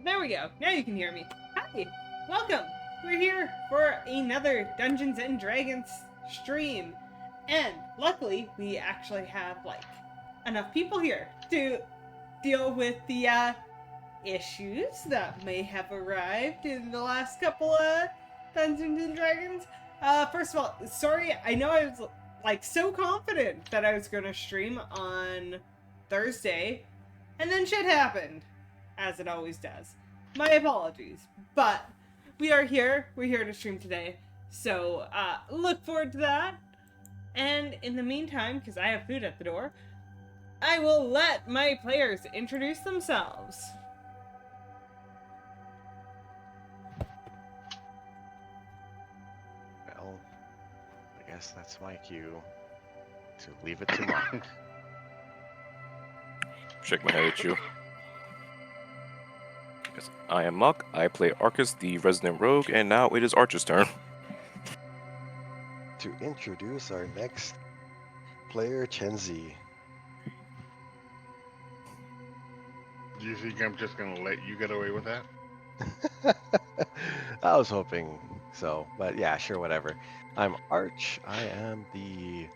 There we go. Now you can hear me. Hi, welcome. We're here for another Dungeons and Dragons stream. And luckily, we actually have, enough people here to deal with the, issues that may have arrived in the last couple of Dungeons and Dragons. First of all, sorry, I know I was, so confident that I was gonna stream on Thursday, and then shit happened, as it always does. My apologies, but we are here. We're here to stream today, so look forward to that. And in the meantime, because I have food at the door, I will let my players introduce themselves. guess that's my cue to leave it to Mock. Shake my head at you. Yes, I am Muck. I play Arcus, the resident rogue, and now it is Archer's turn. To introduce our next player, Chenzi. Do you think I'm just gonna let you get away with that? I was hoping so, but yeah, sure, whatever. I'm Arch. I am the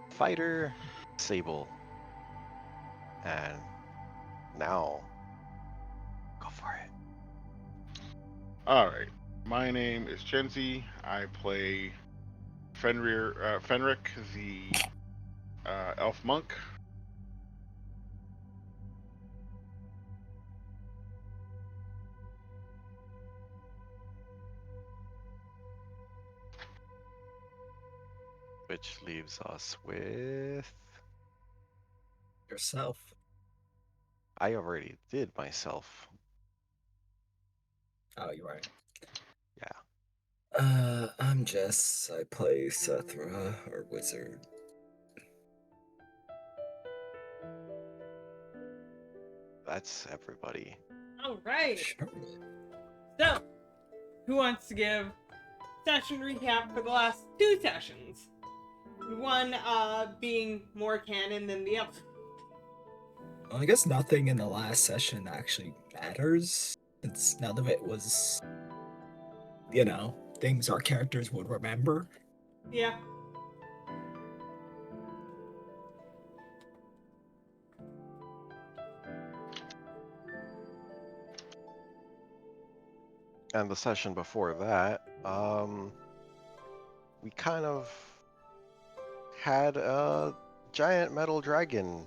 fighter, Sable. And now, go for it. All right. My name is Chenzi. I play Fenric, the elf monk. Which leaves us with. Yourself. I already did myself. Oh, you're right. Yeah. I'm Jess. I play Sethra, or wizard. That's everybody. All right. Sure. So, who wants to give session recap for the last 2 sessions? One being more canon than the other. Well, I guess nothing in the last session actually matters. Since none of it was, things our characters would remember. Yeah. And the session before that, we kind of had a giant metal dragon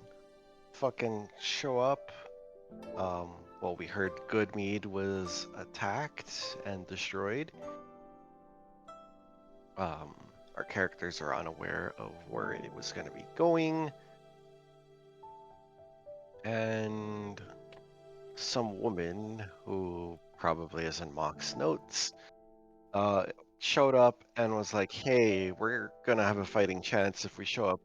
fucking show up. Well, we heard Goodmead was attacked and destroyed. Our characters are unaware of where it was going to be going. And some woman who probably is in Mock's notes showed up and was like, hey, we're going to have a fighting chance if we show up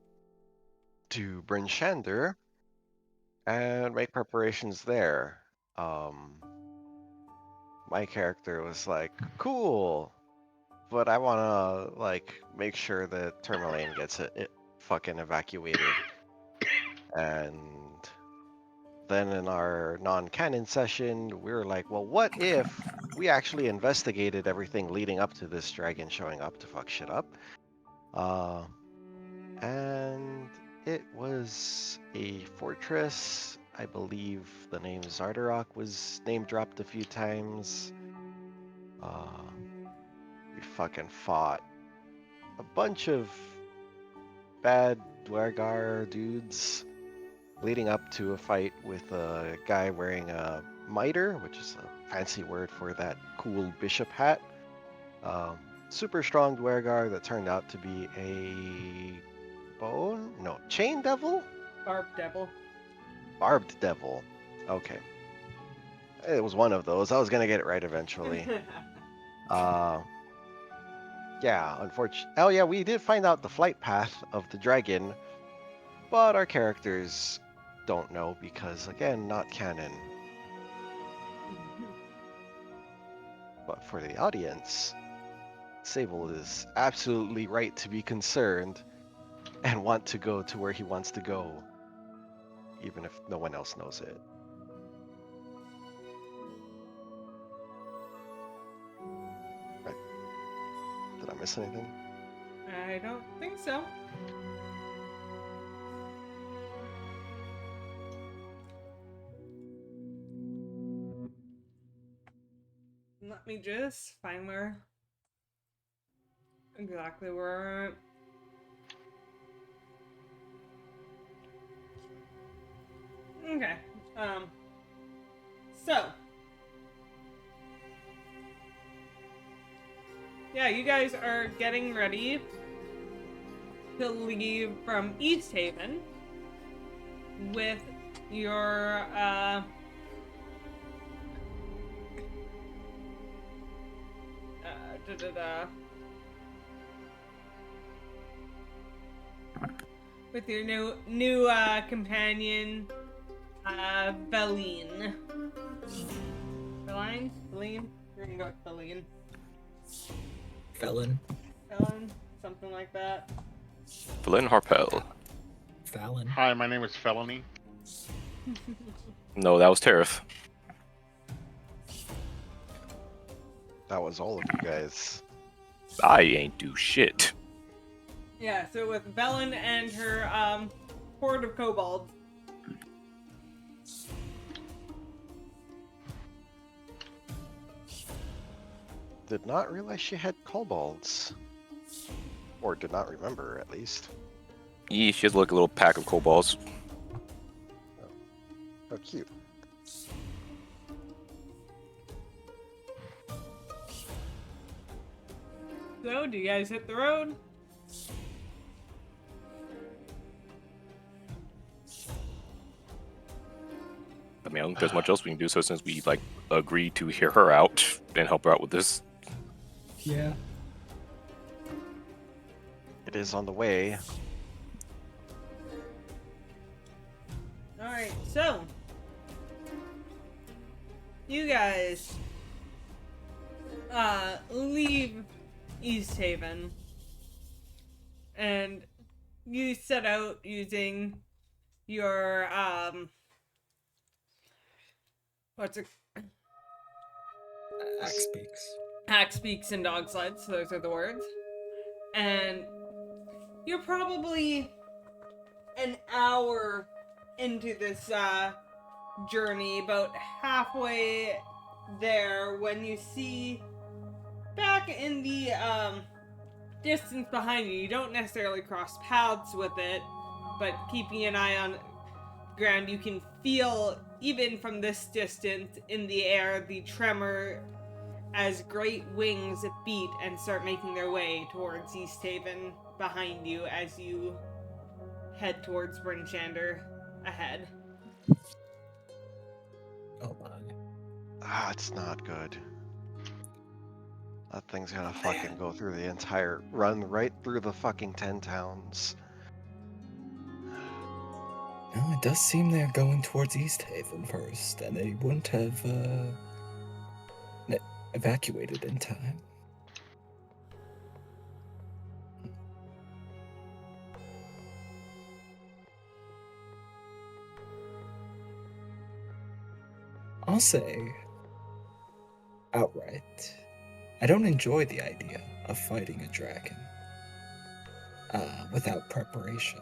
to Bryn Shander and make preparations there. My character was like, cool, but I want to like make sure that Tourmaline gets it fucking evacuated. And then in our non-canon session, we were like, well, what if we actually investigated everything leading up to this dragon showing up to fuck shit up? And it was a fortress. I believe the name Zardarok was name dropped a few times. We fucking fought a bunch of bad Dwargar dudes leading up to a fight with a guy wearing a mitre, which is a fancy word for that cool bishop hat. Super strong Dwargar that turned out to be a chain devil? Barb Devil. Barbed devil. Okay. It was one of those. I was gonna get it right eventually. Yeah, unfortunately. Oh yeah, we did find out the flight path of the dragon, but our characters don't know because, again, not canon. But for the audience, Sable is absolutely right to be concerned and want to go to where he wants to go, even if no one else knows it. Right. Did I miss anything? I don't think so. Let me just find exactly where. Okay. So. Yeah, you guys are getting ready to leave from East Haven with your with your new companion, Beline. Beline? Beline? We're gonna go with Beline. Felon. Felon? Something like that. Flynn Harpel. Fallon. Hi, my name is Felony. No, that was Tariff. That was all of you guys. I ain't do shit. Yeah, so with Bellin and her horde of kobolds. Did not realize she had kobolds. Or did not remember, at least. Yeah, she has like a little pack of kobolds. How cute. So, do you guys hit the road? I mean, I don't think there's much else we can do. So since we like agreed to hear her out and help her out with this, Yeah. It is on the way. Alright, so. You guys leave East Haven. And you set out using your what's it? Axe speaks. Hack speaks and dog sleds, so those are the words. And you're probably an hour into this journey, about halfway there, when you see back in the distance behind you. You don't necessarily cross paths with it, but keeping an eye on ground, you can feel, even from this distance in the air, the tremor as great wings beat and start making their way towards East Haven behind you as you head towards Brinchander ahead. Oh my. Ah, it's not good. That thing's gonna fucking go through the entire run right through the fucking 10 towns. No, it does seem they're going towards East Haven first, and they wouldn't have evacuated in time. I'll say outright, I don't enjoy the idea of fighting a dragon without preparation.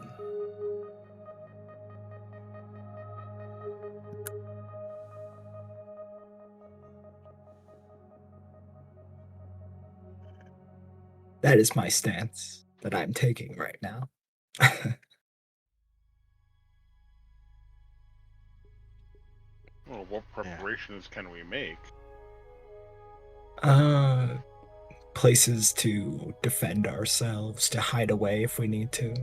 That is my stance that I'm taking right now. Well, what preparations can we make? Places to defend ourselves, to hide away if we need to.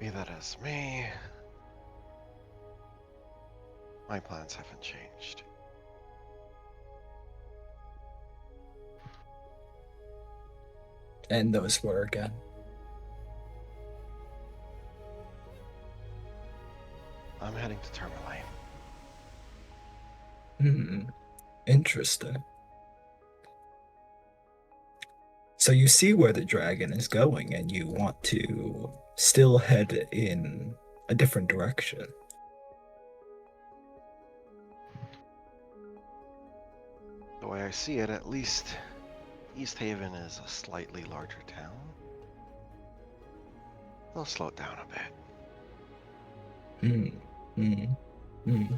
Be that as may. My plans haven't changed. And those were again. I'm heading to Tourmaline. Interesting. So you see where the dragon is going, and you want to still head in a different direction. The way I see it, at least East Haven is a slightly larger town. They'll slow it down a bit. Hmm. Hmm. Hmm.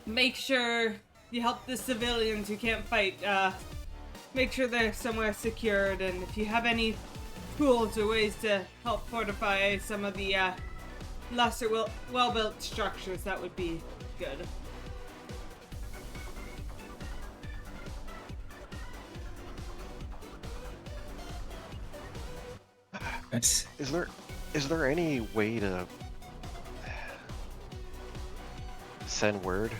make sure you help the civilians who can't fight. Make sure they're somewhere secured, and if you have any tools or ways to help fortify some of the lesser well-built structures, that would be good. That's Is there any way to send word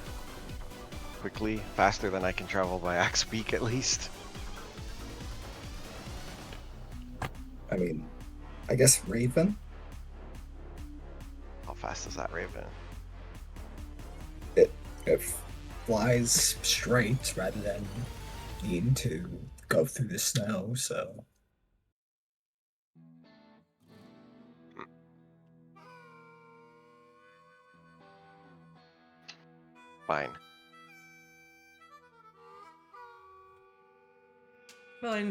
quickly, faster than I can travel by axe speak at least? I mean, I guess Raven. How fast is that raven? It flies straight rather than need to go through the snow, so Fine. I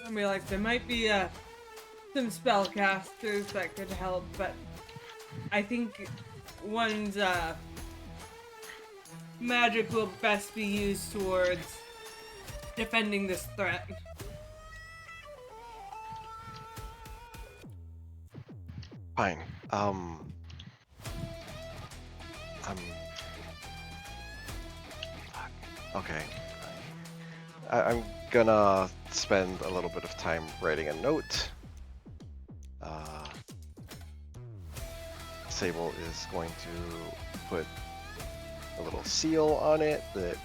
mean, like, there might be some spellcasters that could help, but I think one's magic will best be used towards defending this threat. Fine. Okay. I'm gonna spend a little bit of time writing a note. Sable is going to put a little seal on it that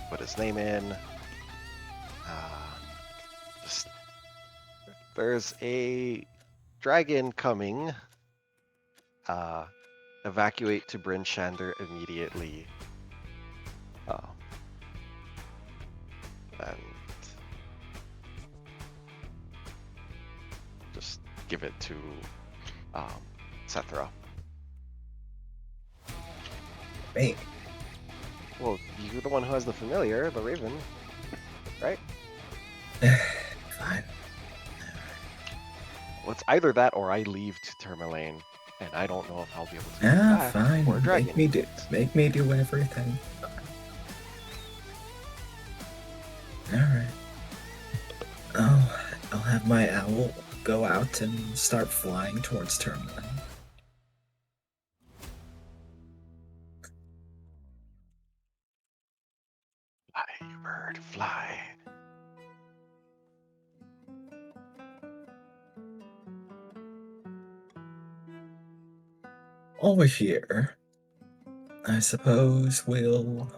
put his name in. Just there's a dragon coming. Evacuate to Bryn Shander immediately. And just give it to Sethra. me. Well, you're the one who has the familiar, the raven, right? Fine. Well, it's either that or I leave to Tourmaline, and I don't know if I'll be able to. Yeah, fine. Or dragon. Make me do everything. Alright. I'll have my owl go out and start flying towards Tourmaline. Fly, bird, fly. Over here, I suppose we'll...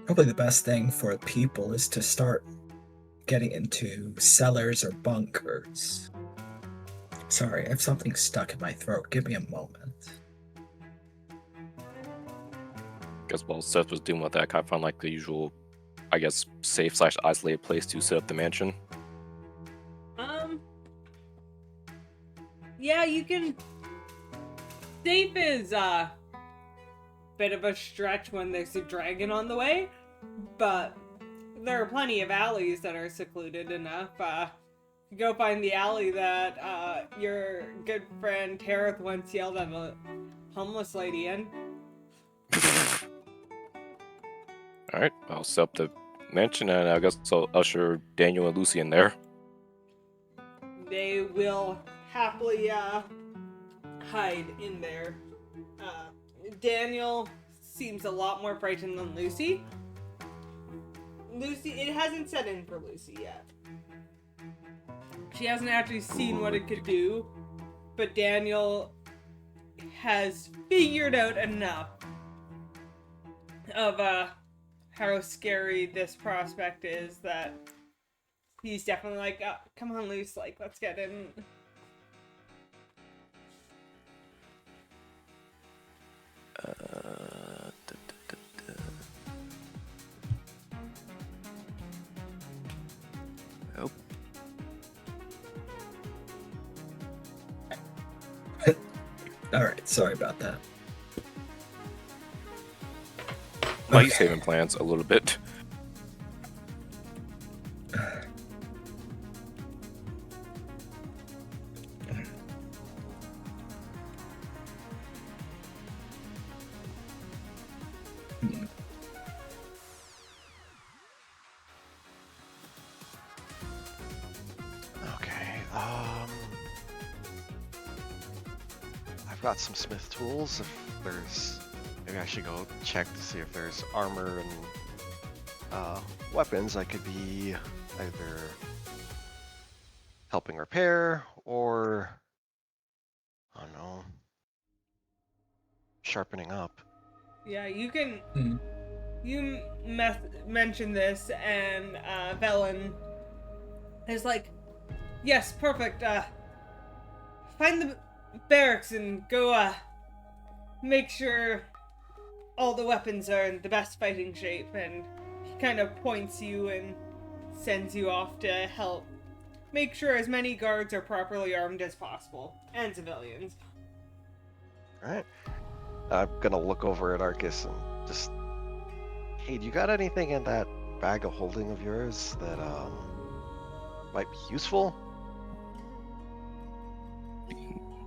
Probably the best thing for people is to start getting into cellars or bunkers. Sorry, I have something stuck in my throat. Give me a moment. Guess while Seth was doing with that, I kind of found like the usual, I guess, safe / isolated place to set up the mansion. Yeah, you can. Safe is bit of a stretch when there's a dragon on the way, but there are plenty of alleys that are secluded enough. Go find the alley that your good friend Tareth once yelled at a homeless lady in. Alright, I'll set up the mansion and I guess I'll usher Daniel and Lucy in there. They will happily hide in there. Daniel seems a lot more frightened than Lucy. It hasn't set in for Lucy yet. She hasn't actually seen what it could do, but Daniel has figured out enough of how scary this prospect is that he's definitely like, oh, come on, Luce, like, let's get in. Nope. Alright, sorry about that. But he's Okay. saving plans a little bit. Okay. I've got some smith tools. If there's, maybe I should go check to see if there's armor and weapons I could be either helping repair or, I don't know, sharpening up. Yeah, you can. Hmm. You mentioned this, and Velen is like, yes, perfect. Find the barracks and go. Make sure all the weapons are in the best fighting shape, and he kind of points you and sends you off to help make sure as many guards are properly armed as possible, and civilians. Alright. I'm gonna look over at Arcus and just, hey, do you got anything in that bag of holding of yours that might be useful?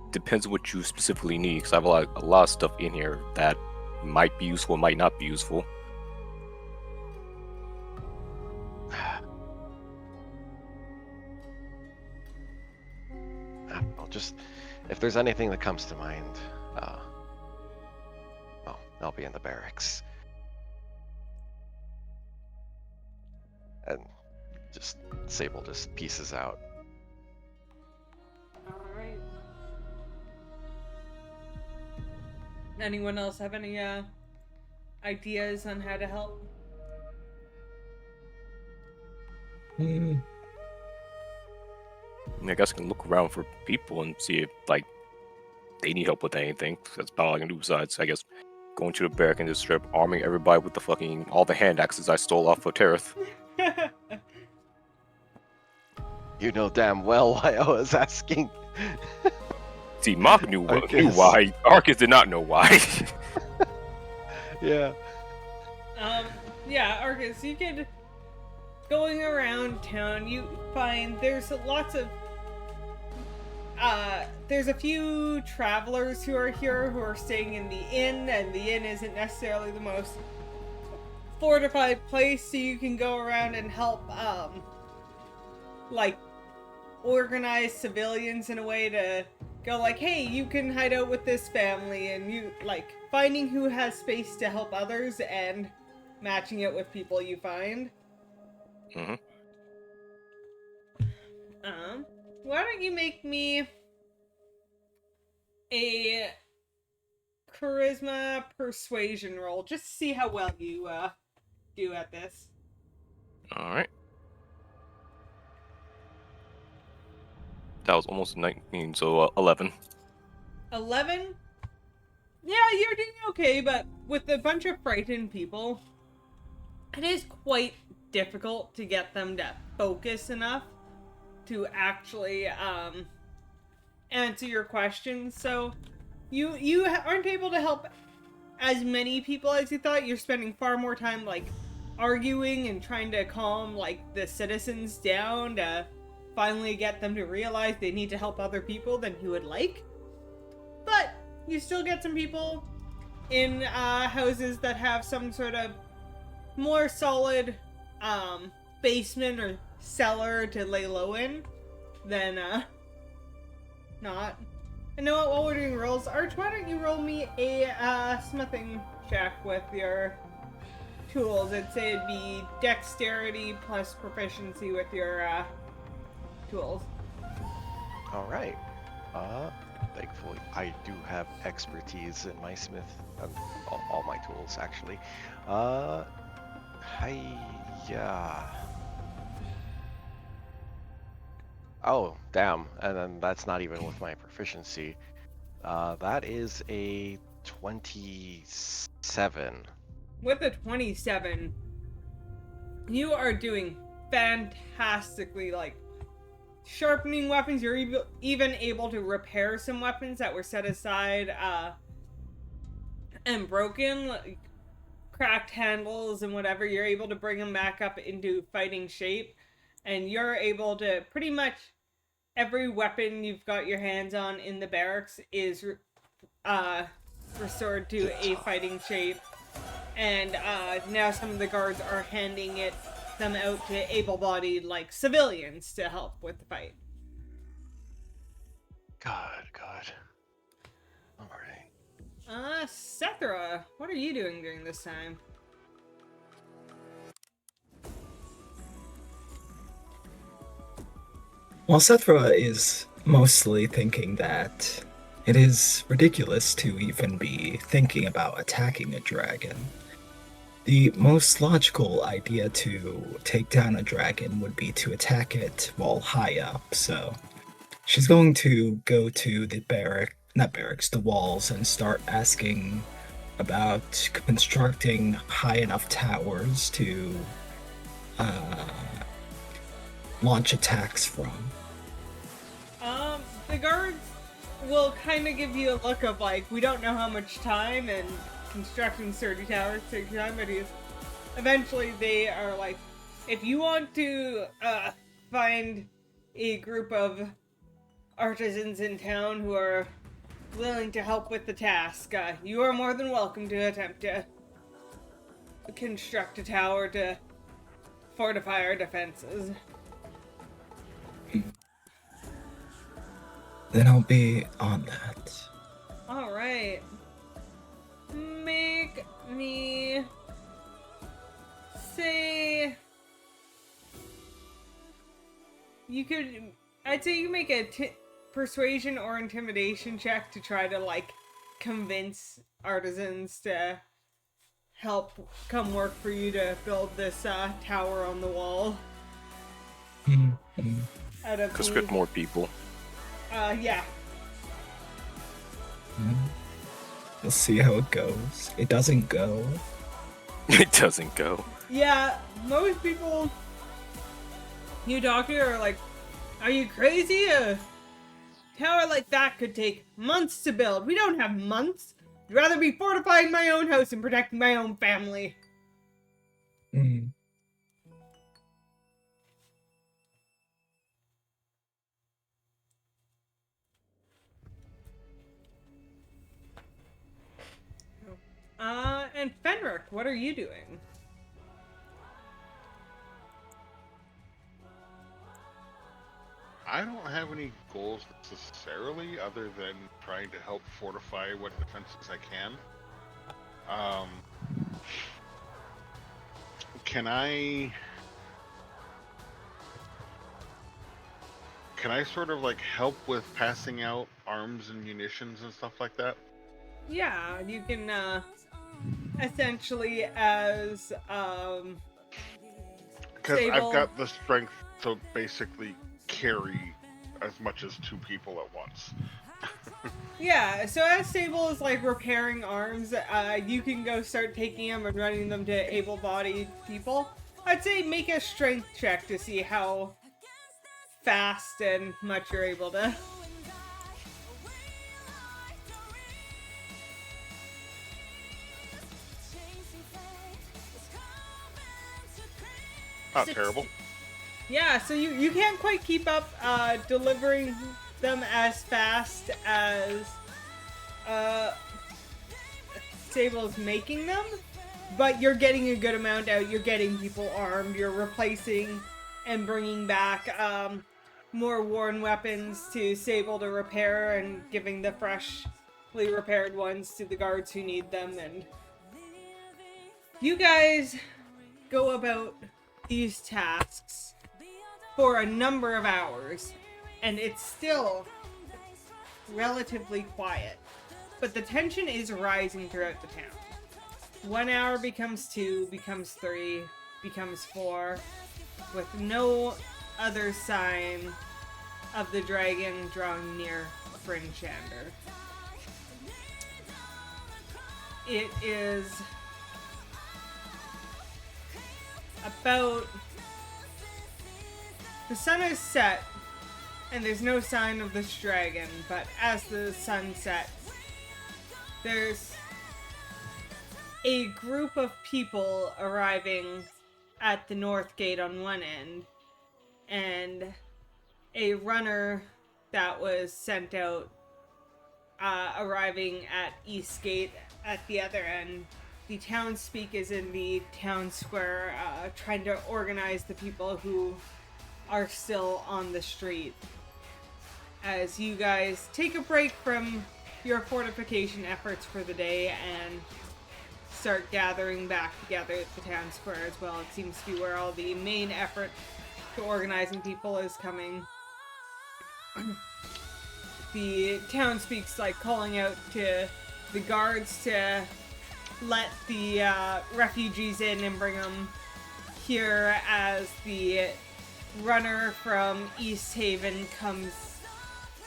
Depends on what you specifically need, because I have a lot of stuff in here that might be useful, might not be useful. I'll just, if there's anything that comes to mind, well, I'll be in the barracks. And just, Sable just pieces out. Alright. Anyone else have any ideas on how to help? Hmm. I mean, I guess I can look around for people and see if, like, they need help with anything. That's about all I can do besides, I guess, going to the barrack and just strip arming everybody with the all the hand axes I stole off of Tereth. You know damn well why I was asking. See, Mock knew Arcus. why. Arcus did not know why. Yeah. Yeah, Arcus, you could, going around town, you find there's lots of, there's a few travelers who are here who are staying in the inn, and the inn isn't necessarily the most fortified place, so you can go around and help, like, organize civilians in a way to go like, hey, you can hide out with this family, and you, like, finding who has space to help others and matching it with people you find. Mm-hmm. Why don't you make me a charisma persuasion roll, just to see how well you, do at this. Alright. That was almost 19, so 11. 11? Yeah, you're doing okay, but with a bunch of frightened people, it is quite difficult to get them to focus enough to actually, answer your questions. So, you aren't able to help as many people as you thought. You're spending far more time, like, arguing and trying to calm, like, the citizens down to finally get them to realize they need to help other people than you would like. But you still get some people in houses that have some sort of more solid basement or cellar to lay low in than not. And know what, while we're doing rolls, Arch, why don't you roll me a smithing check with your tools? I'd say it'd be dexterity plus proficiency with your tools. Alright. Thankfully, I do have expertise in my smith, all my tools, actually. Yeah. Oh, damn. And then that's not even with my proficiency. That is a 27. With a 27, you are doing fantastically, like, sharpening weapons. You're even able to repair some weapons that were set aside and broken. Like, cracked handles and whatever, you're able to bring them back up into fighting shape. And you're able to pretty much every weapon you've got your hands on in the barracks is restored to a fighting shape. And now some of the guards are handing them out to able-bodied, like, civilians to help with the fight. God. Alright. Sethra, what are you doing during this time? While Sethra is mostly thinking that it is ridiculous to even be thinking about attacking a dragon, the most logical idea to take down a dragon would be to attack it while high up, so she's going to go to the the walls, and start asking about constructing high enough towers to launch attacks from. The guards will kind of give you a look of like, we don't know how much time, and constructing sturdy towers takes time, but eventually they are like, if you want to find a group of artisans in town who are willing to help with the task, you are more than welcome to attempt to construct a tower to fortify our defenses. Then I'll be on that. Alright. Make me say I'd say you make a persuasion or intimidation check to try to like convince artisans to help come work for you to build this tower on the wall. Out of Conscript more people. Yeah. We'll see how it goes. It doesn't go. It doesn't go. Yeah, most people you talk to are like, are you crazy? A tower like that could take months to build. We don't have months. I'd rather be fortifying my own house and protecting my own family. And Fenric, what are you doing? I don't have any goals necessarily, other than trying to help fortify what defenses I can. Can I sort of like help with passing out arms and munitions and stuff like that? Yeah, you can essentially as Because I've Sable. got the strength to basically carry as much as 2 people at once. Yeah, so as Sable is like repairing arms, you can go start taking them and running them to able-bodied people. I'd say make a strength check to see how fast and much you're able to. Not terrible. Yeah, so you can't quite keep up delivering them as fast as Sable's making them, but you're getting a good amount out. You're getting people armed. You're replacing and bringing back more worn weapons to Sable to repair, and giving the freshly repaired ones to the guards who need them. And you guys go about these tasks for a number of hours, and it's still relatively quiet, but the tension is rising throughout the town. 1 hour becomes 2, becomes 3, becomes 4, with no other sign of the dragon drawing near Frinchander. It is about... The sun is set, and there's no sign of this dragon, but as the sun sets, there's a group of people arriving at the north gate on one end, and a runner that was sent out arriving at East Gate at the other end. The townspeak is in the town square, trying to organize the people who are still on the street. As you guys take a break from your fortification efforts for the day and start gathering back together at the town square as well. It seems to be where all the main effort to organizing people is coming. The townspeak's like calling out to the guards to let the refugees in and bring them here as the runner from East Haven comes,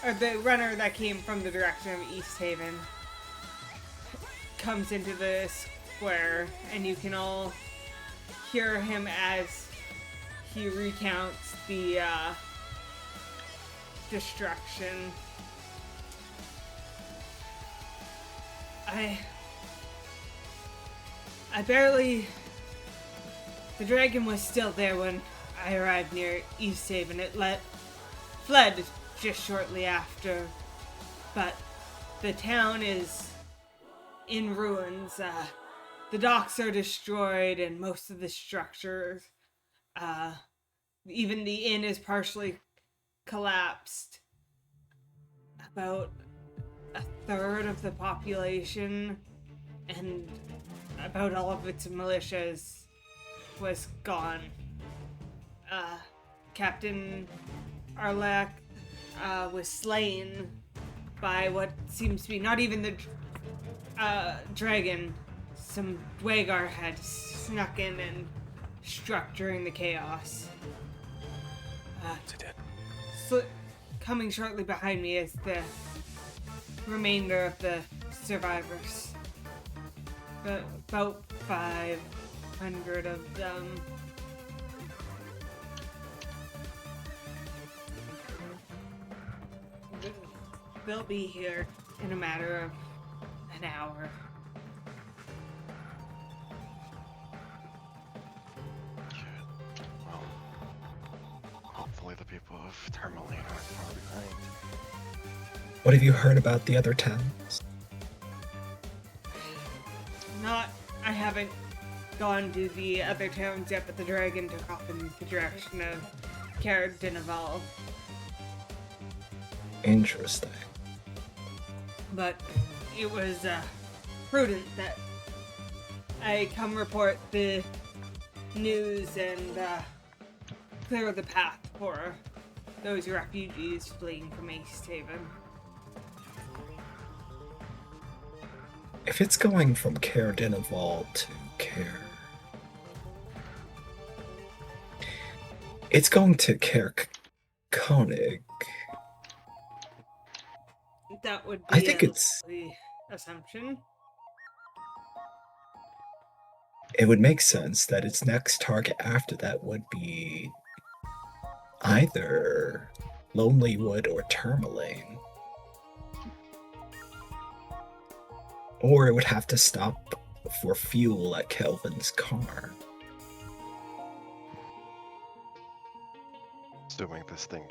or the runner that came from the direction of East Haven comes into the square, and you can all hear him as he recounts the destruction. I barely... The dragon was still there when I arrived near East Haven. It fled just shortly after, but the town is in ruins. The docks are destroyed and most of the structures. Even the inn is partially collapsed. About a third of the population and about all of its militias was gone. Captain Arlak was slain by what seems to be not even the dragon. Some Dwagon had snuck in and struck during the chaos. Coming shortly behind me is the remainder of the survivors. About 500 of them. They'll be here in a matter of an hour. Well, hopefully the people of Tourmaline aren't far behind. What have you heard about the other towns? I haven't gone to the other towns yet, but the dragon took off in the direction of Caer-Dineval. Interesting. But it was prudent that I come report the news and clear the path for those refugees fleeing from East Haven. If it's going from Caer-Dineval to Caer... It's going to Caer-Konig. That would be I think it's... the assumption. It would make sense that its next target after that would be either Lonelywood or Tourmaline. Or it would have to stop for fuel at Kelvin's car. Assuming this thing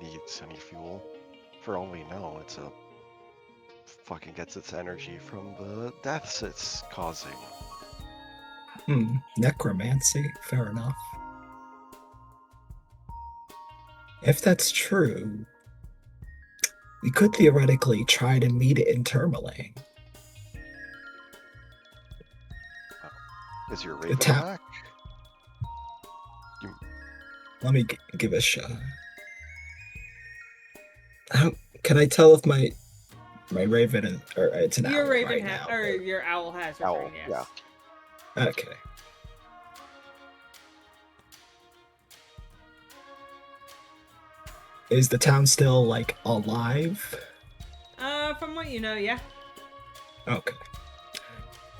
needs any fuel. For all we know, fucking gets its energy from the deaths it's causing. Necromancy, fair enough. If that's true, we could theoretically try to meet it in Tourmaline. Is your Raven town- back? Let me give it a shot. How can I tell if my Raven or it's an Your owl Raven right now? or your owl has Owl, returned, yes. yeah. Okay. Is the town still like alive? From what you know, yeah. Okay.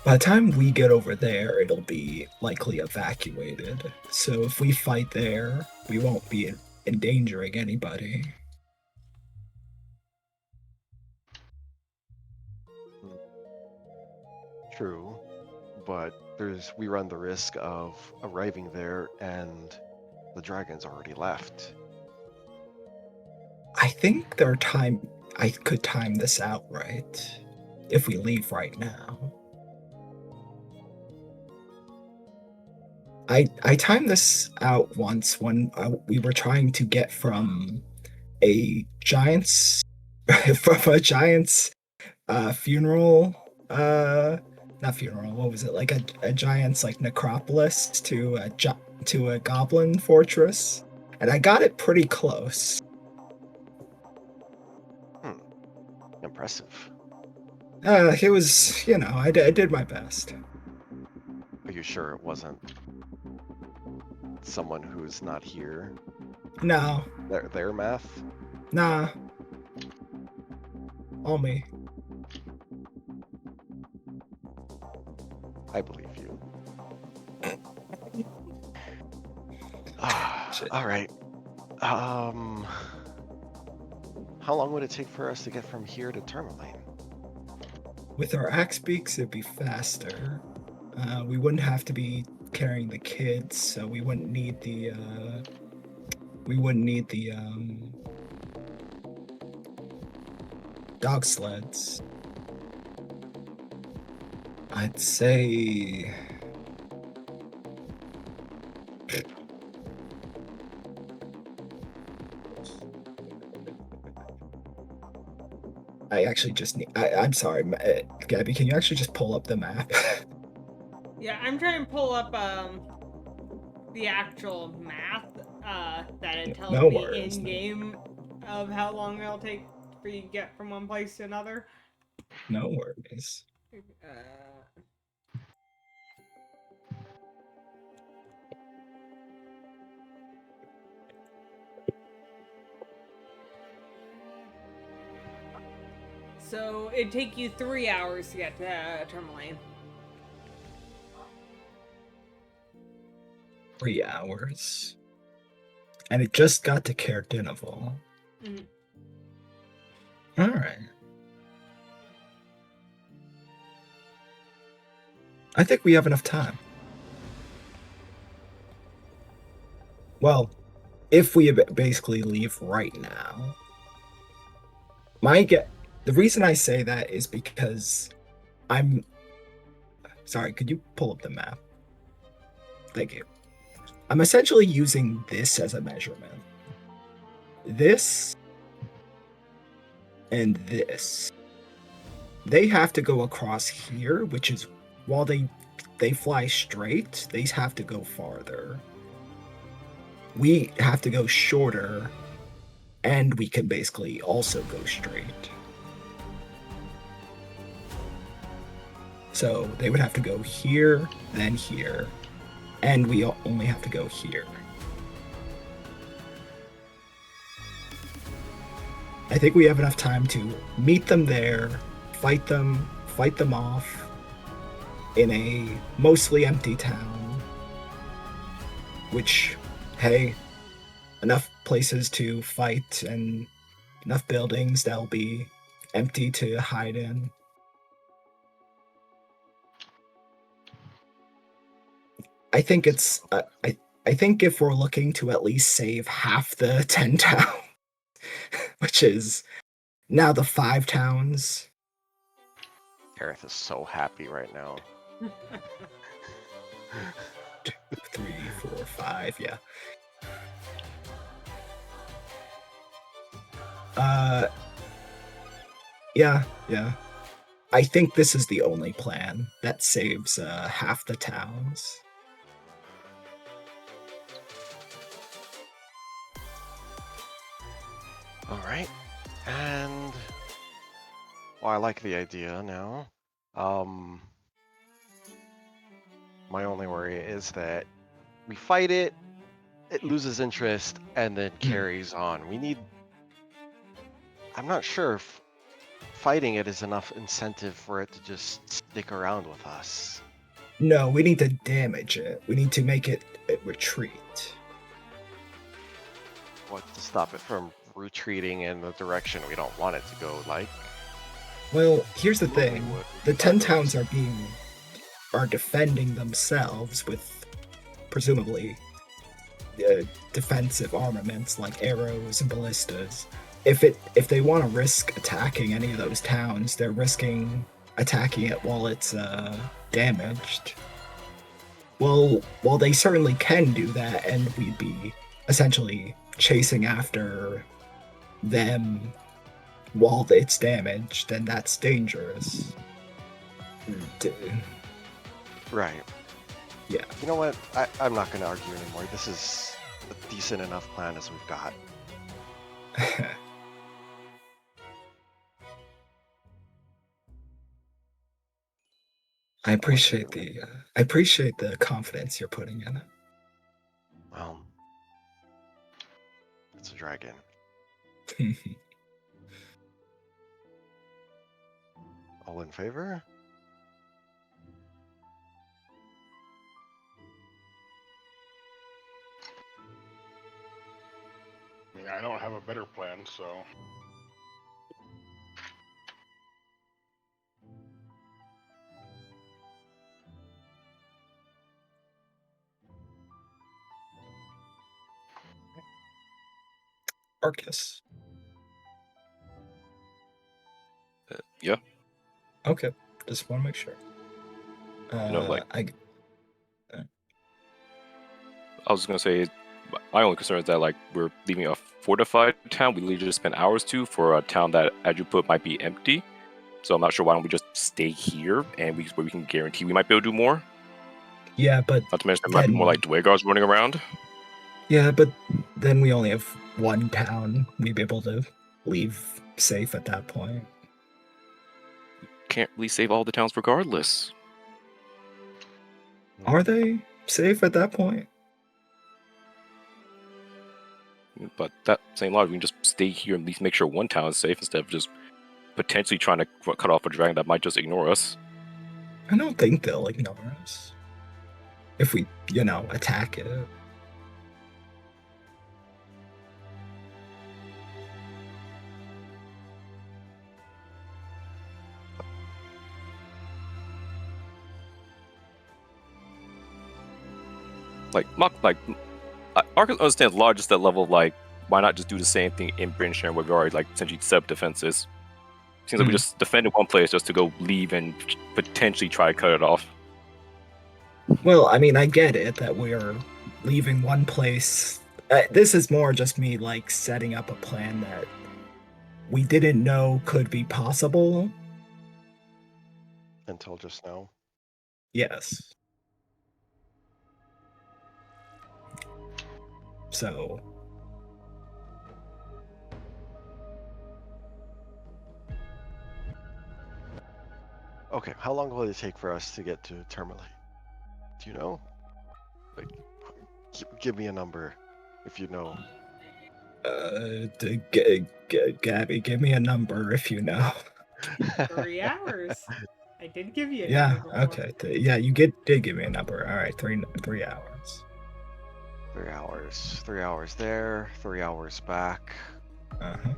By the time we get over there, it'll be likely evacuated. So if we fight there, we won't be endangering anybody. True. but we run the risk of arriving there and the dragon's already left. I think I could time this out right if we leave right now. I timed this out once when we were trying to get from a giant's funeral, not funeral, what was it, like a giant's like necropolis to a goblin fortress, and I got it pretty close. Impressive. It was, I did my best. Are you sure it wasn't someone who's not here? No, Their math? nah, all me. I believe you. Shit. All right. How long would it take for us to get from here to Tourmaline? With our axe beaks, it'd be faster. We wouldn't have to be carrying the kids, so we wouldn't need the dog sleds. I'd say I actually just need. I'm sorry, Gabby. Can you actually just pull up the map? Yeah, I'm trying to pull up the actual math that it tells No me worries. in game of how long it'll take for you to get from one place to another. No worries. So it'd take you 3 hours to get to Tourmaline. 3 hours. And it just got to Caer Dineval. Mhm. Alright. I think we have enough time. Well, if we basically leave right now. The reason I say that is because I'm... Sorry, could you pull up the map? Thank you. I'm essentially using this as a measurement. This and this. They have to go across here, which is, while they fly straight, they have to go farther. We have to go shorter, and we can basically also go straight. So they would have to go here, then here, and we only have to go here. I think we have enough time to meet them there, fight them off in a mostly empty town, which, hey, enough places to fight and enough buildings that'll be empty to hide in. I think it's I think if we're looking to at least save half the 10 towns, which is now the 5 towns. Gareth is so happy right now. 2, 3, 4, 5, yeah. Yeah. I think this is the only plan that saves half the towns. All right, and well, I like the idea now. My only worry is that we fight it, it loses interest, and then carries on. I'm not sure if fighting it is enough incentive for it to just stick around with us. No, we need to damage it. We need to make it retreat. What, to stop it from retreating in the direction we don't want it to go, like? Well, here's the Normally thing. would. The 10 towns are being are defending themselves with presumably defensive armaments like arrows and ballistas. If they want to risk attacking any of those towns, they're risking attacking it while it's damaged. Well, they certainly can do that, and we'd be essentially chasing after them while it's damaged, and that's dangerous. Right. Yeah. You know what? I'm not going to argue anymore. This is a decent enough plan as we've got. I appreciate the confidence you're putting in it. Well, it's a dragon. All in favor? I mean, I don't have a better plan, so. Arcus. Yeah. Okay, just want to make sure. Like- I I was gonna say, my only concern is that like we're leaving a fortified town. We literally just spent hours for a town that, as you put, might be empty. So I'm not sure why don't we just stay here and where we can guarantee we might be able to do more. yeah, but Not to mention there might be more like Dwagons running around. yeah, but then we only have one town. We'd be able to leave safe at that point. Can't really save all the towns regardless. Are they safe at that point? But that same logic, we can just stay here and at least make sure one town is safe instead of just potentially trying to cut off a dragon that might just ignore us. I don't think they'll ignore us if we, attack it. Arcus understands logic just that level of like, why not just do the same thing in British where we've already like essentially set up defenses. Seems like we just defended one place just to go leave and potentially try to cut it off. Well, I mean, I get it that we're leaving one place. This is more just me like setting up a plan that we didn't know could be possible. Until just now. Yes. So. Okay, how long will it take for us to get to Termali? Do you know? Like, give me a number, if you know. Gabby, give me a number if you know. 3 hours. I did give you a Yeah, number before. okay. Yeah, you did give me a number. All right, 3 hours. 3 hours. 3 hours there, 3 hours back. Uh-huh.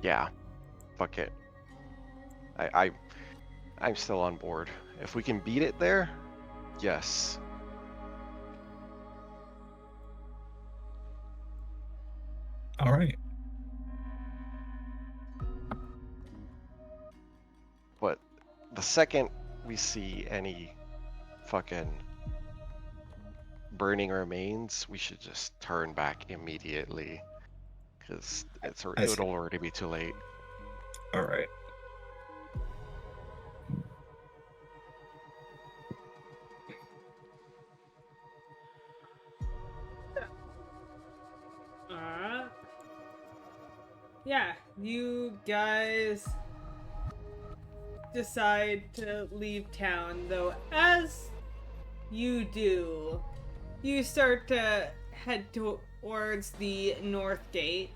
Yeah. Fuck it. I'm still on board. If we can beat it there, yes. All right. But the second we see any fucking burning remains, we should just turn back immediately. Because it'll already be too late. All right. Yeah, you guys decide to leave town, though as you do, you start to head towards the north gate,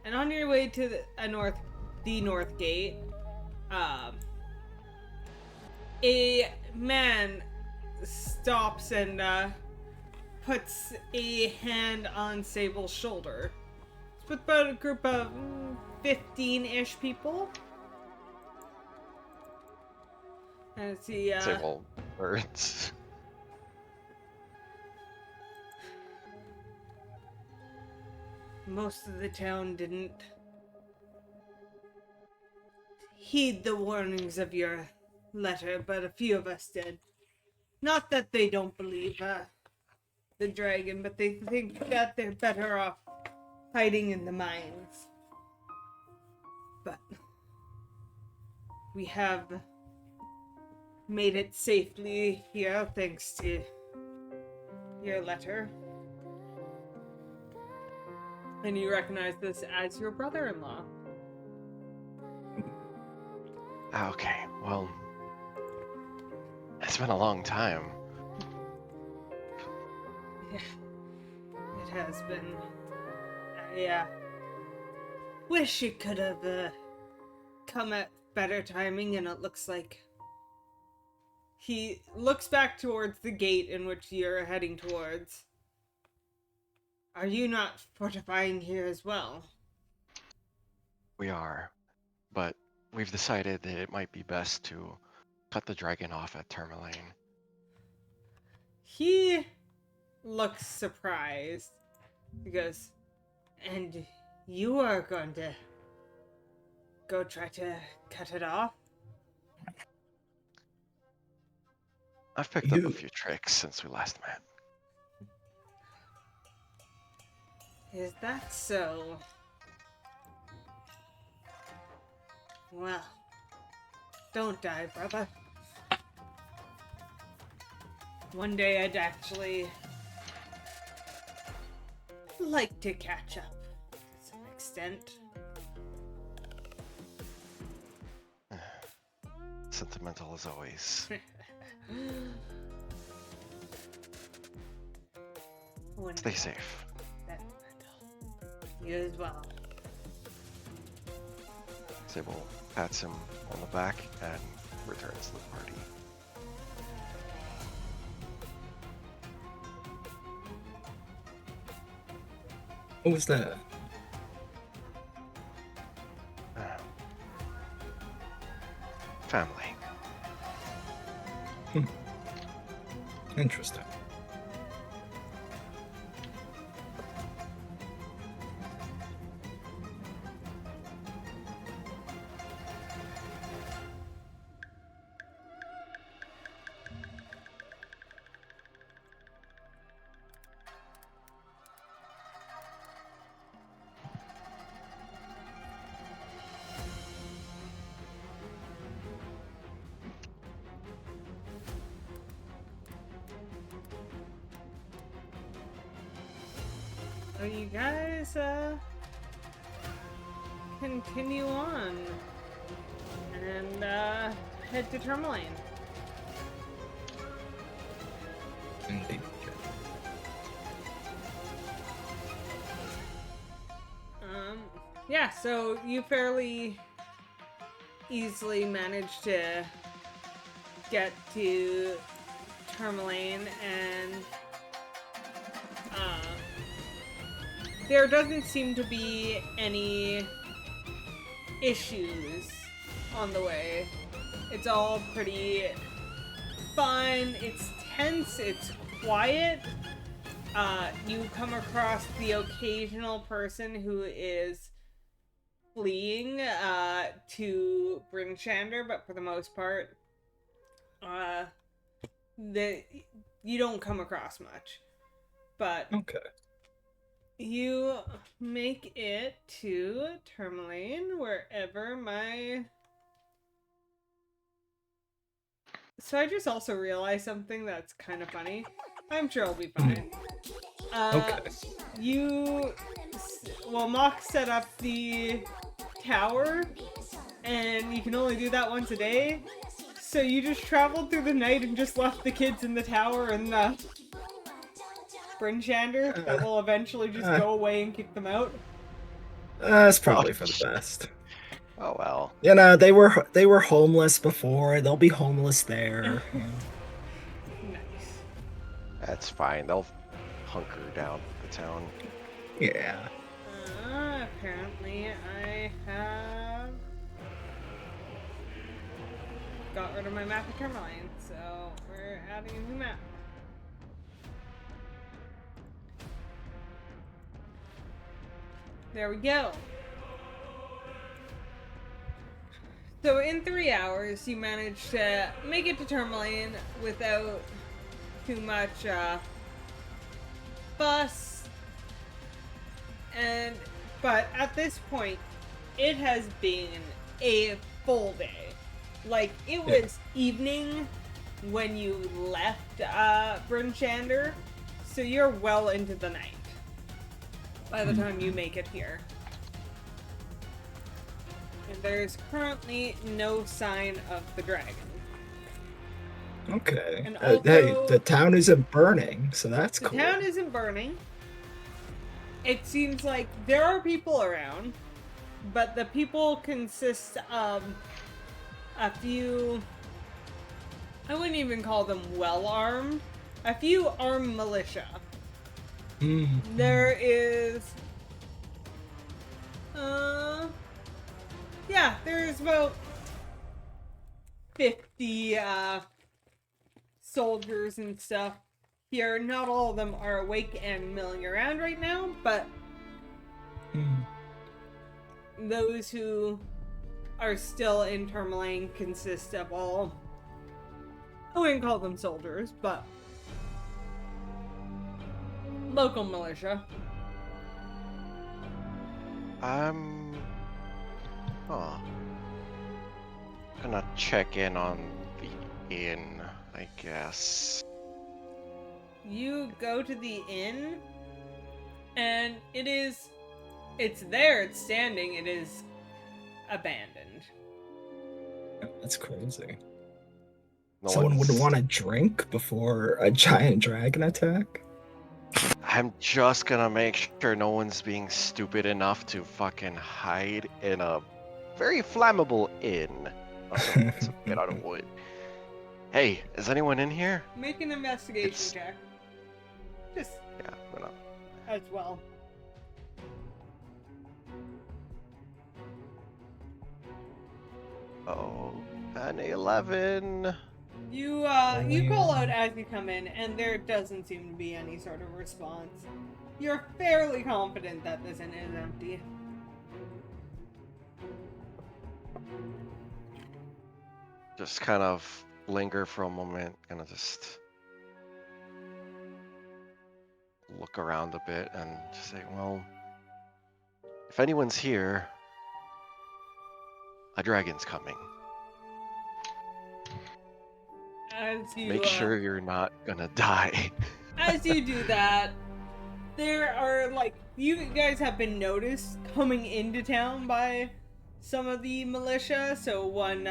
and on your way to the north gate, a man stops and puts a hand on Sable's shoulder. It's with about a group of 15-ish people. And see, Sable birds. most of the town didn't heed the warnings of your letter, but a few of us did. Not that they don't believe the dragon, but they think that they're better off hiding in the mines. But we have made it safely here thanks to your letter. And you recognize this as your brother-in-law. Okay, well, it's been a long time. Yeah, it has been. I wish it could have come at better timing, and it looks like he looks back towards the gate in which you're heading towards. Are you not fortifying here as well? We are, but we've decided that it might be best to cut the dragon off at Tourmaline. He looks surprised. He goes, and you are going to go try to cut it off? I've picked up a few tricks since we last met. Is that so? Well, don't die, brother. One day I'd actually like to catch up to some extent. Sentimental as always. Stay safe. You as well. Sable pats him on the back and returns to the party. What was that? Family. Interesting. So you guys, continue on and, head to Tourmaline. Indeed. Yeah, so you fairly easily managed to get to Tourmaline, and there doesn't seem to be any issues on the way. It's all pretty fun, it's tense, it's quiet. You come across the occasional person who is fleeing to Bryn Shander, but for the most part, you don't come across much. But Okay. you make it to Tourmaline, wherever my... So I just also realized something that's kind of funny. I'm sure I'll be fine. Okay. Mock set up the tower, and you can only do that once a day. So you just traveled through the night and just left the kids in the tower and Bryn Shander that will eventually just go away and kick them out. That's probably for the best. Oh well. You know, they were homeless before. They'll be homeless there. Nice. That's fine. They'll hunker down the town. Yeah. Apparently I have got rid of my map of Tourmaline, so we're adding a new map. There we go. So in 3 hours, you managed to make it to Tourmaline without too much fuss. But at this point, it has been a full day. Like, it was evening when you left Brunchander, so you're well into the night by the time you make it here. And there's currently no sign of the dragon. Okay. And Hey, although the town isn't burning, so that's the cool. town isn't burning, it seems like there are people around, but the people consist of a few, I wouldn't even call them well-armed, a few armed militia. There is, yeah, there's about 50 soldiers and stuff here. Not all of them are awake and milling around right now, but those who are still in Tourmaline consist of all, I wouldn't call them soldiers, but local militia. Huh. Gonna check in on the inn, I guess. You go to the inn, and it's there, it's standing, it is abandoned. That's crazy. No Someone would one's- want a drink before a giant dragon attack? I'm just gonna make sure no one's being stupid enough to fucking hide in a very flammable inn. It's made out of wood. Hey, is anyone in here? Make an investigation It's- check. Just Yeah, we're not. as well. Oh, an 11. You call out as you come in, and there doesn't seem to be any sort of response. You're fairly confident that this inn is empty. Just kind of linger for a moment, kind of just look around a bit and just say, well, if anyone's here, a dragon's coming. As you Make sure you're not gonna die. as you do that, there are, like, you guys have been noticed coming into town by some of the militia. So one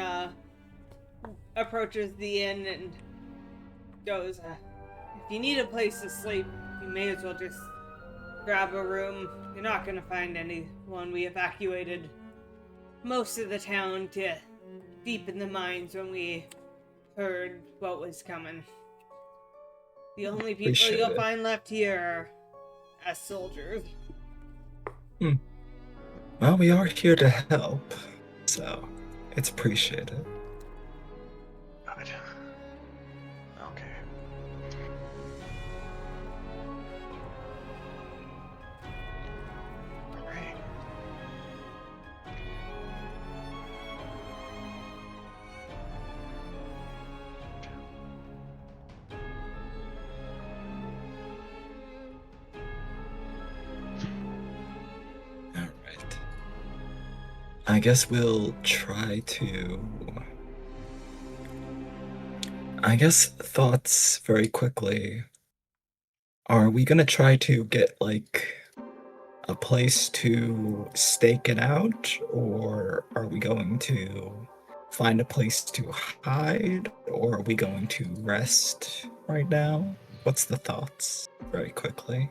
approaches the inn and goes, if you need a place to sleep, you may as well just grab a room. You're not gonna find anyone. We evacuated most of the town to deep in the mines when we heard what was coming. The only people Appreciate you'll it. find left here are as soldiers. Well, we are here to help, so it's appreciated. God. Okay. Alright. Alright. I guess we'll try to. I guess thoughts very quickly. Are we gonna try to get, like, a place to stake it out? Or are we going to find a place to hide? Or are we going to rest right now? What's the thoughts? Very quickly.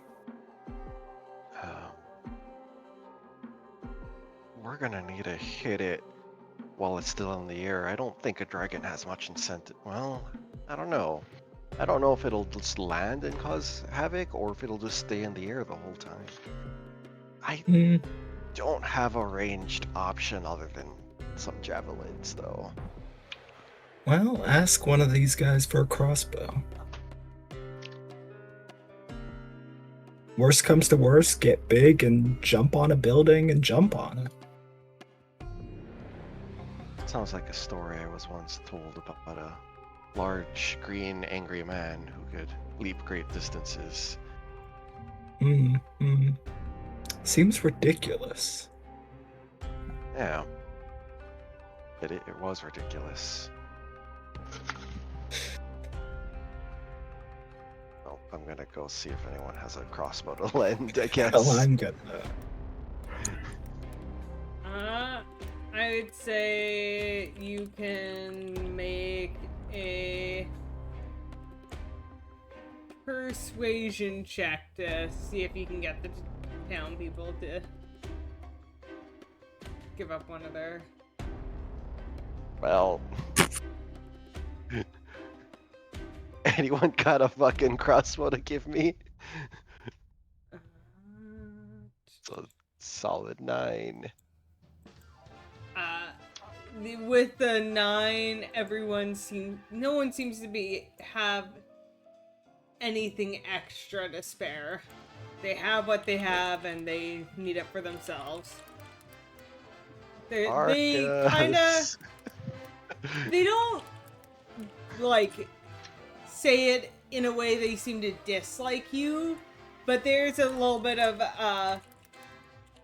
We're gonna need to hit it while it's still in the air. I don't think a dragon has much incentive. Well, I don't know. I don't know if it'll just land and cause havoc or if it'll just stay in the air the whole time. I Hmm. don't have a ranged option other than some javelins, though. Well, ask one of these guys for a crossbow. Worst comes to worst, get big and jump on a building and jump on it. Sounds like a story I was once told about a large, green, angry man who could leap great distances. Seems ridiculous. Yeah. It was ridiculous. Oh, I'm gonna go see if anyone has a crossbow to lend, I guess. Well, I'm gonna. I would say you can make a persuasion check to see if you can get the town people to give up one of their. Well, anyone got a fucking crossbow to give me? Uh, So solid 9. with the 9, no one seems to have anything extra to spare. They have what they have, and they need it for themselves. They kind of Arcus. they don't like say it in a way they seem to dislike you, but there's a little bit of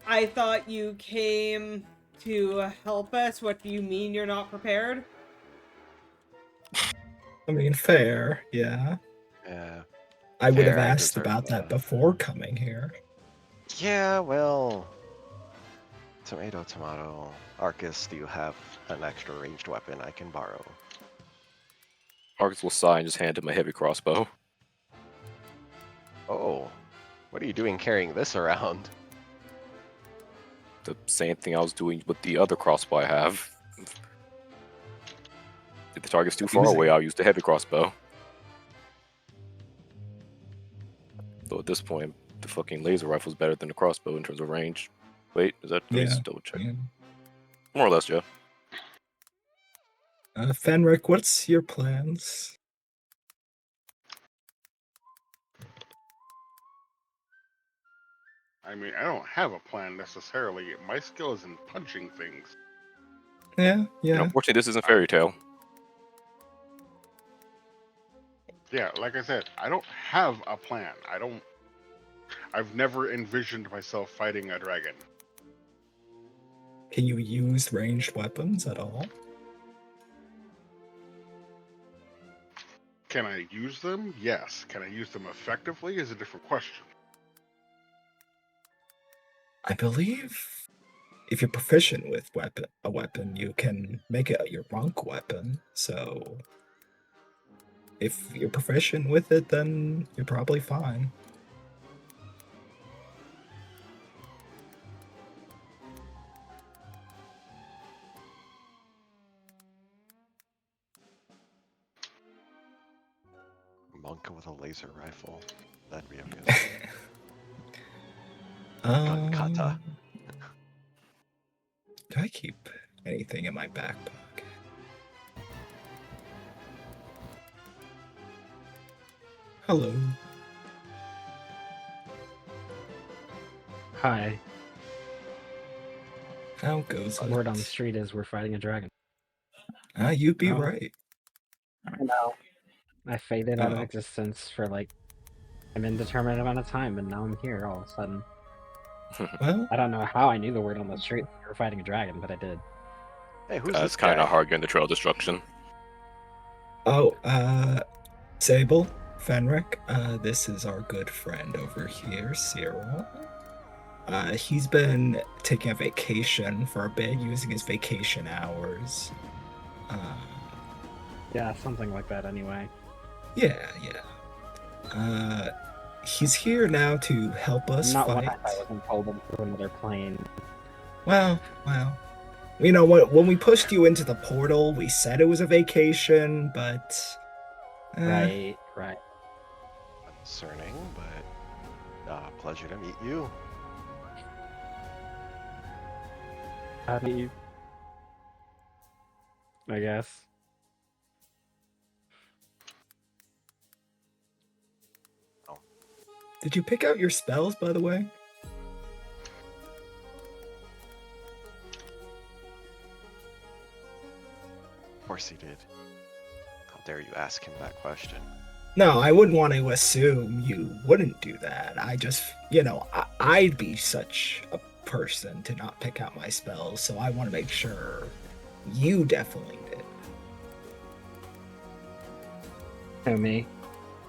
I thought you came to help us. What do you mean you're not prepared? I mean, fair, yeah. Yeah. I would have Fair, I asked deserve about that that. before coming here. Yeah, well, tomato, tomato. Arcus, do you have an extra ranged weapon I can borrow? Arcus will sigh and just hand him a heavy crossbow. Oh, what are you doing carrying this around? The same thing I was doing with the other crossbow I have. If the target's too far away, I'll use the heavy crossbow. Though at this point, the fucking laser rifle's better than the crossbow in terms of range. Wait, is that? Let me Yeah. just double check. Yeah. More or less, yeah. Fenric, what's your plans? I mean, I don't have a plan necessarily. My skill is in punching things. Yeah, And yeah. unfortunately, this isn't fairy tale. Yeah, like I said, I don't have a plan. I've never envisioned myself fighting a dragon. Can you use ranged weapons at all? Can I use them? Yes. Can I use them effectively is a different question. I believe if you're proficient with a weapon, you can make it your monk weapon. So if you're proficient with it, then you're probably fine. Monk with a laser rifle. That'd be amazing. Gun kata. Do I keep anything in my backpack? Hello. Hi. How goes it? Word on the street is we're fighting a dragon. You'd be Oh. right. I know. I faded out of Oh. existence for like an indeterminate amount of time, and now I'm here all of a sudden. Well, I don't know how I knew the word on the street that we were fighting a dragon, but I did. Hey, who's It's this kind guy? of hard getting the trail of destruction. Sable, Fenric, this is our good friend over here, Cyril. He's been taking a vacation for a bit, using his vacation hours. Yeah, something like that anyway. Yeah. He's here now to help us Not fight. what I wasn't told into another plane. Well. You know, when we pushed you into the portal, we said it was a vacation, but... Right. Right. Concerning, but pleasure to meet you. How do you? I guess. Did you pick out your spells, by the way? Of course he did. How dare you ask him that question? No, I wouldn't want to assume you wouldn't do that. I just, I'd be such a person to not pick out my spells, so I want to make sure you definitely did. To me.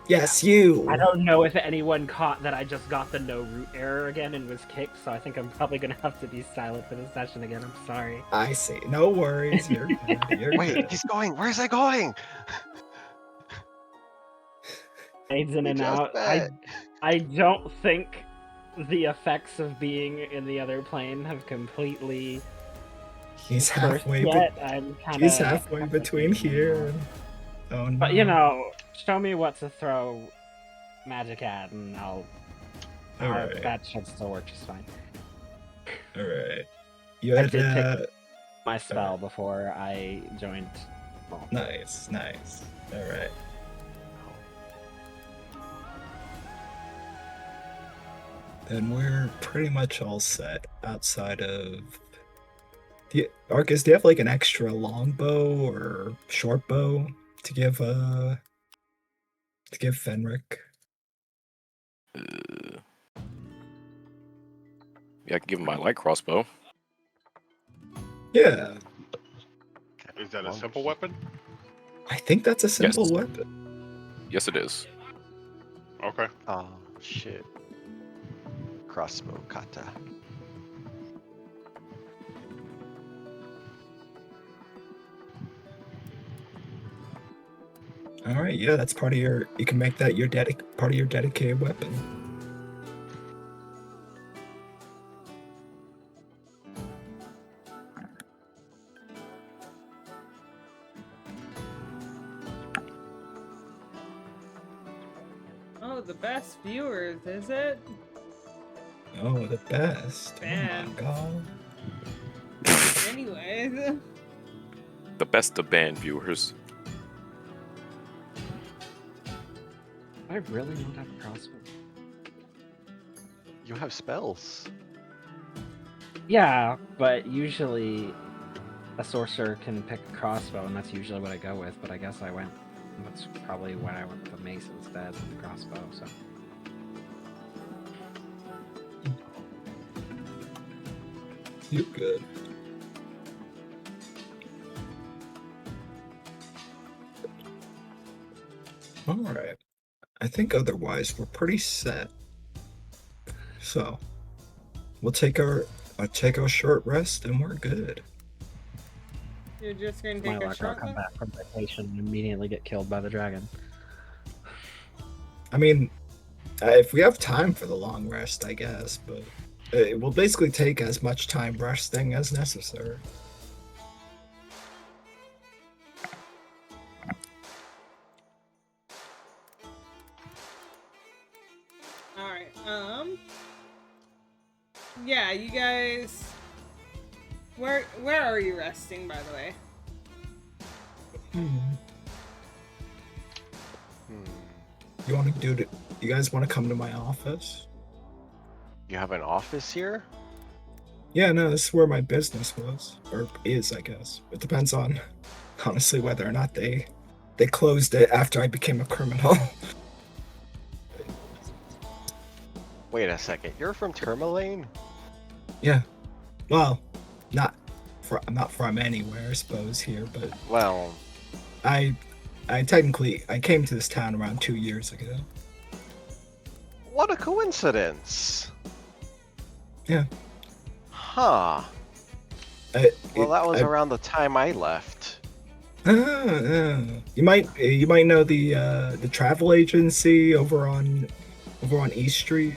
Yes, you. I don't know if anyone caught that I just got the no root error again and was kicked, so I think I'm probably gonna have to be silent for this session again. I'm sorry. I see. No worries. You're good. You're Wait, good. he's going. Where's he going? Fades in We and just out. met. I don't think the effects of being in the other plane have completely He's dispersed halfway. yet. I'm kind of. He's halfway between here and. Oh no. But show me what to throw magic at, and I'll. All right. That should still work just fine. All right. You I had did pick my spell before I joined. Well, Nice. All right. Then we're pretty much all set outside of. Arcus, do you have like an extra long bow or short bow to give Fenric? Yeah, I can give him my light crossbow. Yeah, Is that a simple weapon? I think that's a simple Yes. weapon. Yes, it is. Okay. Oh shit. Crossbow kata. All right, yeah, that's part of your. You can make that your part of your dedicated weapon. Oh, the best viewers, is it? Oh, the best. Man. Oh my god. Anyways. The best of band viewers. I really don't have a crossbow. You have spells. Yeah, but usually a sorcerer can pick a crossbow, and that's usually what I go with. But I guess that's probably why I went with the mace instead of the crossbow. So You're good. All right. I think otherwise we're pretty set. So we'll take our short rest and we're good. You're just gonna my take a luck, I'll short come one? back from vacation and immediately get killed by the dragon. I mean, if we have time for the long rest, I guess, but it will basically take as much time resting as necessary. Alright, yeah, you guys, where are you resting, by the way? You want to do it? You guys want to come to my office? You have an office here? Yeah, no, this is where my business was, or is, I guess. It depends on, honestly, whether or not they closed it after I became a criminal. Wait a second. You're from Tourmaline? Yeah, well, I'm not from anywhere, I suppose, here, but Well, I came to this town around 2 years ago. what a coincidence. Yeah. Huh. Well, that was around the time I left. You might know the travel agency over on East Street.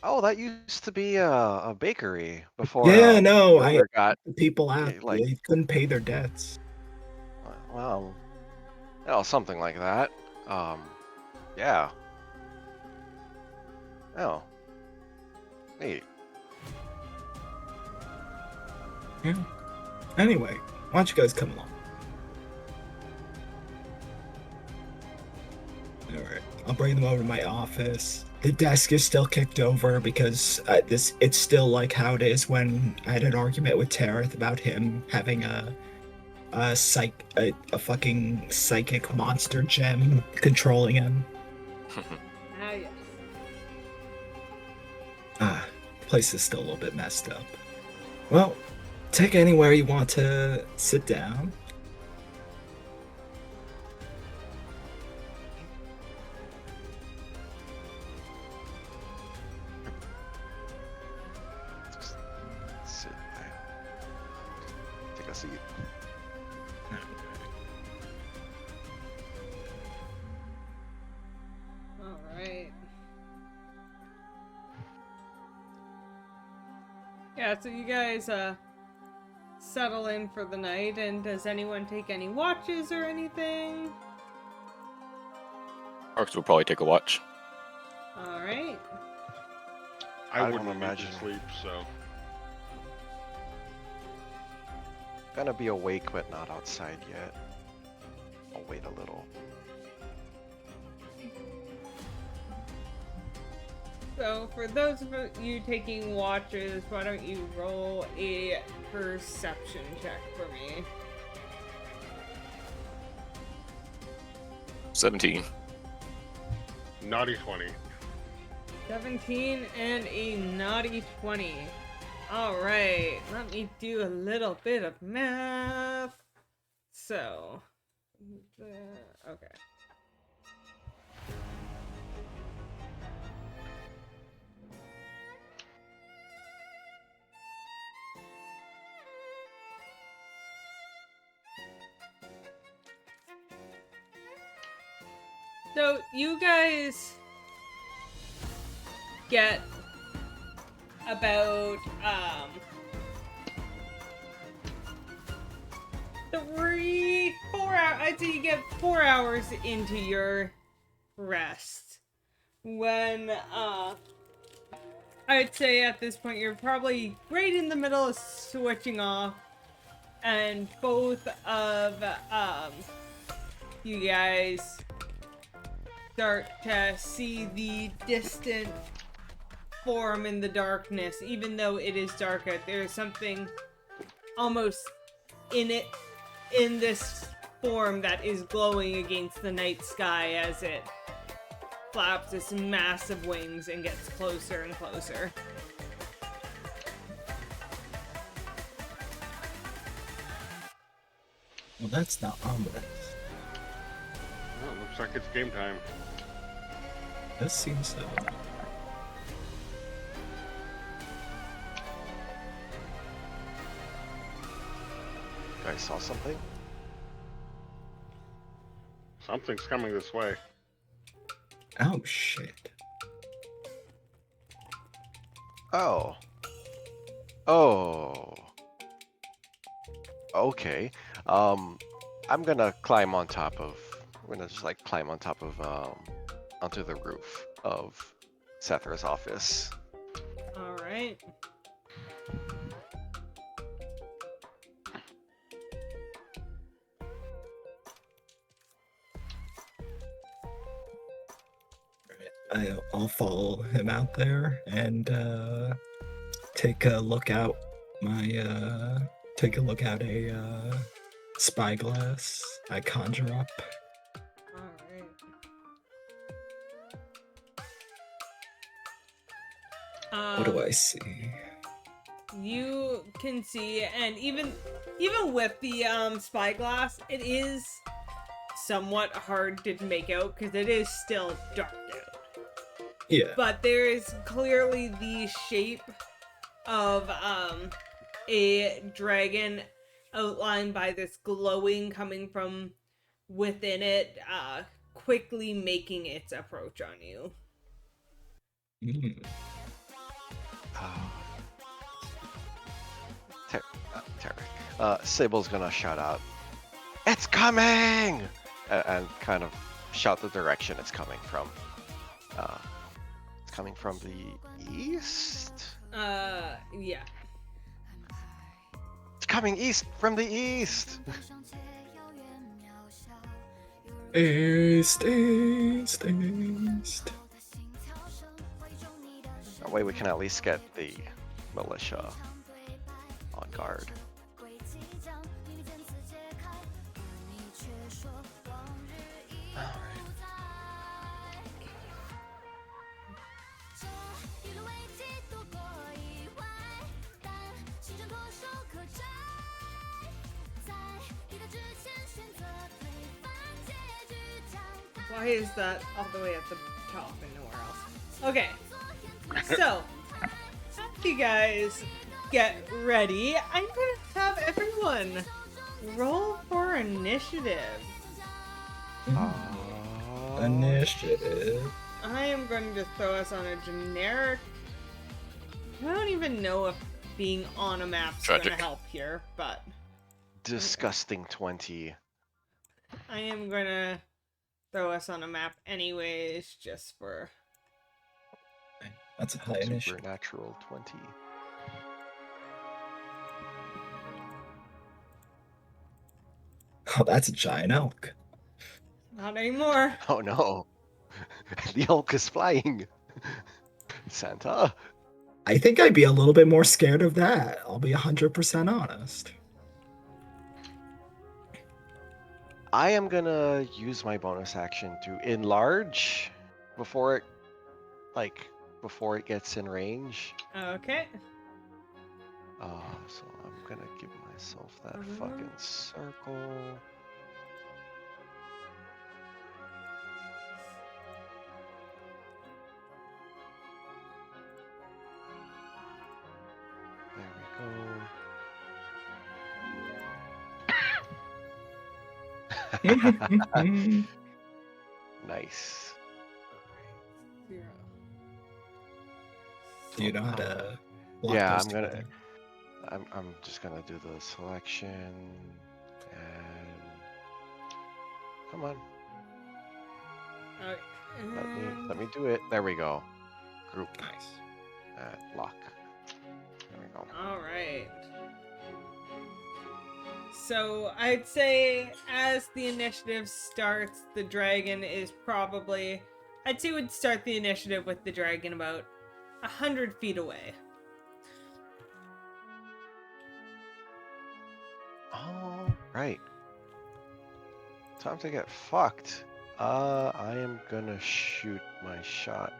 Oh, that used to be a bakery before. Yeah, no, I owner got the people out. like- They couldn't pay their debts. well. Oh, something like that. Yeah. Oh. Neat. Yeah. Anyway, why don't you guys come along? Alright, I'll bring them over to my office. The desk is still kicked over because it's still like how it is when I had an argument with Tareth about him having a fucking psychic monster gem controlling him. Ah, yes. The place is still a little bit messed up. Well, take anywhere you want to sit down. Just sit there. Take a seat. All right. Yeah, so you guys settle in for the night, and does anyone take any watches or anything? Arx will probably take a watch. All right. I I don't wouldn't imagine- imagine sleep, so Gonna be awake, but not outside yet. I'll wait a little. So for those of you taking watches, why don't you roll a perception check for me? 17. naughty 20. 17 and a naughty 20. Alright, let me do a little bit of math. So, okay. So, you guys get about 4 hours. I'd say you get 4 hours into your rest when I'd say at this point you're probably right in the middle of switching off, and both of you guys start to see the distant form in the darkness. Even though it is dark out, there's something almost in this form that is glowing against the night sky as it flaps its massive wings and gets closer and closer. Well, that's not ominous. Well, looks like it's game time. This seems so. You guys saw something? Something's coming this way. Oh shit. Oh. Oh. Okay. I'm gonna climb on top of. I'm gonna just like climb on top of onto the roof of Sethra's office. All right. I'll follow him out there and take a look out a spyglass I conjure up. All right. What do I see? You can see, and even with the spyglass, it is somewhat hard to make out because it is still dark out. Yeah. But there is clearly the shape of a dragon outlined by this glowing coming from within it, quickly making its approach on you. Mm. Tarek. Sable's gonna shout out, "It's coming!" and kind of shout the direction it's coming from. It's coming from the east. Yeah. It's coming east from the east. East, east, east. That way we can at least get the militia on guard. Why is that all the way at the top and nowhere else? Okay. So, after you guys get ready, I'm gonna have everyone roll for initiative. Initiative. I am going to throw us on a generic. I don't even know if being on a map's Tragic. gonna help here, but Disgusting 20. I am gonna throw us on a map anyways, just for. That's a high initiative. Supernatural 20. Oh, that's a giant elk. Not anymore. Oh no. The elk is flying. Santa. I think I'd be a little bit more scared of that. I'll be 100% honest. I am gonna use my bonus action to enlarge before it gets in range. Okay. So I'm gonna give myself that fucking circle. There we go. Nice. Do you know how to block Yeah, those I'm gonna. together? I'm just gonna do the selection and come on, let me do it. There we go. Group Nice. lock. There we go. All right. So I'd say as the initiative starts, the dragon is probably. I'd say we'd start the initiative with the dragon about 100 feet away. All right. Time to get fucked. I am gonna shoot my shot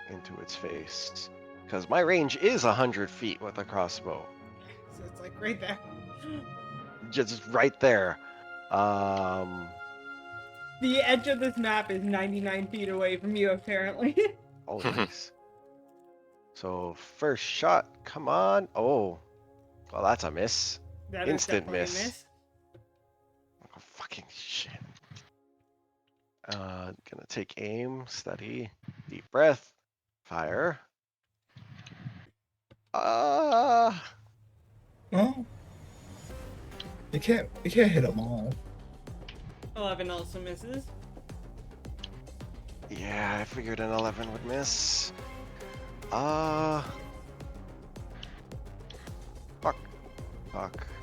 into its face because my range is 100 feet with a crossbow. So it's like right there. Just right there. The edge of this map is 99 feet away from you, apparently. Oh, nice. So first shot, come on. Oh, well, that's a miss. That is Instant definitely a miss. Oh, fucking shit. Gonna take aim, steady, deep breath, fire. Well, you can't hit them all. 11 also misses. Yeah, I figured an 11 would miss. Fuck.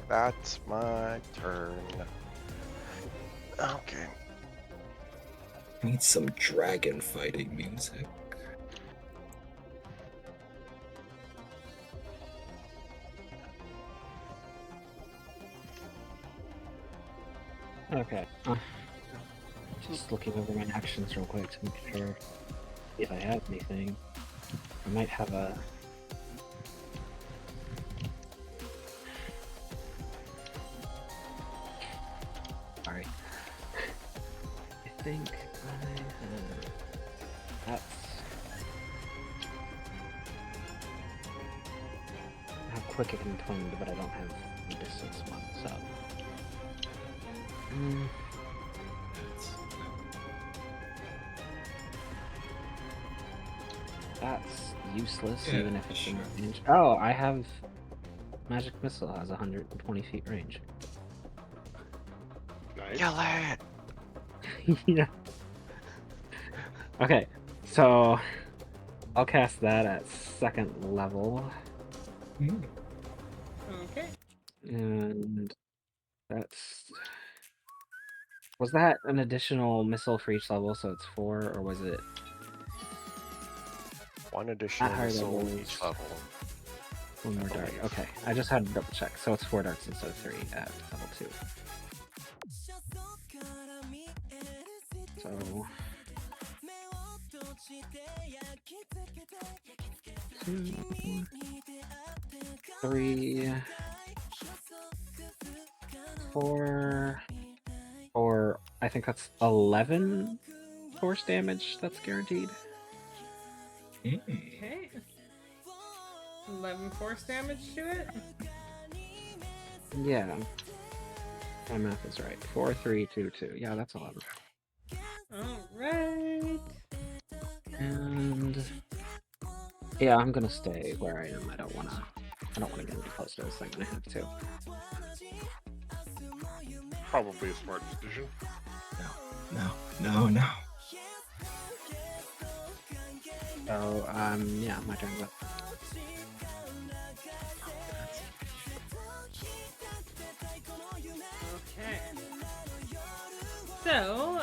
That's my turn. Okay. Need some dragon fighting music. Okay. Just looking over my actions real quick to make sure if I have anything. I might have a. Sorry. I think I have. That's. I have quick and twined, but I don't have the distance one, so. That's useless, Yeah, even if it's in sure. range. Oh, I have magic missile has 120 feet range. Nice. Nice. Kill it! Yeah. Okay, so I'll cast that at 2nd level, Hmm. Okay. and that's. Was that an additional missile for each level, so it's 4, or was it One at additional higher missile levels? each level. One I more dart. believe. Okay, I just had to double check. So it's 4 darts instead of 3 at level 2. So 2, 3, 4, or I think that's 11 force damage that's guaranteed. Hmm. Okay. 11 force damage to it. Yeah, my math is right. 4, 3, 2, 2. Yeah, that's 11. Alright. And yeah, I'm gonna stay where I am. I don't wanna get any close to this thing when I have to. Probably a smart decision. No. So yeah, my turn's up. Okay. So,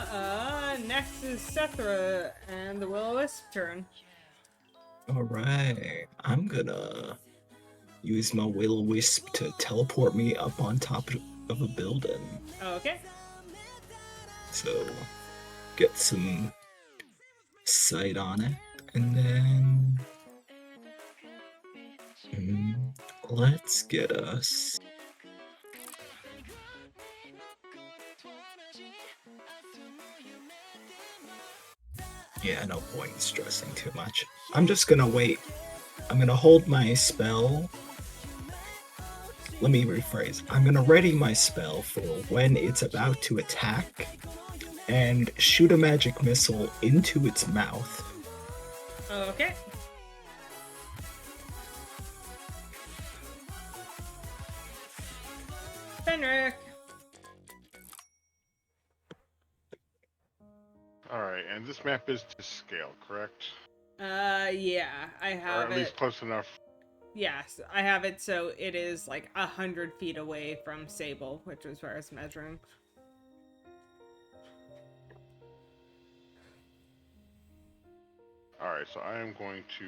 next is Sethra and the Will-O-Wisp turn. Alright. I'm gonna use my Will-O-Wisp to teleport me up on top of a building. Okay. So get some sight on it. And then let's get us. Yeah, no point in stressing too much. I'm just gonna wait. I'm gonna hold my spell. Let me rephrase. I'm gonna ready my spell for when it's about to attack and shoot a magic missile into its mouth. Okay. Fenric. Alright, and this map is to scale, correct? Yeah, I Or have at it. least close enough. Yes, I have it so it is like 100 feet away from Sable, which is where I was measuring. Alright, so I am going to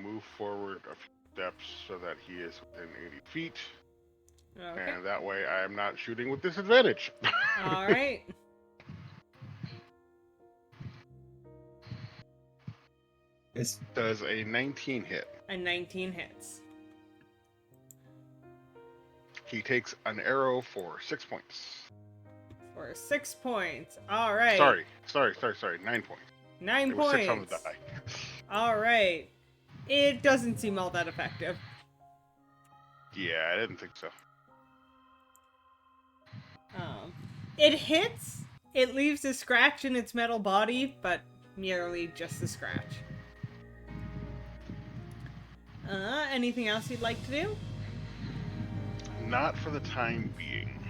move forward a few steps so that he is within 80 feet. Okay. And that way I am not shooting with disadvantage. Alright. Is Does a 19 hit. A 19 hits. He takes an arrow for 6 points. For 6 points. Alright. Sorry. 9 points. 9 It was points. 6 on the die. Alright. It doesn't seem all that effective. Yeah, I didn't think so. It hits, it leaves a scratch in its metal body, but merely just a scratch. Anything else you'd like to do? Not for the time being.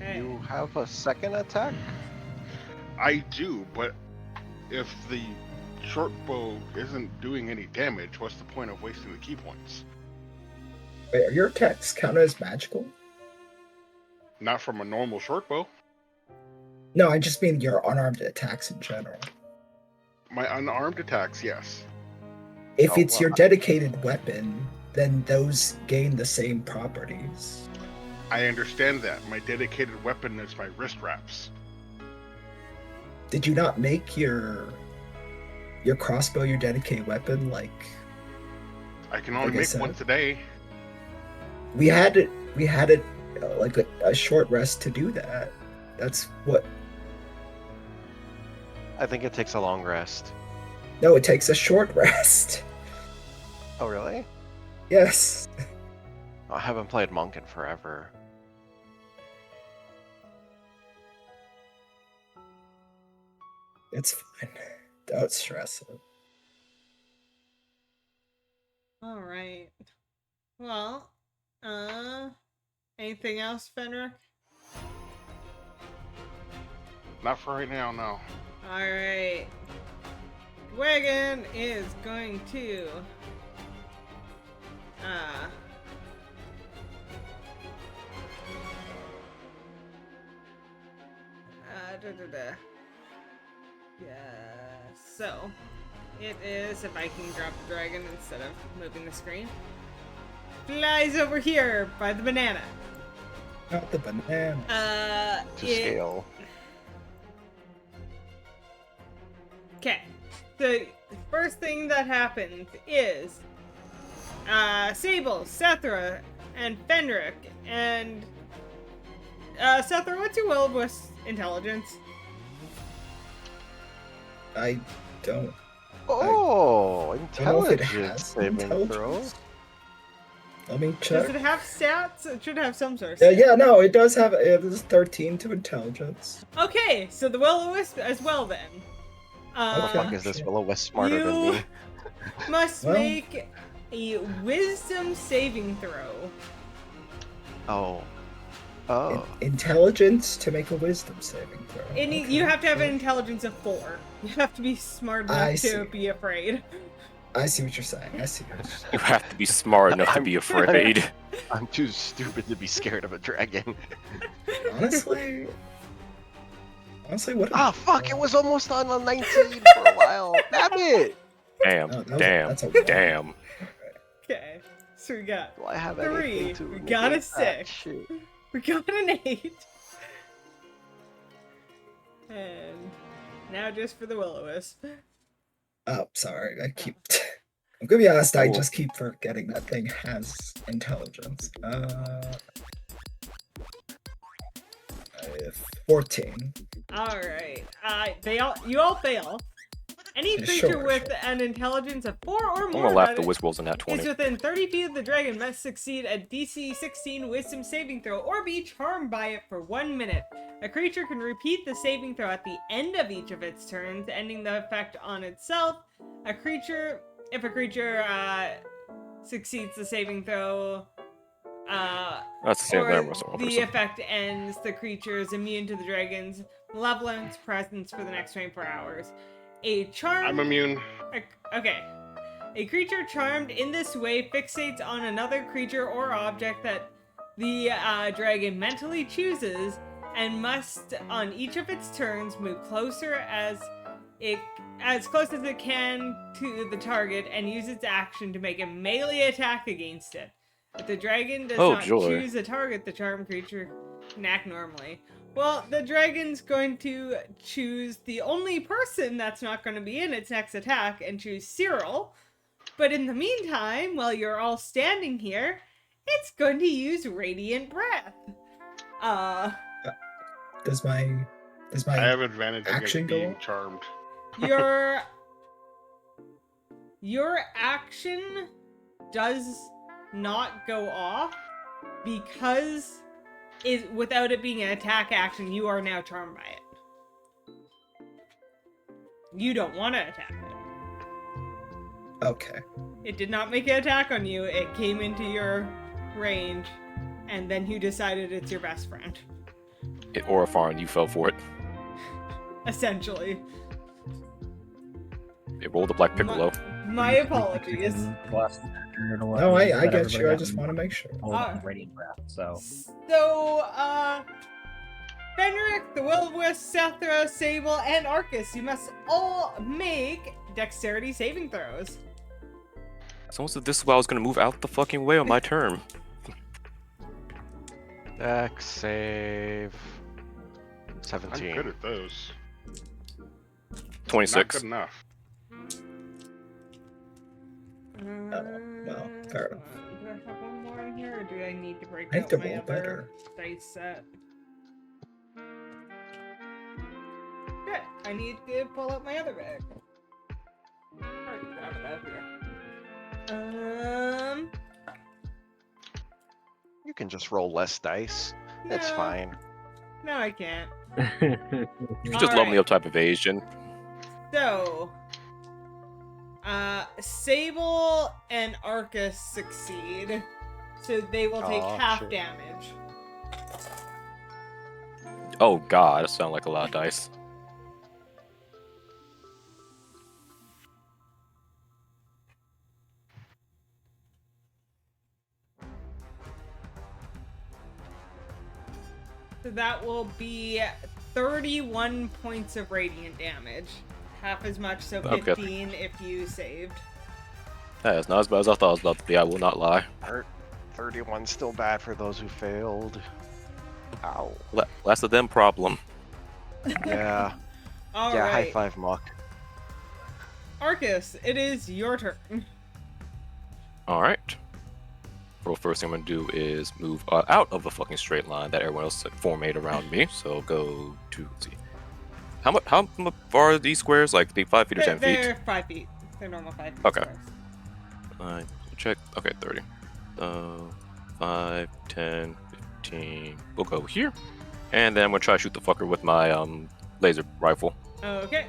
Okay. You have a second attack? I do, but if the short bow isn't doing any damage, what's the point of wasting the key points? wait, are your attacks counted as magical? Not from a normal short bow. No, I just mean your unarmed attacks in general. My unarmed attacks, yes. If Oh, it's well, your dedicated weapon, then those gain the same properties. I understand that. My dedicated weapon is my wrist wraps. Did you not make your crossbow your dedicated weapon? Like I can only Like I make said. one today. we had it like a short rest to do that. That's what. I think it takes a long rest. No, it takes a short rest. Oh, really? Yes. I haven't played Monk in forever. It's fine. Don't stress it. Alright. Well, anything else, Fenric? Not for right now, no. Alright. Dwagon is going to... Yeah, so it is, if I can grab the dragon instead of moving the screen, flies over here by the banana. Not the banana. To scale. Okay, the first thing that happens is Sable, Sethra, and Fenric, and Sethra, what's your will-of-wisp intelligence? I don't. Oh, I don't know if it intelligence has saving throw. intelligence. Let me Does check. it have stats? It should have some sort of stats. Yeah, no, it does have. It is 13 to intelligence. Okay, so the will-o-wisp as well then. How the Okay. fuck is this Will-O-Wisp smarter than You me? must Well. make a wisdom saving throw. Oh. Oh. Intelligence to make a wisdom saving throw. You have to have an intelligence of 4. You have to be smart enough I to see. be afraid. I see what you're saying. I see what you're saying. You have to be smart enough to be afraid. I'm too stupid to be scared of a dragon. Honestly, what? Ah, fuck! It was almost on a 19 for a while. Damn it! Damn, Oh, damn, that's a damn. Okay, so we got Do I have 3. anything to We got a negate that 6. shit? We got an 8. And now just for the will-o-wisp. Oh, sorry. I keep. I'm gonna be honest. I Cool. just keep forgetting that thing has intelligence. 14. Alright. You all fail. Any Yeah, creature sure, with sure. an intelligence of 4 or I'm more gonna laugh that the wisp rolls in that is 20. within 30 feet of the dragon must succeed a DC 16 wisdom saving throw or be charmed by it for 1 minute. A creature can repeat the saving throw at the end of each of its turns, ending the effect on itself. If a creature succeeds the saving throw, That's the same or thing. So the effect ends, the creature is immune to the dragon's malevolent presence for the next 24 hours. A charm. I'm immune. Okay. A creature charmed in this way fixates on another creature or object that the dragon mentally chooses and must, on each of its turns, move closer as close as it can to the target and use its action to make a melee attack against it. If the dragon does not joy. choose a target, the charmed creature can act normally. Well, the dragon's going to choose the only person that's not going to be in its next attack and choose Cyril. But in the meantime, while you're all standing here, it's going to use Radiant Breath. Does my I have advantage action against go being off? charmed. Your action does not go off because without it being an attack action, you are now charmed by it. You don't want to attack it. Okay. It did not make an attack on you. It came into your range, and then you decided it's your best friend. Or a foreign, you fell for it. Essentially. It rolled a black piccolo. My apologies. No, I get you. I just want to make sure. Radiant breath. So So, Fenric, the Will-o-Wisp, Sethra, Sable, and Arcus, you must all make dexterity saving throws. Someone said this is why I was gonna move out the fucking way on my turn. Dex save. I'm 17. good at those. 26. Not good enough. well, fair enough. Do I have one more in here, or do I need to break I out have to my roll other better. dice set? Good. I need to pull out my other bag. Already forgot about here. You can just roll less dice. It's no. fine. No, I can't. You just love me up type evasion. So, Sable and Arcus succeed, so they will take Aw, half shit. damage. Oh god, that sounds like a lot of dice. So that will be 31 points of radiant damage. Half as much, so Okay. 15 if you saved. Hey, it's not as bad as I thought it was about to be, I will not lie. 31's still bad for those who failed. Ow. Less of them problem. Yeah. All Yeah, right. high five, Muck. Arcus, it is your turn. Alright. Well, first thing I'm gonna do is move out of the fucking straight line that everyone else formed around me. So go to, let's see. How far are these squares? Like, they 5 feet or 10 feet? They're 5 feet. They're normal 5 feet. Okay. squares. Check. Okay, 30. 5, 10, 15. We'll go here. And then I'm gonna try to shoot the fucker with my laser rifle. Okay.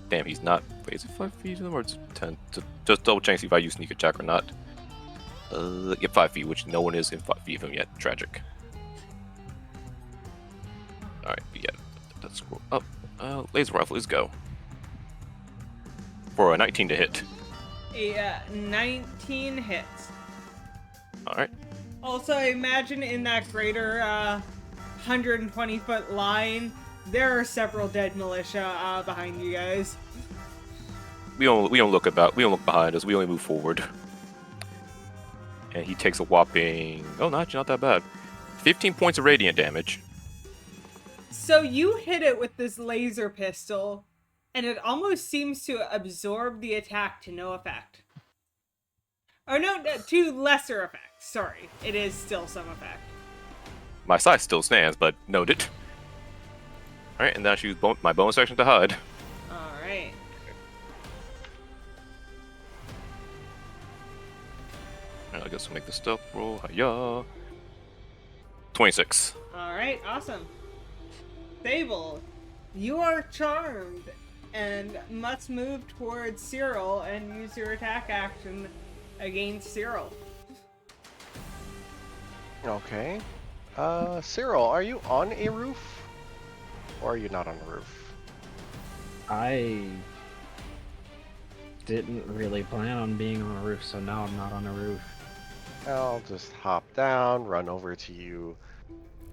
Damn, he's not. Wait, is it 5 feet or it's 10? Just double check see if I use sneak attack or not. Yeah, 5 feet, which no one is in 5 feet of him yet. Tragic. Alright, but yeah, let's scroll up. Laser rifle, let's go. For a 19 to hit. A 19 hits. Alright. Also, imagine in that greater 120-foot line, there are several dead militia behind you guys. We don't look behind us. We only move forward. And he takes a whopping. Oh, not that bad. 15 points of radiant damage. So you hit it with this laser pistol, and it almost seems to absorb the attack to no effect. Or no, to lesser effect. Sorry, it is still some effect. My size still stands, but noted. Alright, and then I choose my bonus action to hide. Alright. I guess we'll make the stealth roll. Hiya. 26. Alright, awesome. Sable, you are charmed and must move towards Cyril and use your attack action against Cyril. Okay. Cyril, are you on a roof? Or are you not on a roof? I didn't really plan on being on a roof, so now I'm not on a roof. I'll just hop down, run over to you.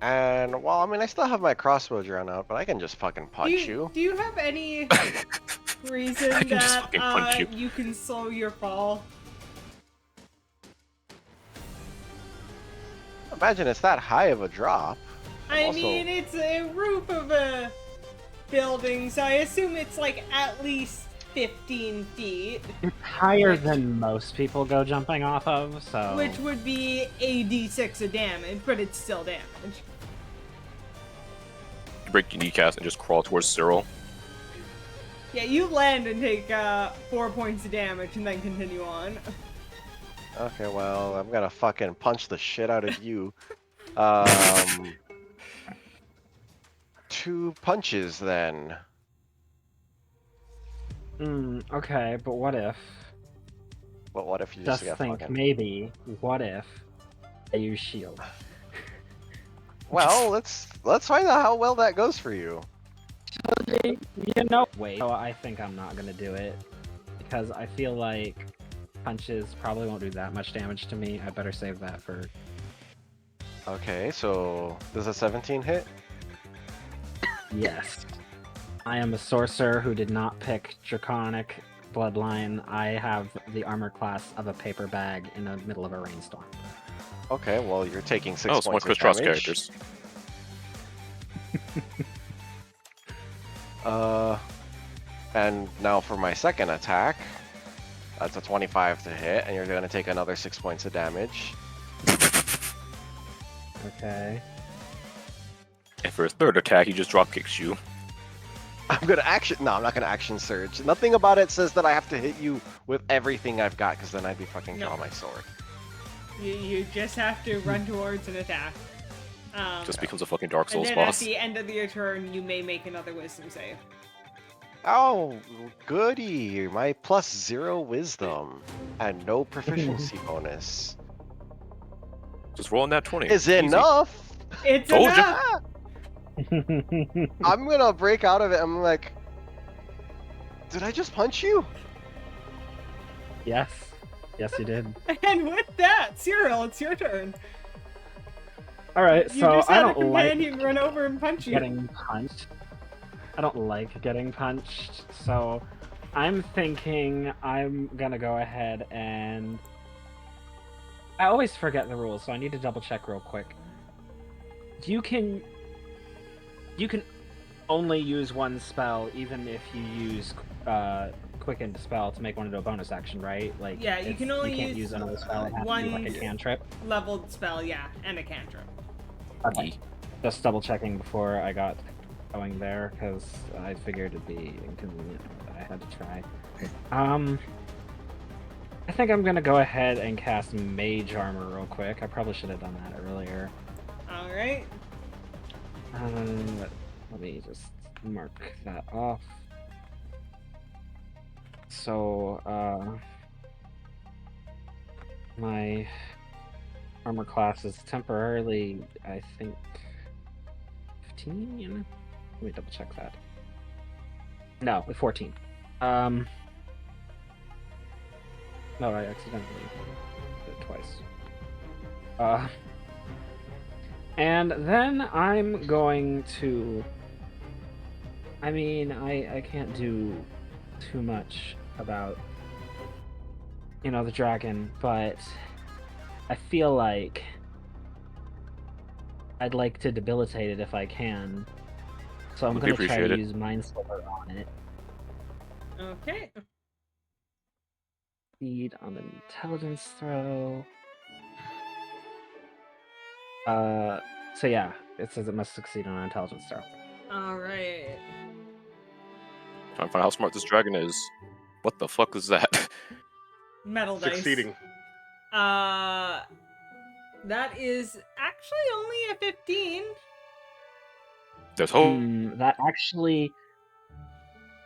And, well, I mean, I still have my crossbow drawn out, but I can just fucking punch you. Do you have any reason I can just that fucking punch you. you can slow your fall? Imagine it's that high of a drop. I Also- mean, it's a roof of a building, so I assume it's like at least 15 feet, It's higher than most people go jumping off of, so... which would be a d6 of damage, but it's still damage. You break your kneecaps and just crawl towards Cyril. Yeah, you land and take 4 points of damage and then continue on. Okay, well, I'm gonna fucking punch the shit out of you. 2 punches then. Okay, but what if... But what if you just, Just get think, fucking... maybe, what if I use shield? Well, let's find out how well that goes for you. You know... Wait, so I think I'm not gonna do it, because I feel like punches probably won't do that much damage to me. I better save that for... Okay, so does a 17 hit? Yes. I am a sorcerer who did not pick Draconic Bloodline. I have the armor class of a paper bag in the middle of a rainstorm. Okay, well, you're taking 6 Oh, it's one of points Chris of Tross damage. characters. And now for my second attack. That's a 25 to hit, and you're gonna take another 6 points of damage. Okay. And for his third attack, he just drop kicks you. I'm gonna action. No, I'm not gonna action surge. Nothing about it says that I have to hit you with everything I've got, because then I'd be fucking draw No. my sword. You just have to run towards an attack. Just becomes a fucking Dark And Souls then boss. at the end of your turn, you may make another wisdom save. Oh, goody! My +0 wisdom and no proficiency bonus Just rolling that 20. is Easy. enough. It's Told ya. enough. I'm gonna break out of it. I'm like, did I just punch you? Yes. Yes, you did. And with that, Cyril, it's your turn. All right, You so just I had a don't like companion run over and punch you. getting punched. I don't like getting punched, so I'm thinking I'm gonna go ahead and... I always forget the rules, so I need to double check real quick. You can only use one spell, even if you use Quicken Dispel to make one into a bonus action, right? Like, Yeah, you can only you can't use use another spell. It has to be one like a cantrip. leveled spell, yeah, and a cantrip. Okay. Just double checking before I got going there, because I figured it'd be inconvenient, but I had to try. I think I'm gonna go ahead and cast Mage Armor real quick. I probably should have done that earlier. All right. Let me just mark that off. So, my armor class is temporarily, I think, 15? Let me double check that. No, 14. No, I accidentally did it twice. And then I'm going to... I mean, I can't do too much about, you know, the dragon, but I feel like I'd like to debilitate it if I can. So I'm Would going be to try to appreciated. use Mind Sliver on it. Okay. Speed on an intelligence throw. So yeah, it says it must succeed on an intelligence throw. All right. Trying to find out how smart this dragon is. What the fuck is that? Metal dice. Succeeding. That is actually only a 15. There's hope. That actually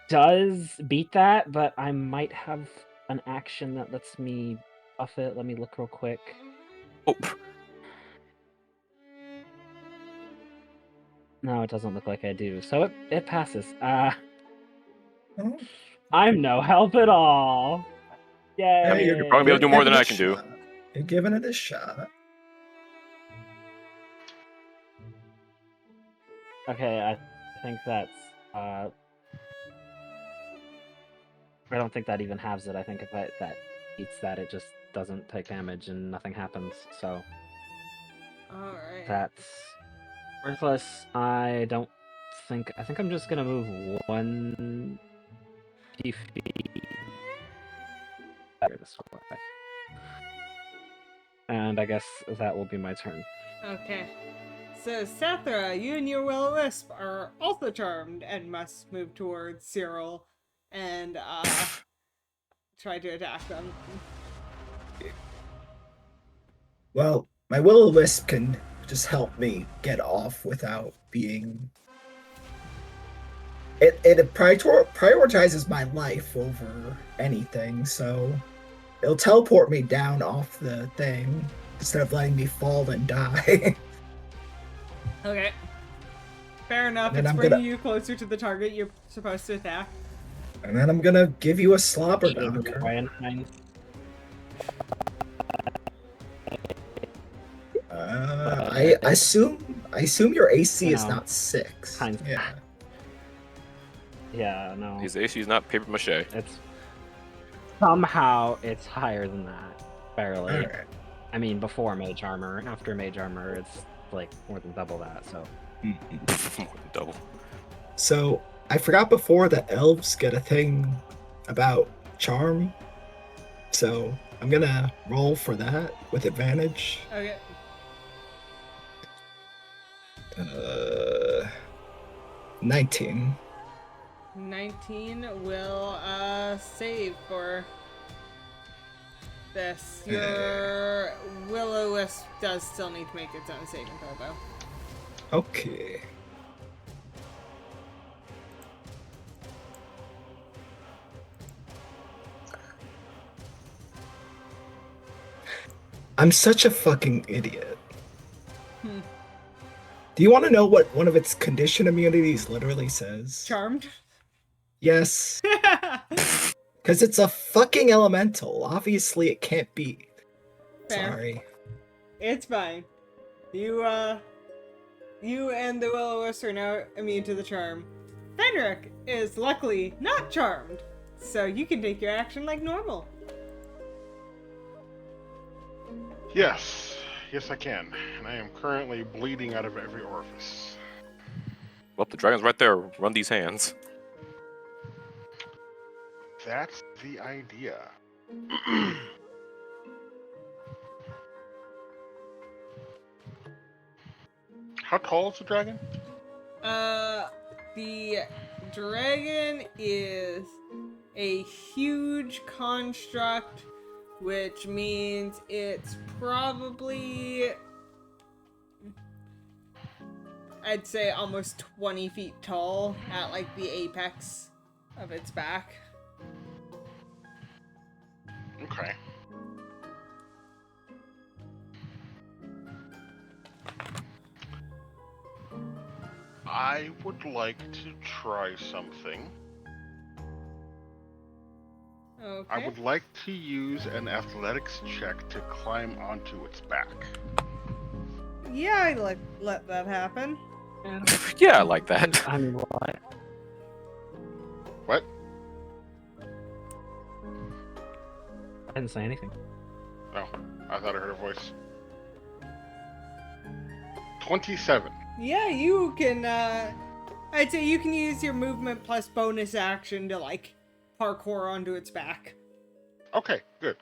does beat that, but I might have an action that lets me buff it. Let me look real quick. Oh, No, it doesn't look like I do. So it passes. Oh, I'm no help at all. Yay! I mean, you're probably be able to do more than I can do. You're giving it a shot. Okay, I think that's I don't think that even halves it. I think if that beats that, it just doesn't take damage and nothing happens. So All right. that's worthless. I think I'm just gonna move 1 feet this way. And I guess that will be my turn. Okay. So, Sathra, you and your Will-O-Wisp are also charmed and must move towards Cyril and try to attack them. Well, my Will-O-Wisp can just help me get off without being... It prioritizes my life over anything, so it'll teleport me down off the thing instead of letting me fall and die. Okay. Fair enough. Then It's I'm bringing gonna- you closer to the target you're supposed to attack. And then I'm gonna give you a slobber Should have knocker. Ryan Hines. I assume your AC is No. not 6. Hines. Yeah. Yeah, no. His AC is not paper mache. It's somehow it's higher than that. Barely. Alright. I mean, before Mage Armor. After Mage Armor, it's like more than double that. So More than double. So I forgot before that elves get a thing about charm. So I'm gonna roll for that with advantage. Okay. 19. 19 will save for this. Your Will-O-Wisp does still need to make its own saving throw, though. Okay. I'm such a fucking idiot. Do you want to know what one of its condition immunities literally says? Charmed. Yes. Because it's a fucking elemental. Obviously, it can't be. Fair. Sorry. It's fine. You and the Will-O-Wisp are now immune to the charm. Fenric is luckily not charmed, so you can take your action like normal. Yes, yes I can. And I am currently bleeding out of every orifice. Well, the dragon's right there. Run these hands. That's the idea. How tall is the dragon? The dragon is a huge construct, which means it's probably, I'd say, almost 20 feet tall at like the apex of its back. Okay. I would like to try something. Okay. I would like to use an athletics check to climb onto its back. Yeah, I'd let that happen. Yeah, I like that. I mean, what? What? I didn't say anything. Oh, I thought I heard a voice. 27. Yeah, you can, I'd say you can use your movement plus bonus action to, like, parkour onto its back. Okay, good.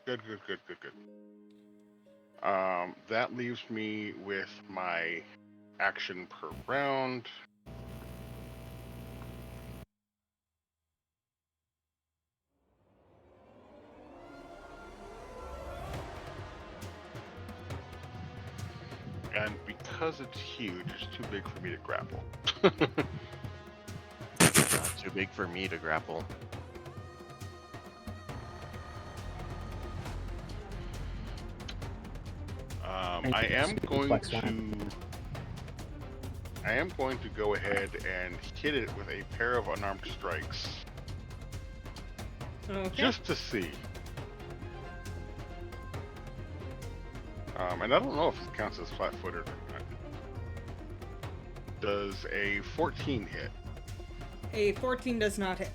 That leaves me with my action per round. And because it's huge, it's too big for me to grapple. Too big for me to grapple. I am going Flex to. I am going to go ahead and hit it with a pair of unarmed strikes, Okay. just to see. And I don't know if it counts as flat-footed or not. Does a 14 hit? A 14 does not hit.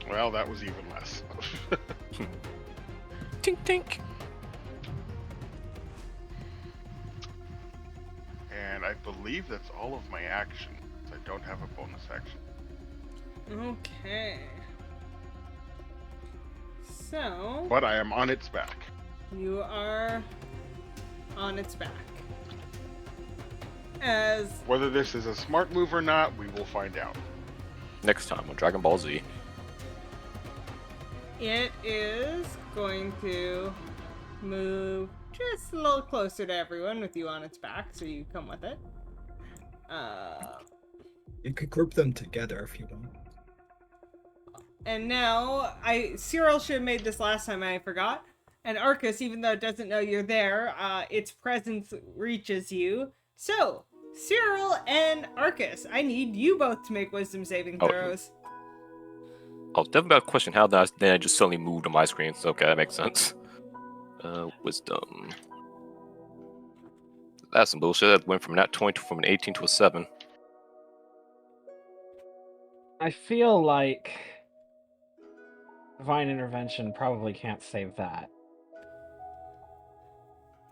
Well, that was even less. Tink tink. And I believe that's all of my actions. I don't have a bonus action. Okay. So, But I am on its back. you are on its back. As Whether this is a smart move or not, we will find out. Next time on Dragon Ball Z. it is going to move just a little closer to everyone with you on its back, so you come with it. You could group them together if you want. And now, Cyril should have made this last time, I forgot. And Arcus, even though it doesn't know you're there, its presence reaches you. So, Cyril and Arcus, I need you both to make wisdom saving Oh. throws. I was definitely about to question how that then I just suddenly moved on my screen. So okay, that makes sense. Wisdom. That's some bullshit. That went from nat 20 from an 18 to a 7. I feel like divine intervention probably can't save that.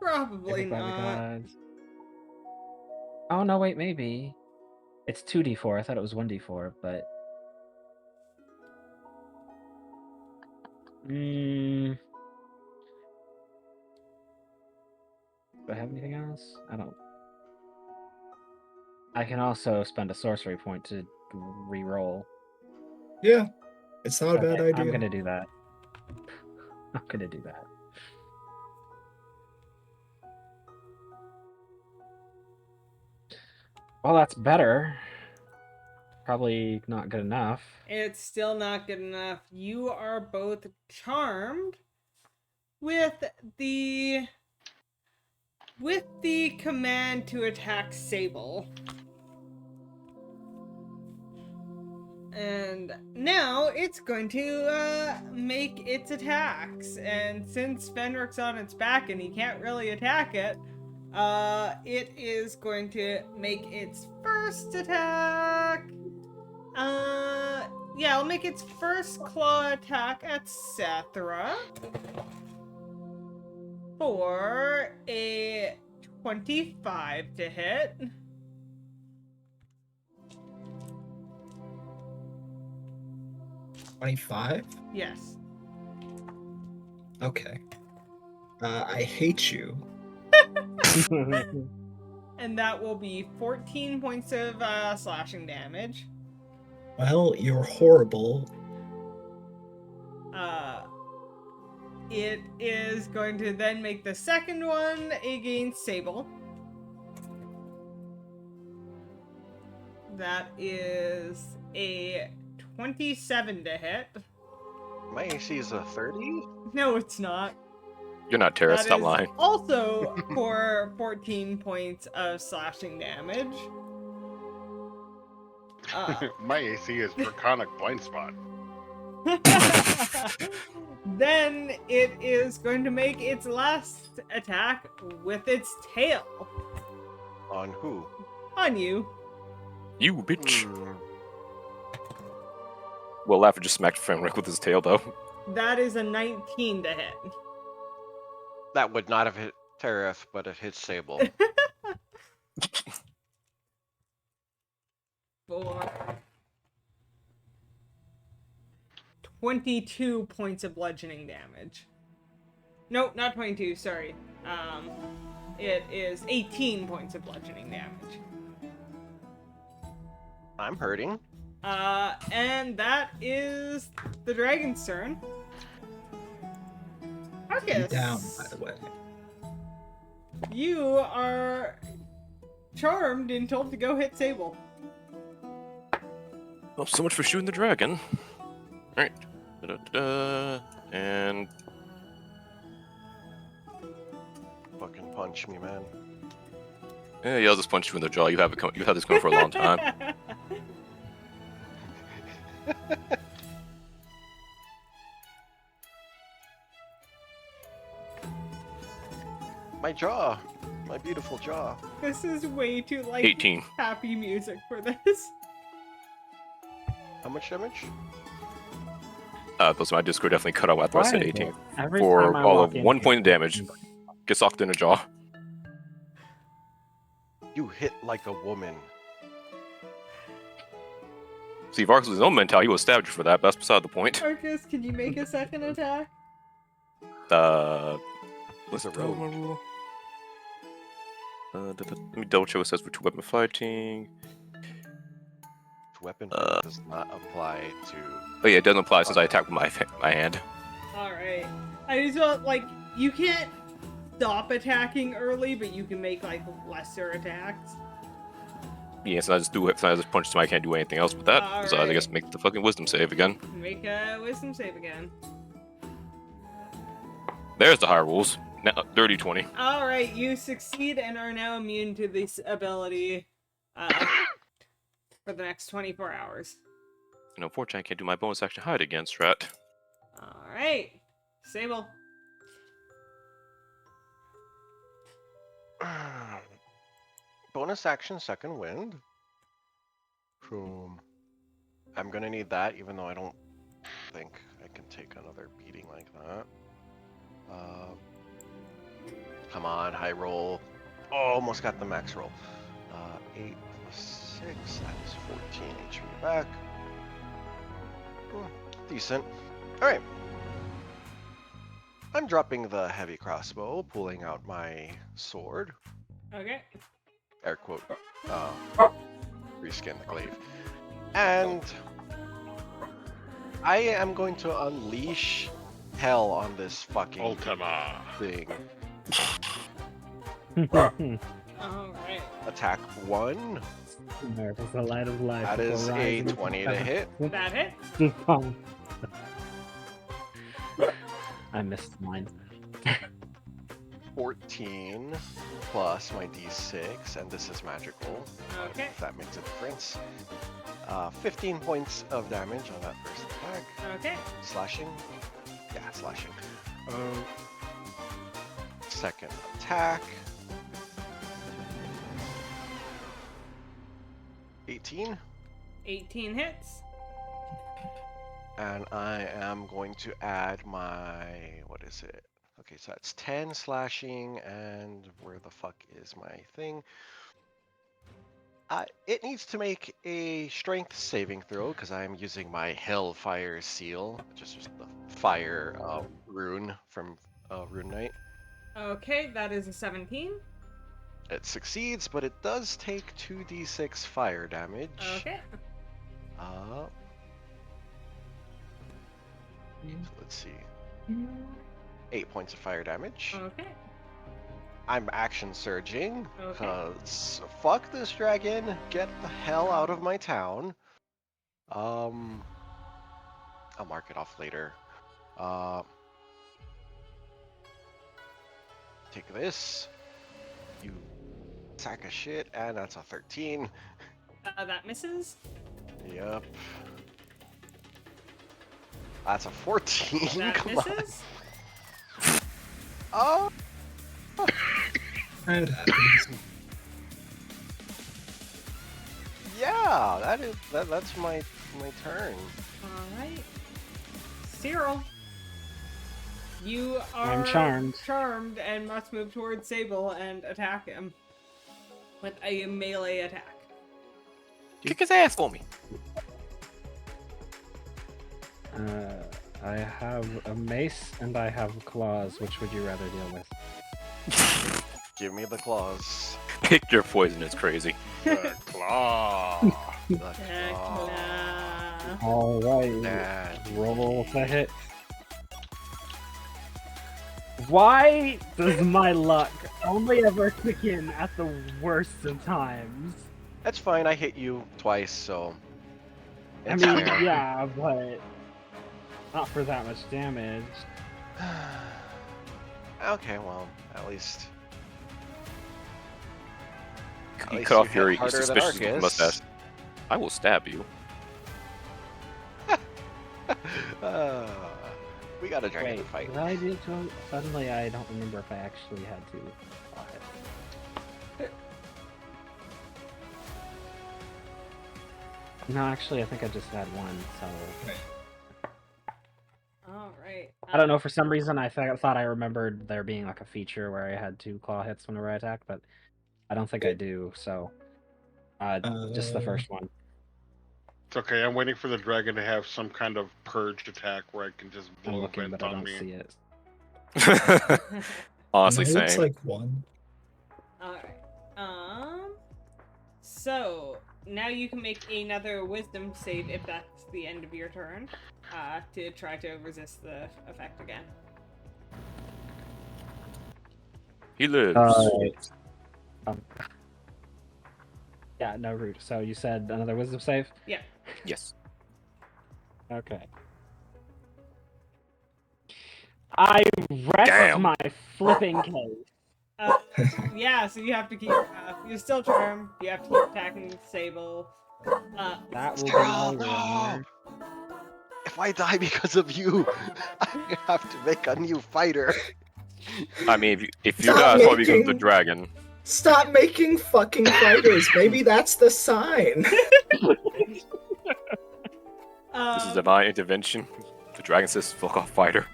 Probably Favored by the not. gods. Oh no, wait, maybe. It's 2d4. I thought it was 1d4, but. Do I have anything else? I don't. I can also spend a sorcery point to re-roll. Yeah, it's not a bad Okay, idea. I'm gonna do that. I'm gonna do that. Well, that's better. Probably not good enough. It's still not good enough. You are both charmed with the with the command to attack Sable. And now it's going to make its attacks. And since Fenric's on its back and he can't really attack it, it is going to make its first attack. Yeah, I'll make its first claw attack at Sathra for a 25 to hit. $25? Yes. Okay. I hate you. And that will be 14 points of slashing damage. Well, you're horrible. It is going to then make the second one against Sable. That is a 27 to hit. My AC is a 30? No, it's not. You're not Terra, That stop is lying. also for 14 points of slashing damage. My AC is Draconic Blind Spot. Then it is going to make its last attack with its tail On who? on you. You bitch. Hmm. Will Laffer just smacked Fenric with his tail, though. That is a 19 to hit. That would not have hit Tereth, but it hit Sable. For 22 points of bludgeoning damage. No, not 22, sorry. It is 18 points of bludgeoning damage. I'm hurting. And that is the dragon's turn. I'm Marcus, down, by the way. you are charmed and told to go hit Sable. Well, so much for shooting the dragon. Alright. And Fucking punch me, man. yeah, I'll just punch you in the jaw. You have this going for a long time. My jaw. My beautiful jaw. This is way too like 18. happy music for this. How much damage? Plus my Discord definitely cut out after I said Why? 18. Every For time I all walk of in 1 here, point of damage. Get socked in the jaw. You hit like a woman. See, if Arcus was his own mentality, he would have stabbed you for that, but that's beside the point. Marcus, can you make a second attack? What's a the rogue. rule? Let me double check what it says for 2-weapon fighting. Weapon does not apply to. Oh yeah, it doesn't apply since I attacked with my hand. Alright. I just want, like, you can't stop attacking early, but you can make, like, lesser attacks. Yeah, so I just do it. So I just punch him. I can't do anything else with that. So I Alright. guess make the fucking wisdom save again. Make a wisdom save again. There's the higher rules. Now, dirty 20. Alright, you succeed and are now immune to this ability for the next 24 hours. And unfortunately, I can't do my bonus action hide against Rat. Alright. Sable. Bonus action, second wind. Boom. I'm gonna need that, even though I don't think I can take another beating like that. Come on, high roll. Oh, almost got the max roll. 8 plus 6, that is 14 HP back. Decent. Alright. I'm dropping the heavy crossbow, pulling out my sword. Okay. Air quote. Reskin the glaive. And I am going to unleash hell on this fucking Ultima. thing. Alright. Attack 1. America's the light of life. That will is a rise against 20 the to hit. That hit? sun. I missed mine. 14 plus my d6, and this is magical. Okay. If that makes a difference. 15 points of damage on that first attack. Okay. Slashing. Yeah, slashing. Second attack. 18. 18 hits. And I am going to add my, what is it? Okay, so that's 10 slashing, and where the fuck is my thing? It needs to make a strength saving throw, because I'm using my Hellfire Seal, just the fire rune from Rune Knight. Okay, that is a 17. It succeeds, but it does take 2d6 fire damage. Okay. Let's see. 8 points of fire damage. Okay. I'm action surging, Okay. because fuck this dragon, get the hell out of my town. I'll mark it off later. Take this, you sack of shit, and that's a 13. That misses. Yep. That's a 14. That Come on. misses. Oh! That happens. Yeah, that's my turn. Alright. Cyril. You are I'm charmed. charmed and must move towards Sable and attack him with a melee attack. Kick his ass for me. I have a mace and I have claws. Which would you rather deal with? Give me the claws. Pick your poison, it's crazy. The claw. The Claw. All right, That roll to hit. Why does my luck only ever kick in at the worst of times? That's fine. I hit you twice, so. I it's mean, fair. yeah, but not for that much damage. Okay, well, at least. You least cut you off your hit harder than suspicious Arcus. mustache. I will stab you. We got a dragon Wait, to fight. did I do to suddenly? I don't remember if I actually had to. No, actually, I think I just had one. So Alright. I don't know. For some reason, I thought I remembered there being like a feature where I had 2 claw hits whenever I attack, but I don't think I do. So just the first one. It's okay. I'm waiting for the dragon to have some kind of purged attack where I can just I'm blow looking, vents but I on don't me. see it. Honestly, No, it's same. like one. Alright. So now you can make another wisdom save if that's the end of your turn. To try to resist the effect again. He lives. Yeah, no root. So you said another wisdom save? Yeah. Yes. Okay. I wrecked Damn. my flipping case. Yeah, so you have to keep. You're still charmed. You have to keep attacking Sable. That will be Cyril, all no! your If I die because of you, I have to make a new fighter. I mean, if you Stop die, it's probably because of the making- dragon. Stop making fucking fighters. Maybe that's the sign. This is divine intervention. The dragon says, "Fuck off, fighter."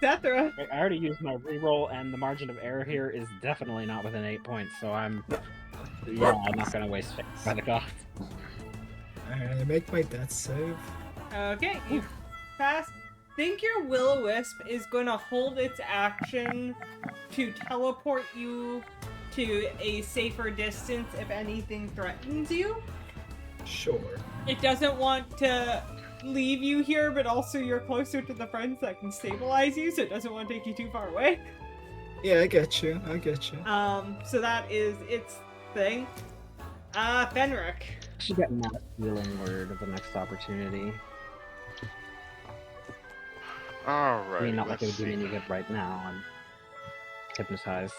Sethra. Wait, I already used my reroll, and the margin of error here is definitely not within 8 points, so I'm not gonna waste it by the gods. Alright, I make my death save. Okay, you pass. Think your Will-O-Wisp is going to hold its action to teleport you to a safer distance if anything threatens you. Sure. It doesn't want to leave you here, but also you're closer to the friends that can stabilize you, so it doesn't want to take you too far away. Yeah, I get you. I get you. So that is its thing. Fenric. I should get Matt healing word of the next opportunity. Alright. I mean, not like it let's would do me see. any good right now. hypnotized.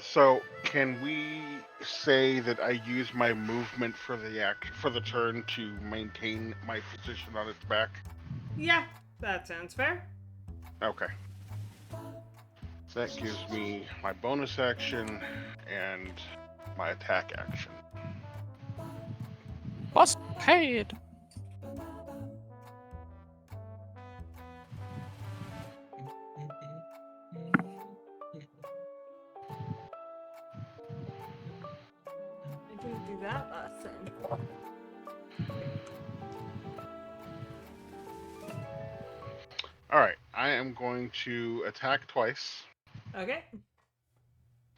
So, can we say that I use my movement for the turn to maintain my position on its back? Yeah, that sounds fair. Okay. So that gives me my bonus action and my attack action. Plus paid. I didn't do that last time. Alright, I am going to attack twice Okay.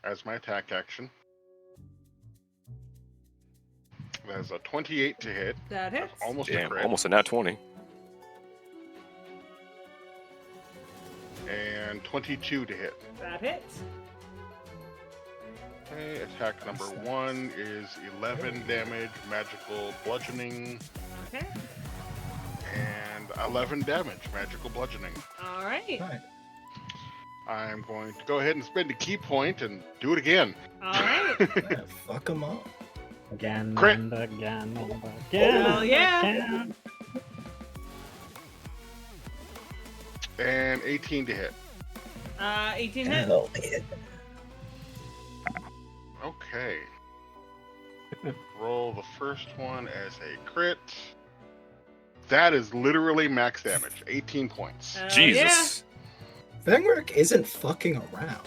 as my attack action. That's a 28 to hit. That That's hits. almost a Damn, crit. almost a nat 20. And 22 to hit. That hits. Okay, attack number 1 is 11 damage, magical bludgeoning, Okay. and 11 damage, magical bludgeoning. All right. Right. I'm going to go ahead and spend a key point and do it again. All right. Yeah, fuck them up. Again Crit. and again and again. Hell yeah. Again. And 18 to hit. 18 hit. Hell yeah. Okay. Roll the first one as a crit. That is literally max damage. 18 points. Hell Jesus. Fenric isn't fucking around.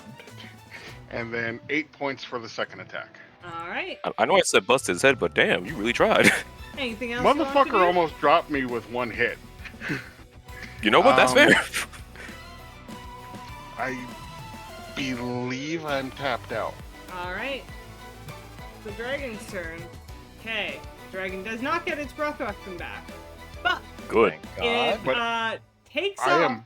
And then 8 points for the second attack. Yeah. All right. I know I said bust his head, but damn, you really tried. Anything else? you want to Motherfucker do? almost dropped me with one hit. You know what? That's Um, fair. I believe I'm tapped out. All right. The dragon's turn. Okay. Dragon does not get its breath weapon back, but Good. it But takes I off. am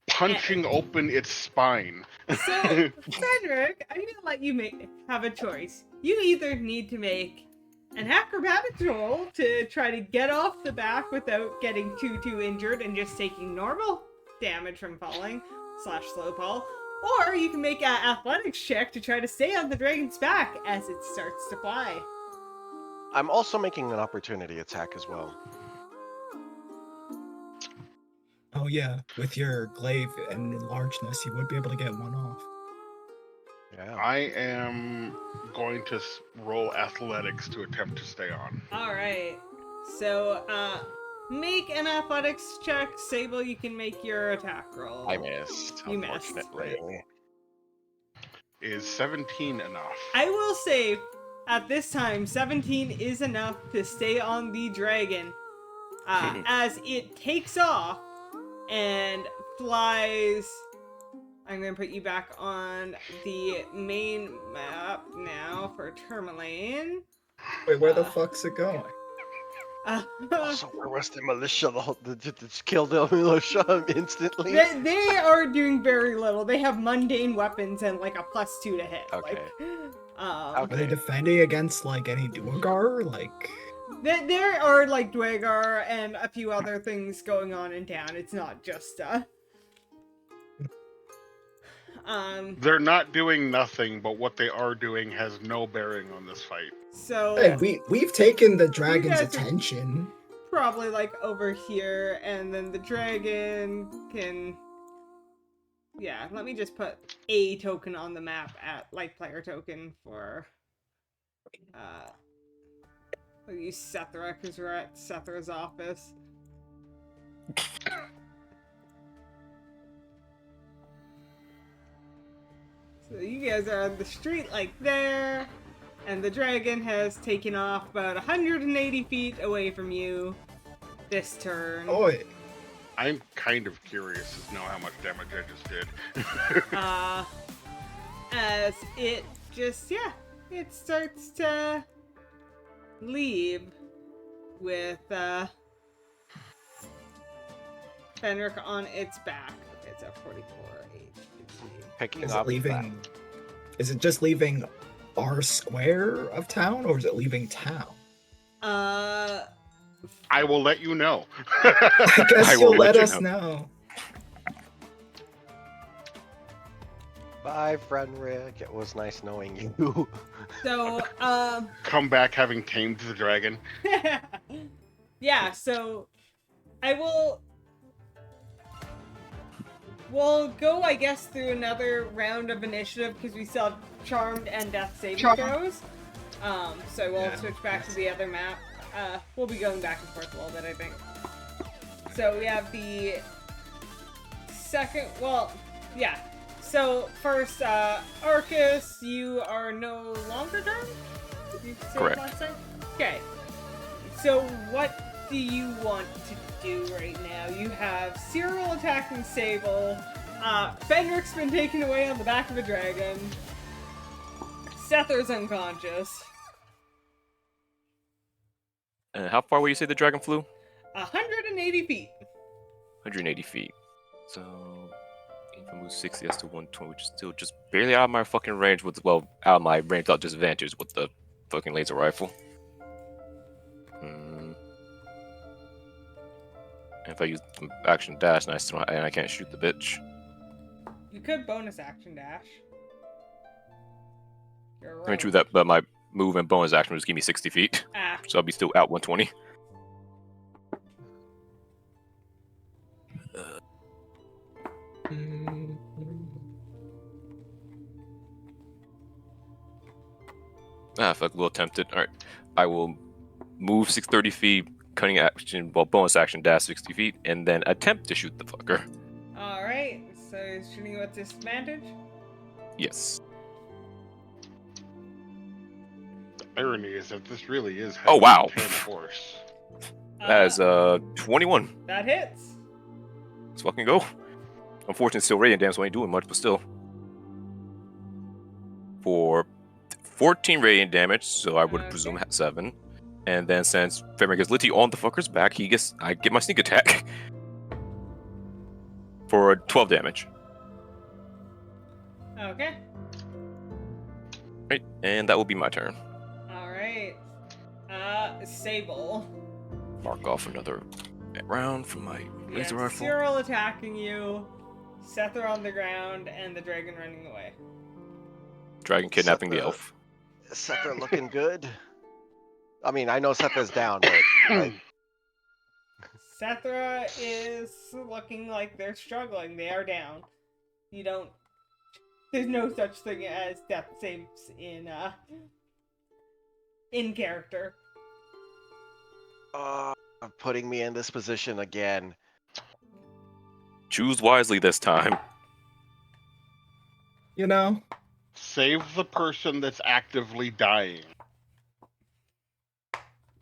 punching open its spine. So, Fenric, I'm gonna let you have a choice. You either need to make an acrobatics roll to try to get off the back without getting too injured and just taking normal damage from falling / slow fall, or you can make an athletics check to try to stay on the dragon's back as it starts to fly. I'm also making an opportunity attack as well. Oh yeah, with your glaive and largeness, you would be able to get one off. Yeah. I am going to roll athletics to attempt to stay on. All right. So, make an athletics check. Sable, you can make your attack roll. I missed. You missed, Unfortunately. Is 17 enough? I will say, at this time, 17 is enough to stay on the dragon, as it takes off and flies. I'm going to put you back on the main map now for Tourmaline. Wait, where the fuck's it going? Also, where was the militia? Just kill the militia instantly. they are doing very little. They have mundane weapons and like a +2 to hit. Okay. Are they Okay. defending against like any Dwagon? Like, There are like Dwagon and a few other things going on in town. It's not just They're not doing nothing, but what they are doing has no bearing on this fight. so hey, we've taken the dragon's guys are- attention. probably like over here, and then the dragon can. Yeah, let me just put a token on the map at like player token for. We'll use Sethra because we're at Sethra's office. So you guys are on the street like there, and the dragon has taken off about 180 feet away from you this turn. Oi, I'm kind of curious to know how much damage I just did. As it just, it starts to leave with Fenric on its back. It's a 44 HP. Picking is up it leaving? Is it just leaving our square of town, or is it leaving town? I will let you know. I guess I will you'll let let you us know. Bye, friend Rick. It was nice knowing you. So, Come back having tamed the dragon. yeah, so I will. We'll go, I guess, through another round of initiative because we still have charmed and death saving throws. So we'll switch back to the other map. We'll be going back and forth a little bit, I think. So we have the second. Well, yeah. So first, Arcus, you are no longer charmed. You said Correct. last time? Okay. So what do you want to do right now? You have Cyril attacking Sable. Fenric's been taken away on the back of a dragon. Sether's unconscious. How far would you say the dragon flew? 180 feet. 180 feet. So, if I move 60, that's to 120, which is still just barely out of my fucking range with, well, out of my range without disadvantage with the fucking laser rifle. If I use action dash and I can't shoot the bitch. You could bonus action dash. You're I mean, true that, but my move and bonus action would just give me 60 feet. Ah, So I'll be still out 120. Fuck, a little tempted. Alright. I will move 630 feet, cutting action, well, bonus action dash 60 feet, and then attempt to shoot the fucker. alright. So shooting with disadvantage? Yes. The irony is that this really is Oh, wow. heavy force. That is 21. That hits. Let's fucking go. Unfortunately, it's still radiant damage, so I ain't doing much, but still. For 14 radiant damage, so I would Okay. presume 7. And then since Fenrir gets Litty on the fucker's back, I get my sneak attack. For 12 damage. Okay. Right, and that will be my turn. Alright. Sable. Mark off another round from my Yeah, laser rifle. Cyril attacking you. Sether on the ground, and the dragon running away. Dragon kidnapping the Sether. elf. Sether looking good. I mean, I know Sether's down, but like, Sethra is looking like they're struggling. They are down. You don't. There's no such thing as death saves in character. putting me in this position again. Choose wisely this time. You know, Save the person that's actively dying.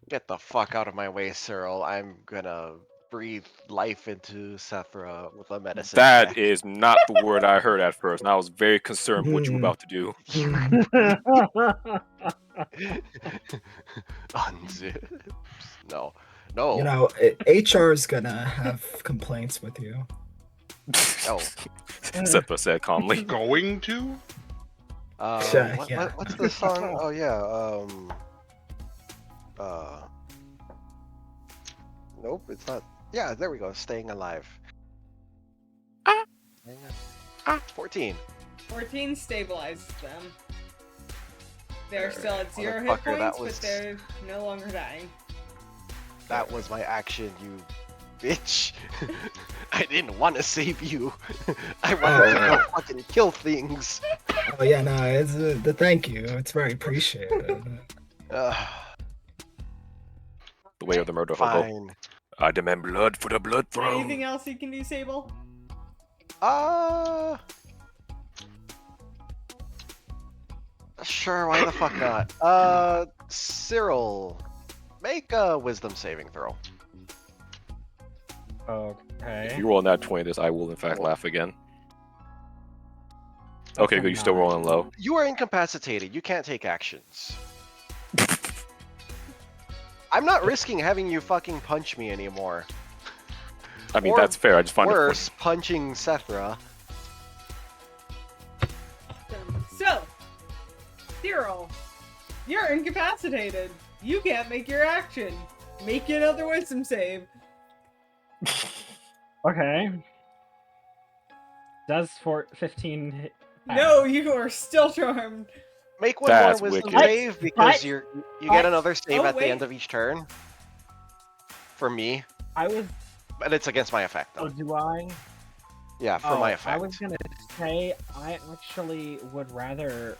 Get the fuck out of my way, Cyril. I'm gonna breathe life into Sethra with a medicine That check. is not the word I heard at first, and I was very concerned what you were about to do. Unzips. No. No. you know, HR is gonna have complaints with you. No. Seppa said calmly. Going to? Yeah. What's the song? Oh yeah. Nope, it's not. Yeah, there we go. Staying alive. Staying alive. 14. 14 stabilizes them. They're still at 0 hit Motherfucker, that points, was- but they're no longer dying. That was my action, you bitch. I didn't want to save you. I wanted to go fucking kill things. Oh yeah, no, it's the thank you. It's very appreciated. Ugh, The way of the murder hobo. fine. I demand blood for the blood throne. Anything else you can do, Sable? Sure, why the fuck not? Cyril, make a wisdom saving throw. If Okay. you roll that 20, I will in fact laugh again. Okay, good. You're still rolling low. You are incapacitated. You can't take actions. I'm not risking having you fucking punch me anymore. I mean, Or that's fair. I just find it Worse, punching Sethra. So, Cyril, you're incapacitated. You can't make your action. Make another wisdom save. Okay. Does 15 hit? No, you are still charmed. Make one That's more wisdom wicked. save because But- you get another save Oh, at the wait. end of each turn. For me, I was. but it's against my effect Oh, though. do I? Yeah, for my effect. I was gonna say I actually would rather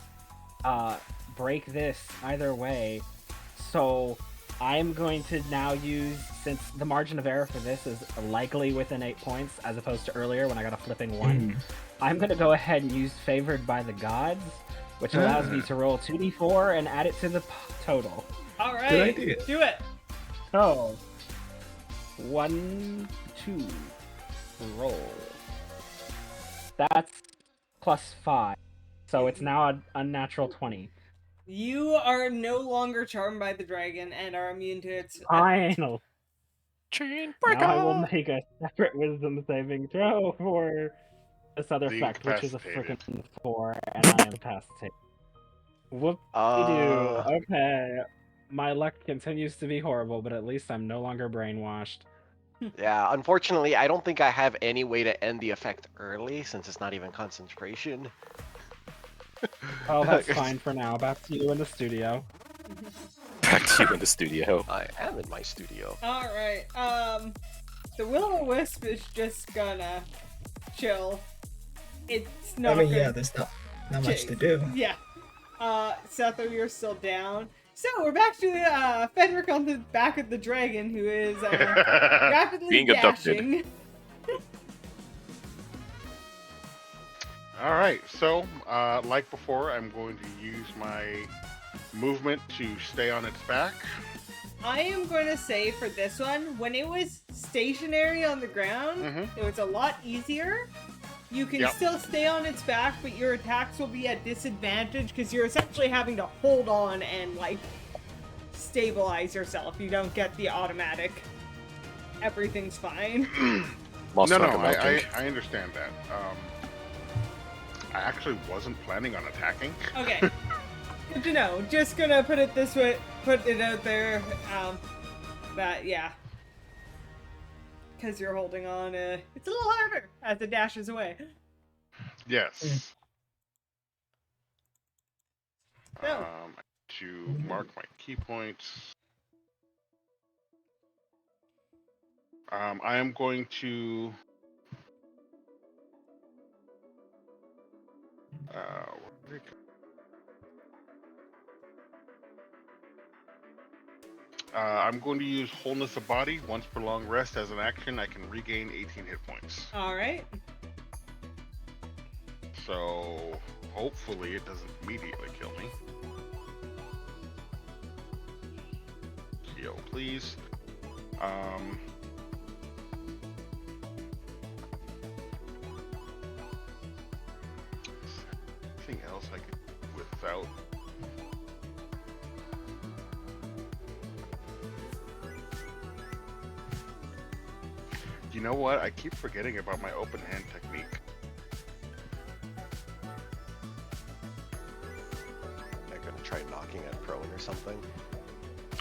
break this either way. So I'm going to now use, since the margin of error for this is likely within 8 points as opposed to earlier when I got a flipping 1. I'm gonna go ahead and use Favored by the Gods, which allows me to roll 2d4 and add it to the total. All right, Good idea. do it. So 1, 2, roll. That's plus 5. So it's now an unnatural 20. You are no longer charmed by the dragon and are immune to its. Final. Chain Now I will breaker. make a separate wisdom saving throw for this other The effect, which is a incapacitated. freaking 4, and I am incapacitated. Whoop-de-doo. Okay. My luck continues to be horrible, but at least I'm no longer brainwashed. Yeah, unfortunately, I don't think I have any way to end the effect early since it's not even concentration. Oh, that's fine for now. Back to you in the studio. Back to you in the studio. I am in my studio. All right. The will-o-wisp is just gonna chill. It's not. I mean, gonna... yeah, there's not much to do. Yeah. Setho, you're still down. So we're back to Fenric on the back of the dragon, who is rapidly Being abducted. dashing. All right, so like before, I'm going to use my movement to stay on its back. I am going to say for this one, when it was stationary on the ground, it was a lot easier. You can Yep. still stay on its back, but your attacks will be at disadvantage because you're essentially having to hold on and, like, stabilize yourself. You don't get the automatic, everything's fine. Lost No, track of my I king. understand that. I actually wasn't planning on attacking. Okay. Good to know. Just gonna put it this way, put it out there, that, yeah. Because you're holding on, it's a little harder as it dashes away. Yes. No. To mark my key points. I am going to. Where did it go? I'm going to use Wholeness of Body. Once per long rest as an action, I can regain 18 hit points. Alright. So hopefully it doesn't immediately kill me. Heal, please. Anything else I could do without? You know what? I keep forgetting about my open hand technique. I could try knocking it prone or something.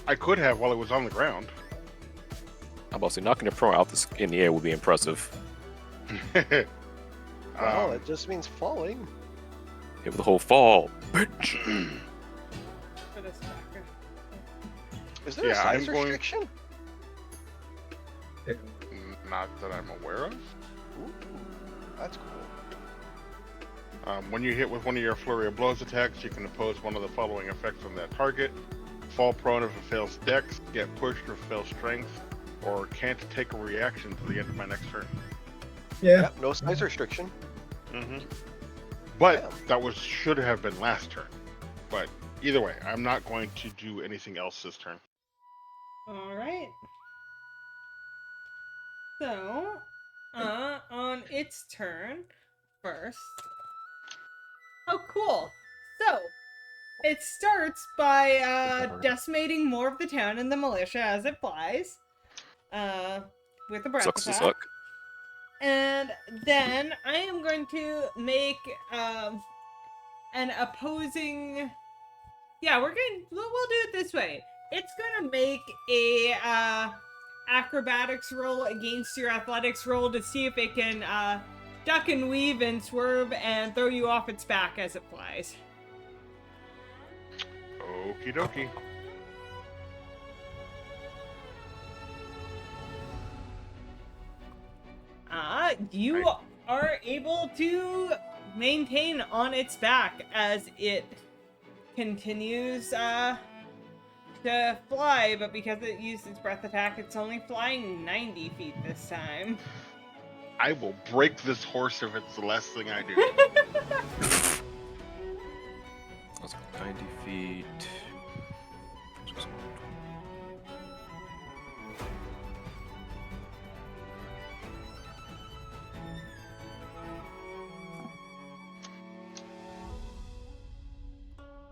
I could have while it was on the ground. I'm about to say, knocking a pro out in the air would be impressive. Well, it just means falling. Hit with the whole fall. For this backer. Is there a Yeah, I'm size going- restriction? Not that I'm aware of. Ooh, that's cool. When you hit with one of your flurry of blows attacks, you can impose one of the following effects on that target. Fall prone if it fails dex, get pushed if it fails strength, or can't take a reaction to the end of my next turn. Yeah. Yep, no size restriction. But Yeah. that should have been last turn. But either way, I'm not going to do anything else this turn. Alright. So, on its turn, first. Oh, cool. So, it starts by, decimating more of the town and the militia as it flies. With a breath Sucks to attack. suck. And then I am going to make an opposing. Yeah, we'll do it this way. It's gonna make a acrobatics roll against your athletics roll to see if it can duck and weave and swerve and throw you off its back as it flies. Okie dokie. You are able to maintain on its back as it continues to fly, but because it used its breath attack, it's only flying 90 feet this time. I will break this horse if it's the last thing I do. Let's go 90 feet.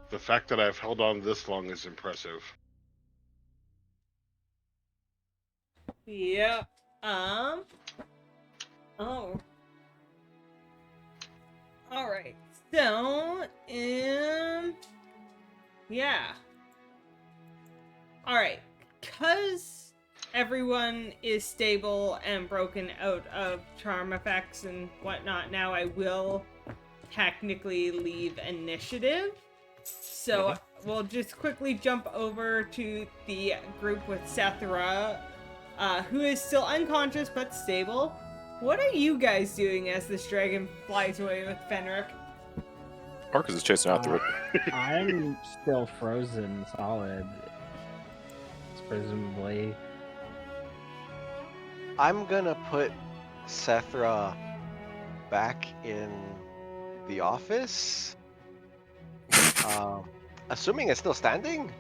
The fact that I've held on this long is impressive. Yeah. Oh. Alright. So, yeah. Alright. Because everyone is stable and broken out of charm effects and whatnot, now I will technically leave initiative. So, we'll just quickly jump over to the group with Sethra, who is still unconscious but stable. What are you guys doing as this dragon flies away with Fenric? Marcus is chasing after it. I'm still frozen solid. Presumably. I'm gonna put Sethra back in the office. Assuming it's still standing?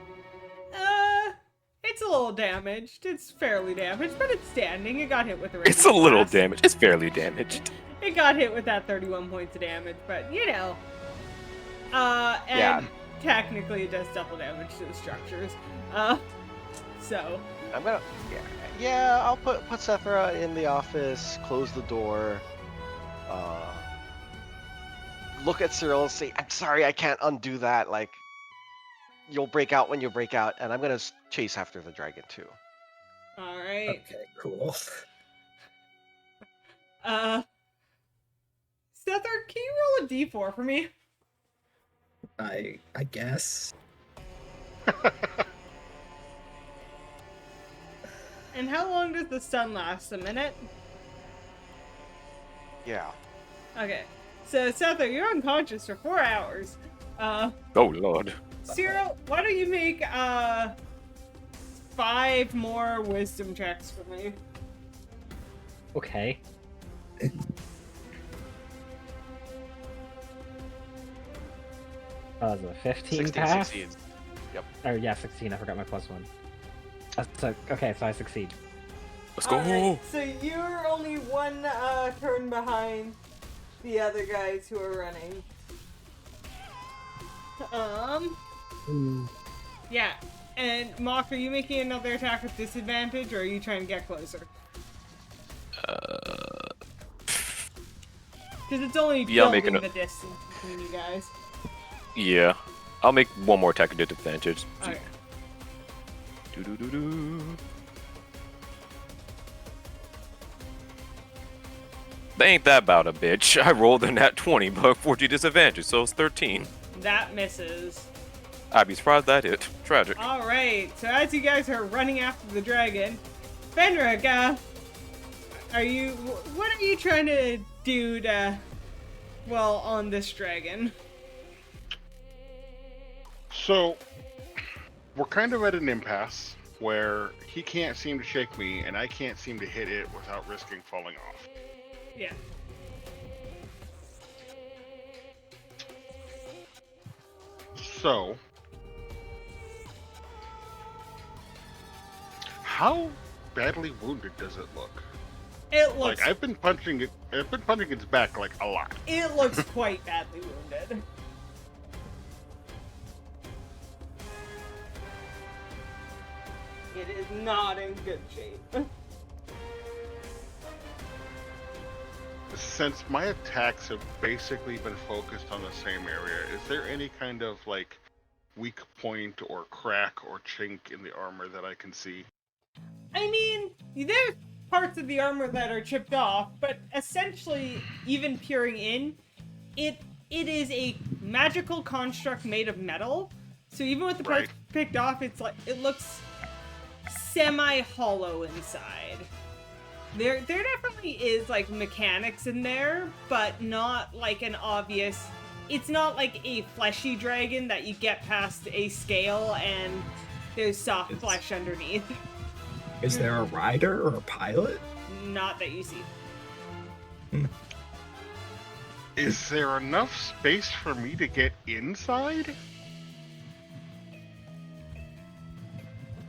It's a little damaged. It's fairly damaged, but it's standing. It got hit with a It's a little blast. damaged. It's fairly damaged. It got hit with that 31 points of damage, but you know. And Yeah. technically it does double damage to the structures. So. I'm gonna, yeah. I'll put Sethra in the office, close the door, look at Cyril, say, "I'm sorry, I can't undo that. Like, you'll break out when you break out," and I'm gonna chase after the dragon too. Alright. Okay, cool. Sether, can you roll a d4 for me? I guess. And how long does the stun last? A minute? Yeah. Okay. So, Sether, you're unconscious for 4 hours. Oh lord. Cyril, why don't you make 5 more wisdom checks for me? Okay. Was it 15 16 pass? succeeds. Oh yeah, 16. I forgot my +1. So, okay, so I succeed. Let's go. Alright, so you're only 1 turn behind the other guys who are running. Yeah. And Mock, are you making another attack with disadvantage, or are you trying to get closer? Because it's only Yeah, I'm building making the distance between you guys. Yeah. I'll make one more attack at disadvantage. Okay. Do-do-do-do. They ain't that about a bitch. I rolled a nat 20, but 40 disadvantage, so it's 13. That misses. I'd be surprised that hit. Tragic. Alright, so as you guys are running after the dragon, Fenric, what are you trying to do to, well, on this dragon? So, we're kind of at an impasse where he can't seem to shake me, and I can't seem to hit it without risking falling off. Yeah. So, how badly wounded does it look? It looks, Like I've been punching its back like a lot. it looks quite badly wounded. It is not in good shape. Since my attacks have basically been focused on the same area, is there any kind of like weak point or crack or chink in the armor that I can see? I mean, parts of the armor that are chipped off, but essentially, even peering in, it is a magical construct made of metal. So even with the parts picked off, it's like it looks semi-hollow inside. There definitely is like mechanics in there, but not like an obvious. It's not like a fleshy dragon that you get past a scale and there's soft flesh underneath. Is there a rider or a pilot? Not that you see. Is there enough space for me to get inside?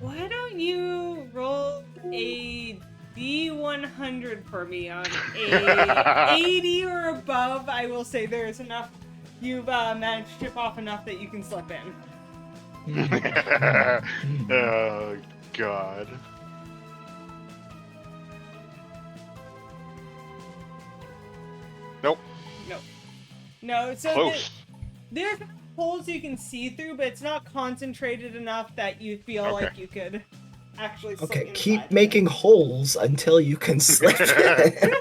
Why don't you roll a D100 for me on a 80 or above? I will say there is enough. You've managed to chip off enough that you can slip in. Oh, God. Nope. No, so Close. there's holes you can see through, but it's not concentrated enough that you feel like you could actually slip Okay, inside keep of making it. holes until you can slip in.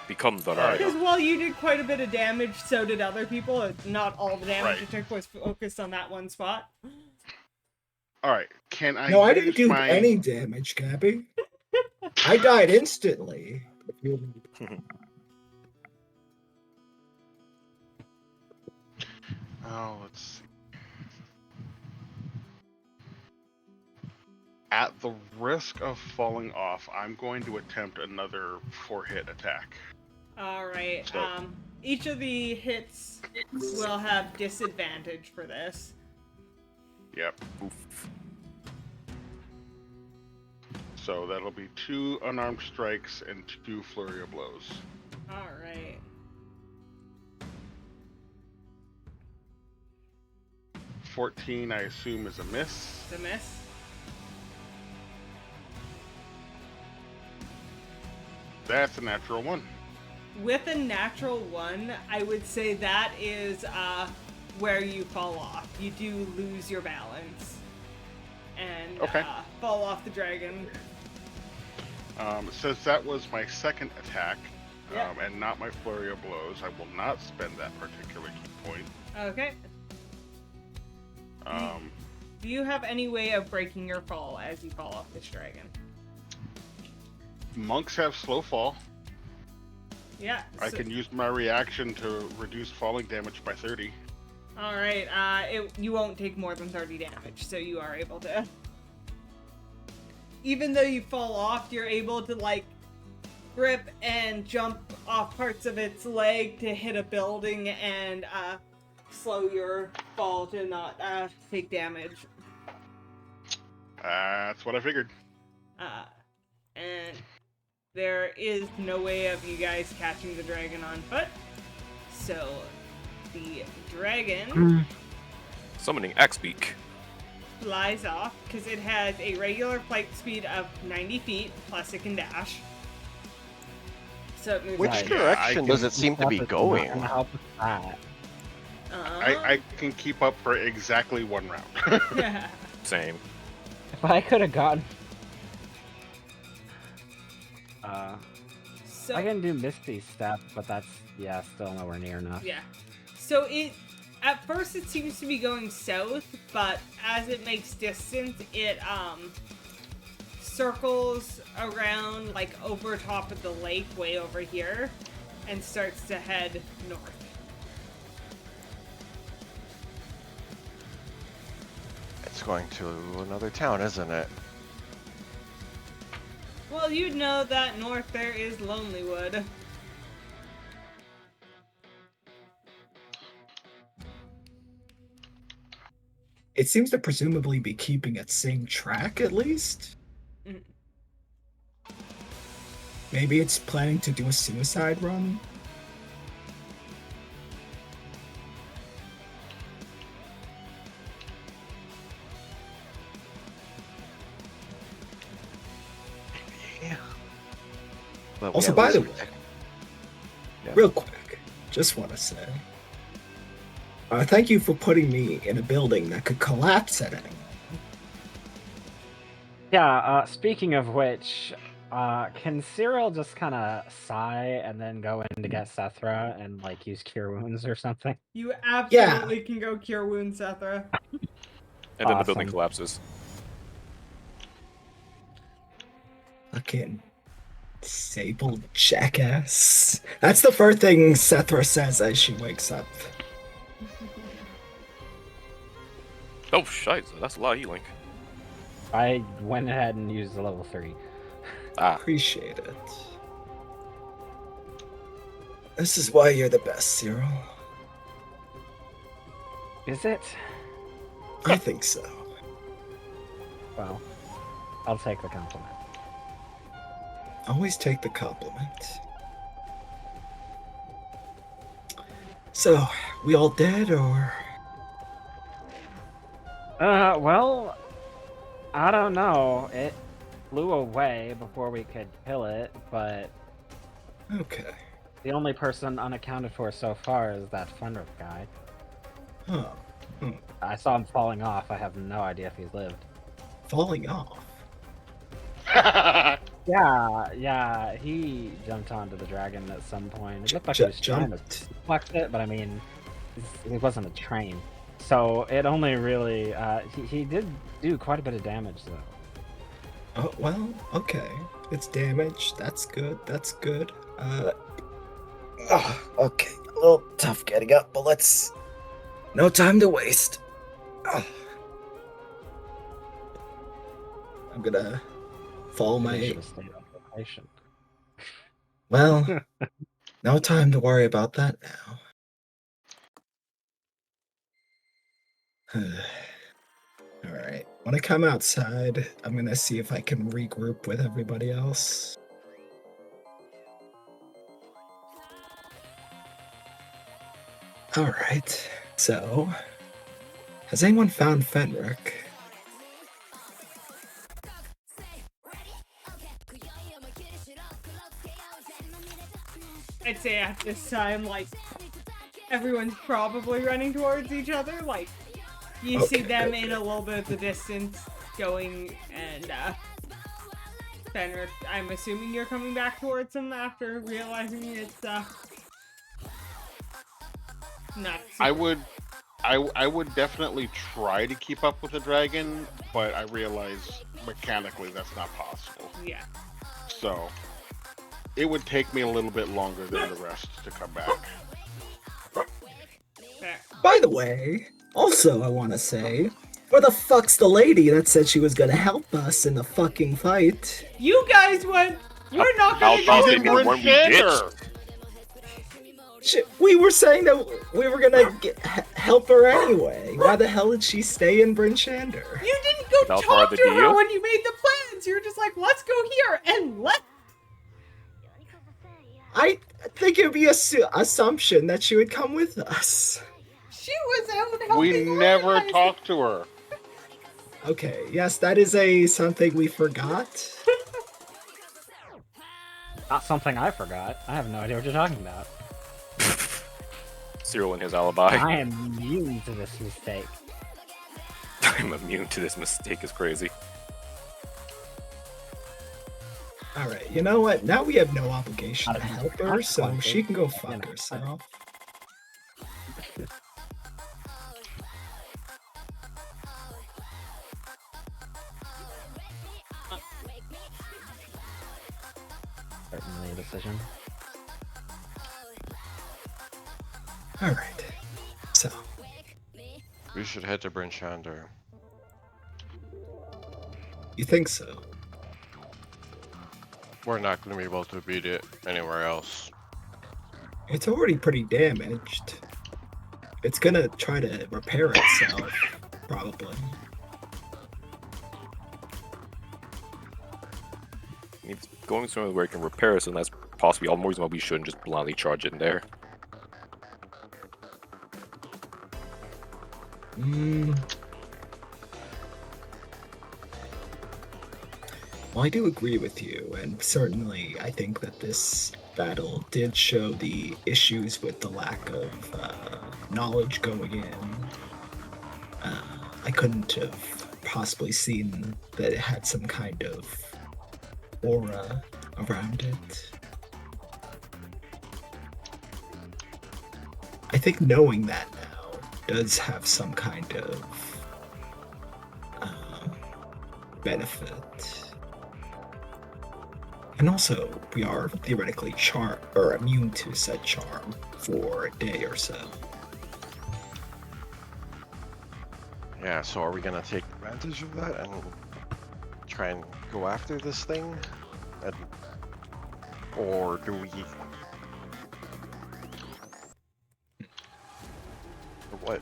Become the rider. Because while you did quite a bit of damage, so did other people. Not all the damage Right. you took was focused on that one spot. Alright, can I No, I use didn't do my... any damage, Gabby. I died instantly. Oh, let's see. At the risk of falling off, I'm going to attempt another 4-hit attack. Alright, So- each of the hits will have disadvantage for this. Yep. Oof. So that'll be 2 unarmed strikes and 2 flurry of blows. Alright. 14, I assume, is a miss. It's a miss. That's a natural 1. With a natural 1, I would say that is where you fall off. You do lose your balance. And fall off the dragon. Since that was my second attack, Yeah. and not my flurry of blows, I will not spend that particular key point. Okay. Do you have any way of breaking your fall as you fall off this dragon? Monks have slow fall. Yeah. I can use my reaction to reduce falling damage by 30. Alright, you won't take more than 30 damage, so you are able to... Even though you fall off, you're able to, like, grip and jump off parts of its leg to hit a building and, slow your fall to not, take damage. That's what I figured. And there is no way of you guys catching the dragon on foot. So, the dragon Summoning Axebeak. flies off because it has a regular flight speed of 90 feet, plus it can dash. So it moves Which Right. direction does it seem to be going? Not gonna help with that. I can keep up for exactly 1 round. Same. If I could have gotten... So, I can do Misty Step, but that's, still nowhere near enough. yeah. So at first it seems to be going south, but as it makes distance, it, circles around, like, over top of the lake, way over here, and starts to head north. It's going to another town, isn't it? Well, you'd know that north there is Lonelywood. It seems to presumably be keeping its same track, at least. Mhm. Maybe it's planning to do a suicide run. Yeah. But we Also, at by the least- way, Yeah. real quick, just want to say, thank you for putting me in a building that could collapse at any moment. Yeah, speaking of which, can Cyril just kind of sigh and then go in to get Sethra and like use Cure Wounds or something? You absolutely can go cure wounds, Sethra. And then the building Awesome. collapses. Fucking sable jackass. That's the first thing Sethra says as she wakes up. Oh, shite. That's a lot of healing. I went ahead and used the level 3. Ah, Appreciate it. This is why you're the best, Cyril. Is it? I think so. Well, I'll take the compliment. Always take the compliment. So, we all dead, or? Well, I don't know. It flew away before we could kill it, but Okay. the only person unaccounted for so far is that Fenrir guy. Huh. I saw him falling off. I have no idea if he's lived. Falling off. Yeah, he jumped onto the dragon at some point. It looked like he was trying to flex it, but I mean, it wasn't a train. So it only really, he did do quite a bit of damage though. Oh, well, okay. It's damage. That's good. That's good. Okay. A little tough getting up, but let's... No time to waste. I'm gonna follow Maybe I my... should have stayed on location. Well, no time to worry about that now. Alright. When I come outside, I'm gonna see if I can regroup with everybody else. Alright. So, has anyone found Fenric? I'd say at this time, like, everyone's probably running towards each other. Like, you see them in a little bit of the distance going, and, Fenrir, I'm assuming you're coming back towards him after realizing it's, not super... I would definitely try to keep up with the dragon, but I realize mechanically that's not possible. Yeah. So it would take me a little bit longer than the rest to come back. Fair. By the way, also I want to say, where the fuck's the lady that said she was gonna help us in the fucking fight? You guys went, we're not gonna How go about they in knew when we ditched? Shit, we were saying that we were gonna help her anyway. Why the hell did she stay in Bryn Shander? You didn't go That was part talk of to the her deal? when you made the plans. You were just like, let's go here and let. I think it would be a assumption that she would come with us. She was out helping We never organize it. talked to her. Okay, yes, that is something we forgot. Not something I forgot. I have no idea what you're talking about. Cyril and his alibi. I am immune to this mistake. I'm immune to this mistake is crazy. Alright, you know what? Now we have no obligation to help her, That's so quite she good. can go You fuck know, herself. Certainly a decision. Alright, so, We should head to Bryn Shander. you think so? We're not going to be able to beat it anywhere else. It's already pretty damaged. It's gonna try to repair itself, probably. It's going somewhere where it can repair us, and that's possibly all the more reason why we shouldn't just blindly charge it in there. Well, I do agree with you, and certainly I think that this battle did show the issues with the lack of knowledge going in. I couldn't have possibly seen that it had some kind of aura around it. I think knowing that now does have some kind of benefit. And also, we are theoretically immune to said charm for a day or so. Yeah, so are we gonna take advantage of that and try and go after this thing? And, or do we... Or what?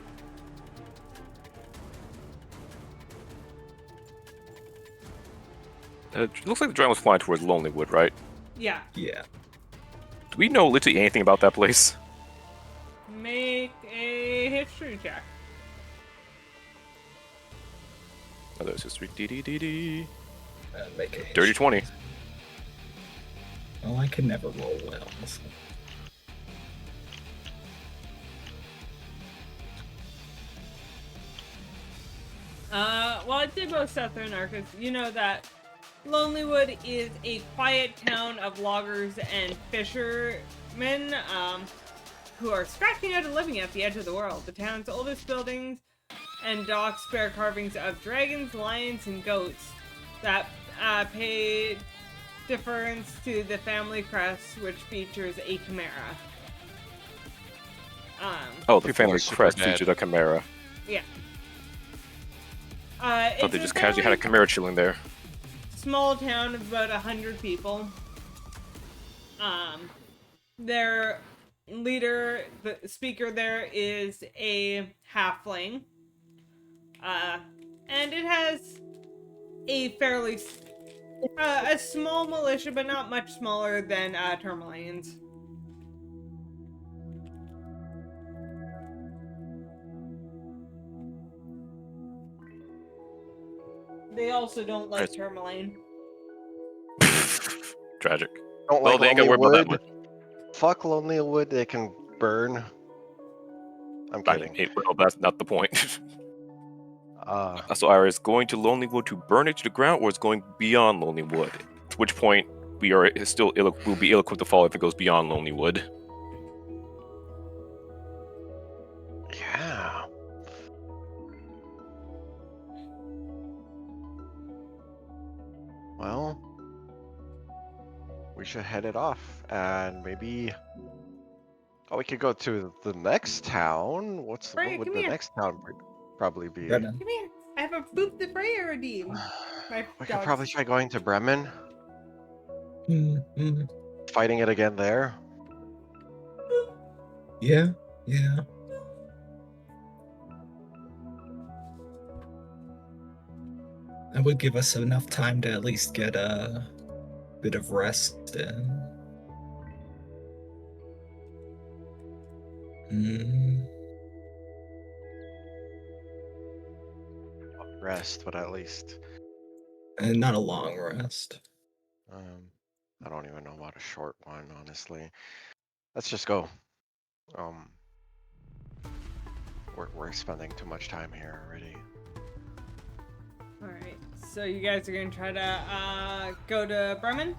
It looks like the dragon was flying towards Lonelywood, right? Yeah. Yeah. Do we know literally anything about that place? Make a history check. Oh, there's history. D. Make a Dirty 20. Well, I can never roll well. So. Well, I'd say both Seth and Arcus, you know that Lonelywood is a quiet town of loggers and fishermen, who are scratching out a living at the edge of the world. The town's oldest buildings and docks bear carvings of dragons, lions, and goats that pay deference to the family crest, which features a chimera. Oh, the People family are super crest dead. featured a chimera. Yeah. I thought they It's just a casually had a fairly chimera chilling there. small town of about 100 people. Their leader, the speaker there, is a halfling. And it has a fairly a small militia, but not much smaller than Tourmalines. They also don't like Nice. Tourmaline. Tragic. Don't Well, like they ain't gotta Lonely worry about that Wood. Fuck Lonely Wood, they can burn. I'm I kidding. mean, well, that's not the point. Uh, So either it's going to Lonelywood to burn it to the ground, or it's going beyond Lonelywood. At which point, we are still will be ill-equipped to follow if it goes beyond Lonelywood. yeah. Well, we should head it off, and maybe... Oh, we could go to the next town. What Freya, would come the here. next town probably be? Brennan. Come here. I have a Boop the Freya redeem. My We could dog's- probably try going to Bremen, Mm-hmm. fighting it again there. Yeah, yeah. That would give us enough time to at least get a bit of rest in. Mm, Rest, but at least. and not a long rest. I don't even know about a short one, honestly. Let's just go. We're spending too much time here already. Alright, so you guys are gonna try to go to Bremen?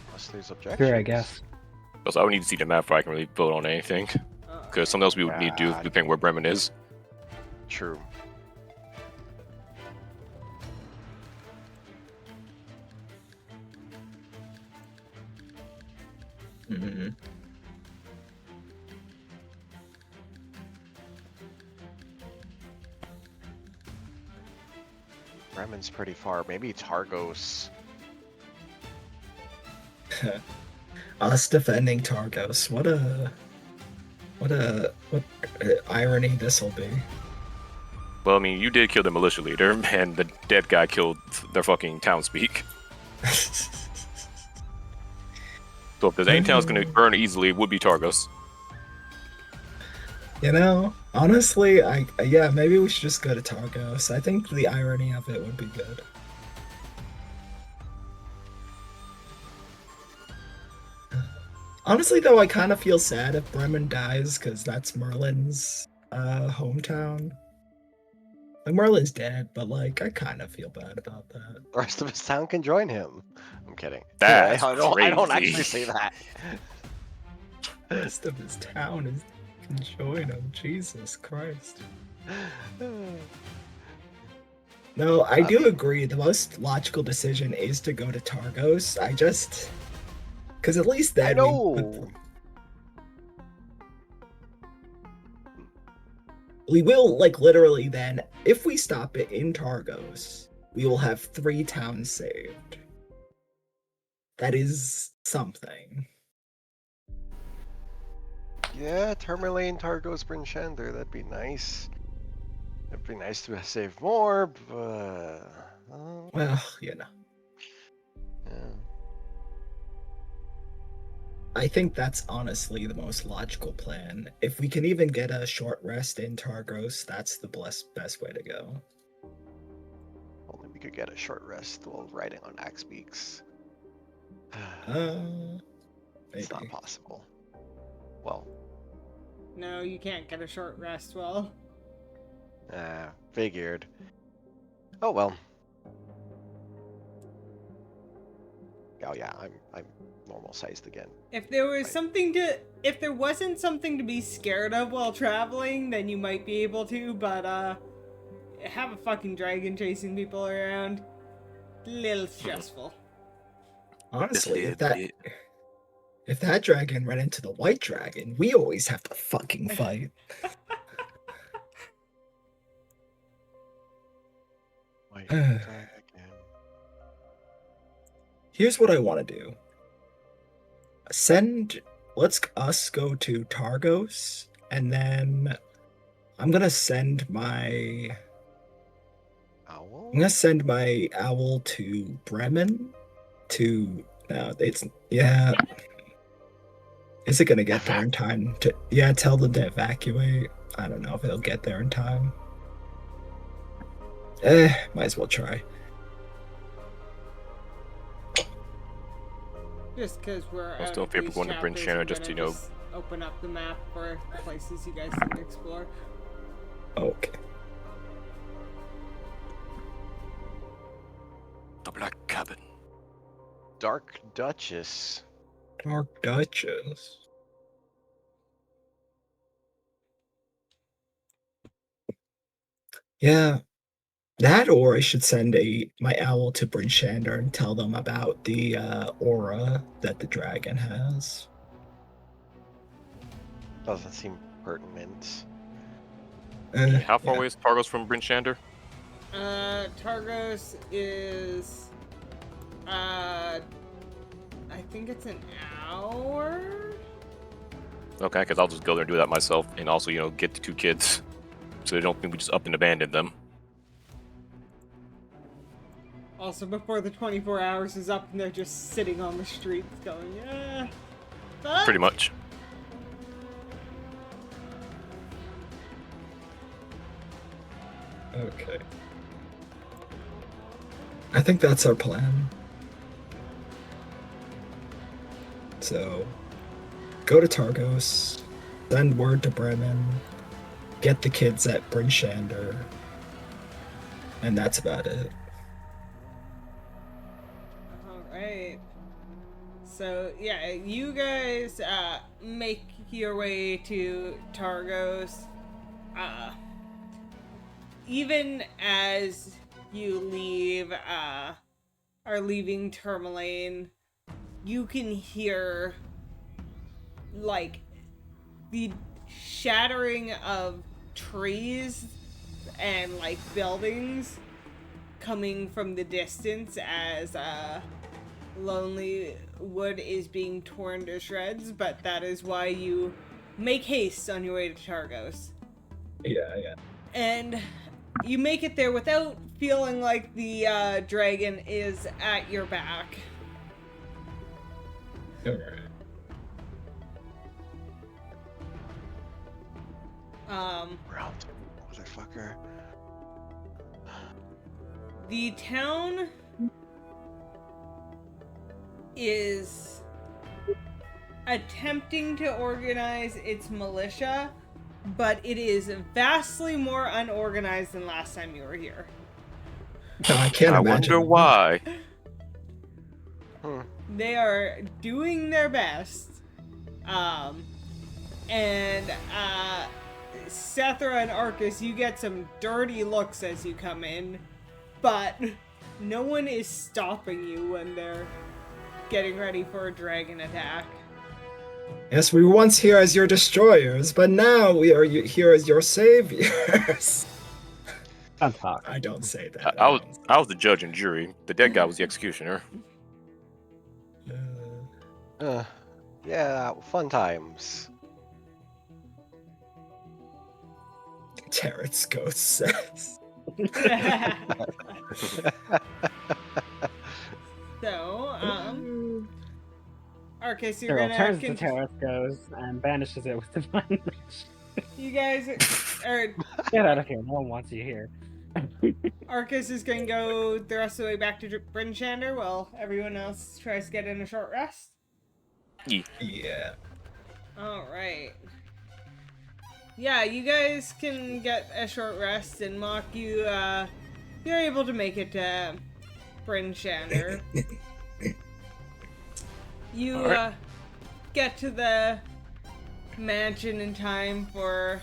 Unless there's objections. Sure, I guess. Also, I would need to see the map before I can really vote on anything. Because something else we would need to do Yeah. depending where Bremen is. True. Mm. Bremen's pretty far. Maybe Targos. Us defending Targos. What irony this will be. Well, I mean, you did kill the militia leader, and the dead guy killed their fucking townspeak. So if there's any town's gonna burn easily, it would be Targos. You know, honestly, yeah, maybe we should just go to Targos. I think the irony of it would be good. Honestly, though, I kind of feel sad if Bremen dies because that's Merlin's hometown. Like Merlin's dead, but like I kind of feel bad about that. The rest of his town can join him. I'm kidding. That's I don't crazy. actually say that. The rest of his town is can join him. Jesus Christ. No, I do agree. The most logical decision is to go to Targos. I just, because at least I then know. we will like literally then, if we stop it in Targos, we will have 3 towns saved. That is something. Yeah, Tourmaline, Targos, Bryn Shander, that'd be nice. It'd be nice to save more, but Well, you know. yeah. I think that's honestly the most logical plan. If we can even get a short rest in Targos, that's the best way to go. Only we could get a short rest while riding on Axe Beaks. Maybe. It's not possible. Well, No, you can't get a short rest. Well, figured. Oh well. Oh yeah, I'm normal sized again. if there wasn't something to be scared of while traveling, then you might be able to. But have a fucking dragon chasing people around, a little stressful. Honestly, Just if that dragon ran into the white dragon, we always have to fucking fight. White dragon. Here's what I want to do. Let's us go to Targos, and then I'm gonna send my Owl? I'm gonna send my owl to Bremen to yeah. Is it gonna get there in time to tell them to evacuate? I don't know if it'll get there in time. Might as well try. Just because we're I'm out still in of favor these of going to Bryn chapters, Shander we're just to, gonna you know, open up the map for places you guys can explore. Okay. the Black Cabin. Dark Duchess. Dark Duchess. Yeah, that or I should send my owl to Bryn Shander and tell them about the aura that the dragon has. Doesn't seem pertinent. How far Yeah. away is Targos from Bryn Shander? Targos is, I think it's an hour? Okay, because I'll just go there and do that myself, and also, you know, get the 2 kids, so they don't think we just up and abandoned them. Also, before the 24 hours is up and they're just sitting on the streets going, fuck. Pretty much. Okay. I think that's our plan. So, go to Targos, send word to Bremen, get the kids at Bryn Shander, and that's about it. Alright. So, yeah, you guys make your way to Targos. Even as you are leaving Tourmaline, you can hear, like, the shattering of trees and, like, buildings coming from the distance as, Lonely Wood is being torn to shreds, but that is why you make haste on your way to Targos. Yeah. And you make it there without feeling like the dragon is at your back. Alright. We're out, motherfucker. The town is attempting to organize its militia, but it is vastly more unorganized than last time you were here. No, I can't I imagine. wonder why. Hmm. They are doing their best. And Sethra and Arcus, you get some dirty looks as you come in, but no one is stopping you when they're getting ready for a dragon attack. Yes, we were once here as your destroyers, but now we are here as your saviors. Don't talk. I don't say that. I was the judge and jury. The dead guy was the executioner. Yeah, fun times. Terrence Ghost says. So, Arcus, you're Cyril gonna turns to Terrace, goes, and banishes it with divine reach. You guys are Get out of here. No one wants you here. Arcus is gonna go the rest of the way back to Bryn Shander while everyone else tries to get in a short rest. Yeah. Alright. Yeah, you guys can get a short rest, and Mock, you're able to make it to Bryn Shander. You Alright. get to the mansion in time for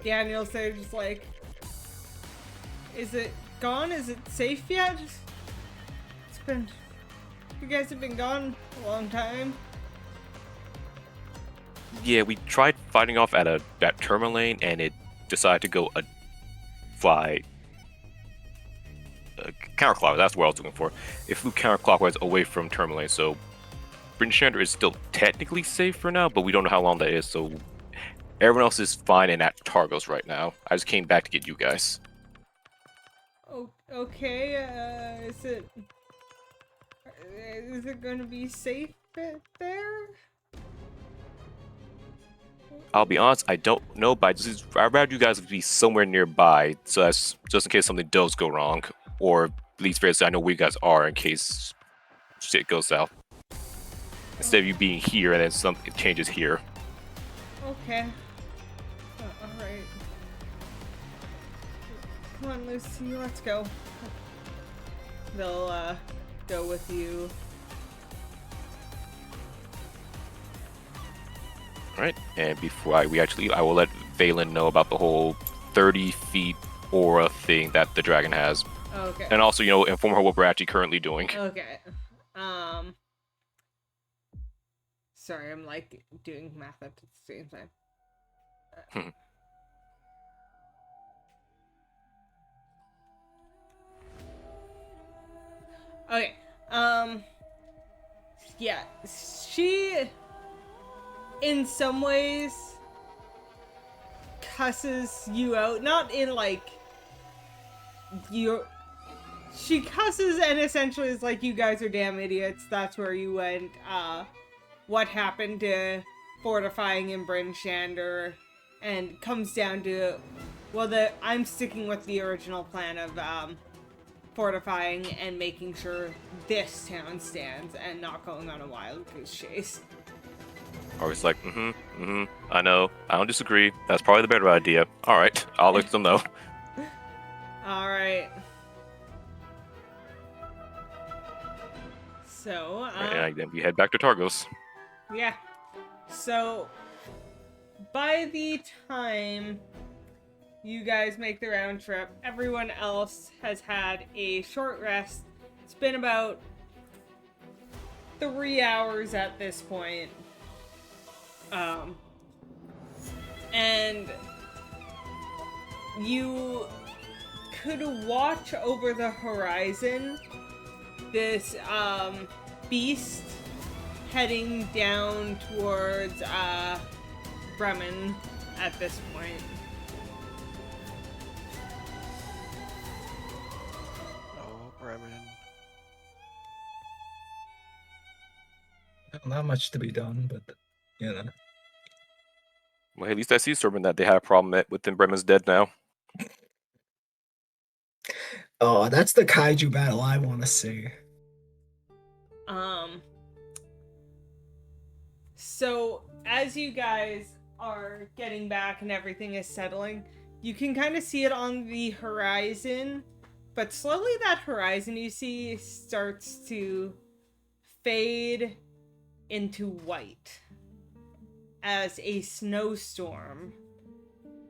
Daniel's there just like, is it gone? Is it safe yet? You guys have been gone a long time. Yeah, we tried fighting off at that Tourmaline, and it decided to go fly counterclockwise. That's what I was looking for. It flew counterclockwise away from Tourmaline, so Bryn Shander is still technically safe for now, but we don't know how long that is. So everyone else is fine and at Targos right now. I just came back to get you guys. Oh, okay. Is it going to be safe there? I'll be honest, I don't know, but I'd rather you guys be somewhere nearby, so that's just in case something does go wrong, or at least fair to say I know where you guys are in case shit goes south. Instead of you being here and then something changes here. Okay. Alright. Come on, Lucy, let's go. They'll, go with you. Alright, and before we actually leave, I will let Valen know about the whole 30 feet aura thing that the dragon has. Okay. And also, inform her what we're actually currently doing. Okay. Sorry, I'm like doing math at the same time. Okay. Yeah, she in some ways cusses you out, not in like she cusses and essentially is like, you guys are damn idiots, that's where you went, what happened to fortifying in Bryn Shander, and comes down to, well, I'm sticking with the original plan of fortifying and making sure this town stands and not going on a wild goose chase. Or it's like, I know, I don't disagree, that's probably the better idea. Alright, I'll let them know. Alright. So, And then we head back to Targos. yeah. So, by the time you guys make the round trip, everyone else has had a short rest. It's been about 3 hours at this point. And you could watch over the horizon this beast heading down towards Bremen at this point. Oh, Bremen. Not much to be done, but Well, at least I see, Sermon, that they had a problem within Bremen's dead now. Oh, that's the kaiju battle I want to see. So as you guys are getting back and everything is settling, you can kind of see it on the horizon, but slowly that horizon you see starts to fade into white as a snowstorm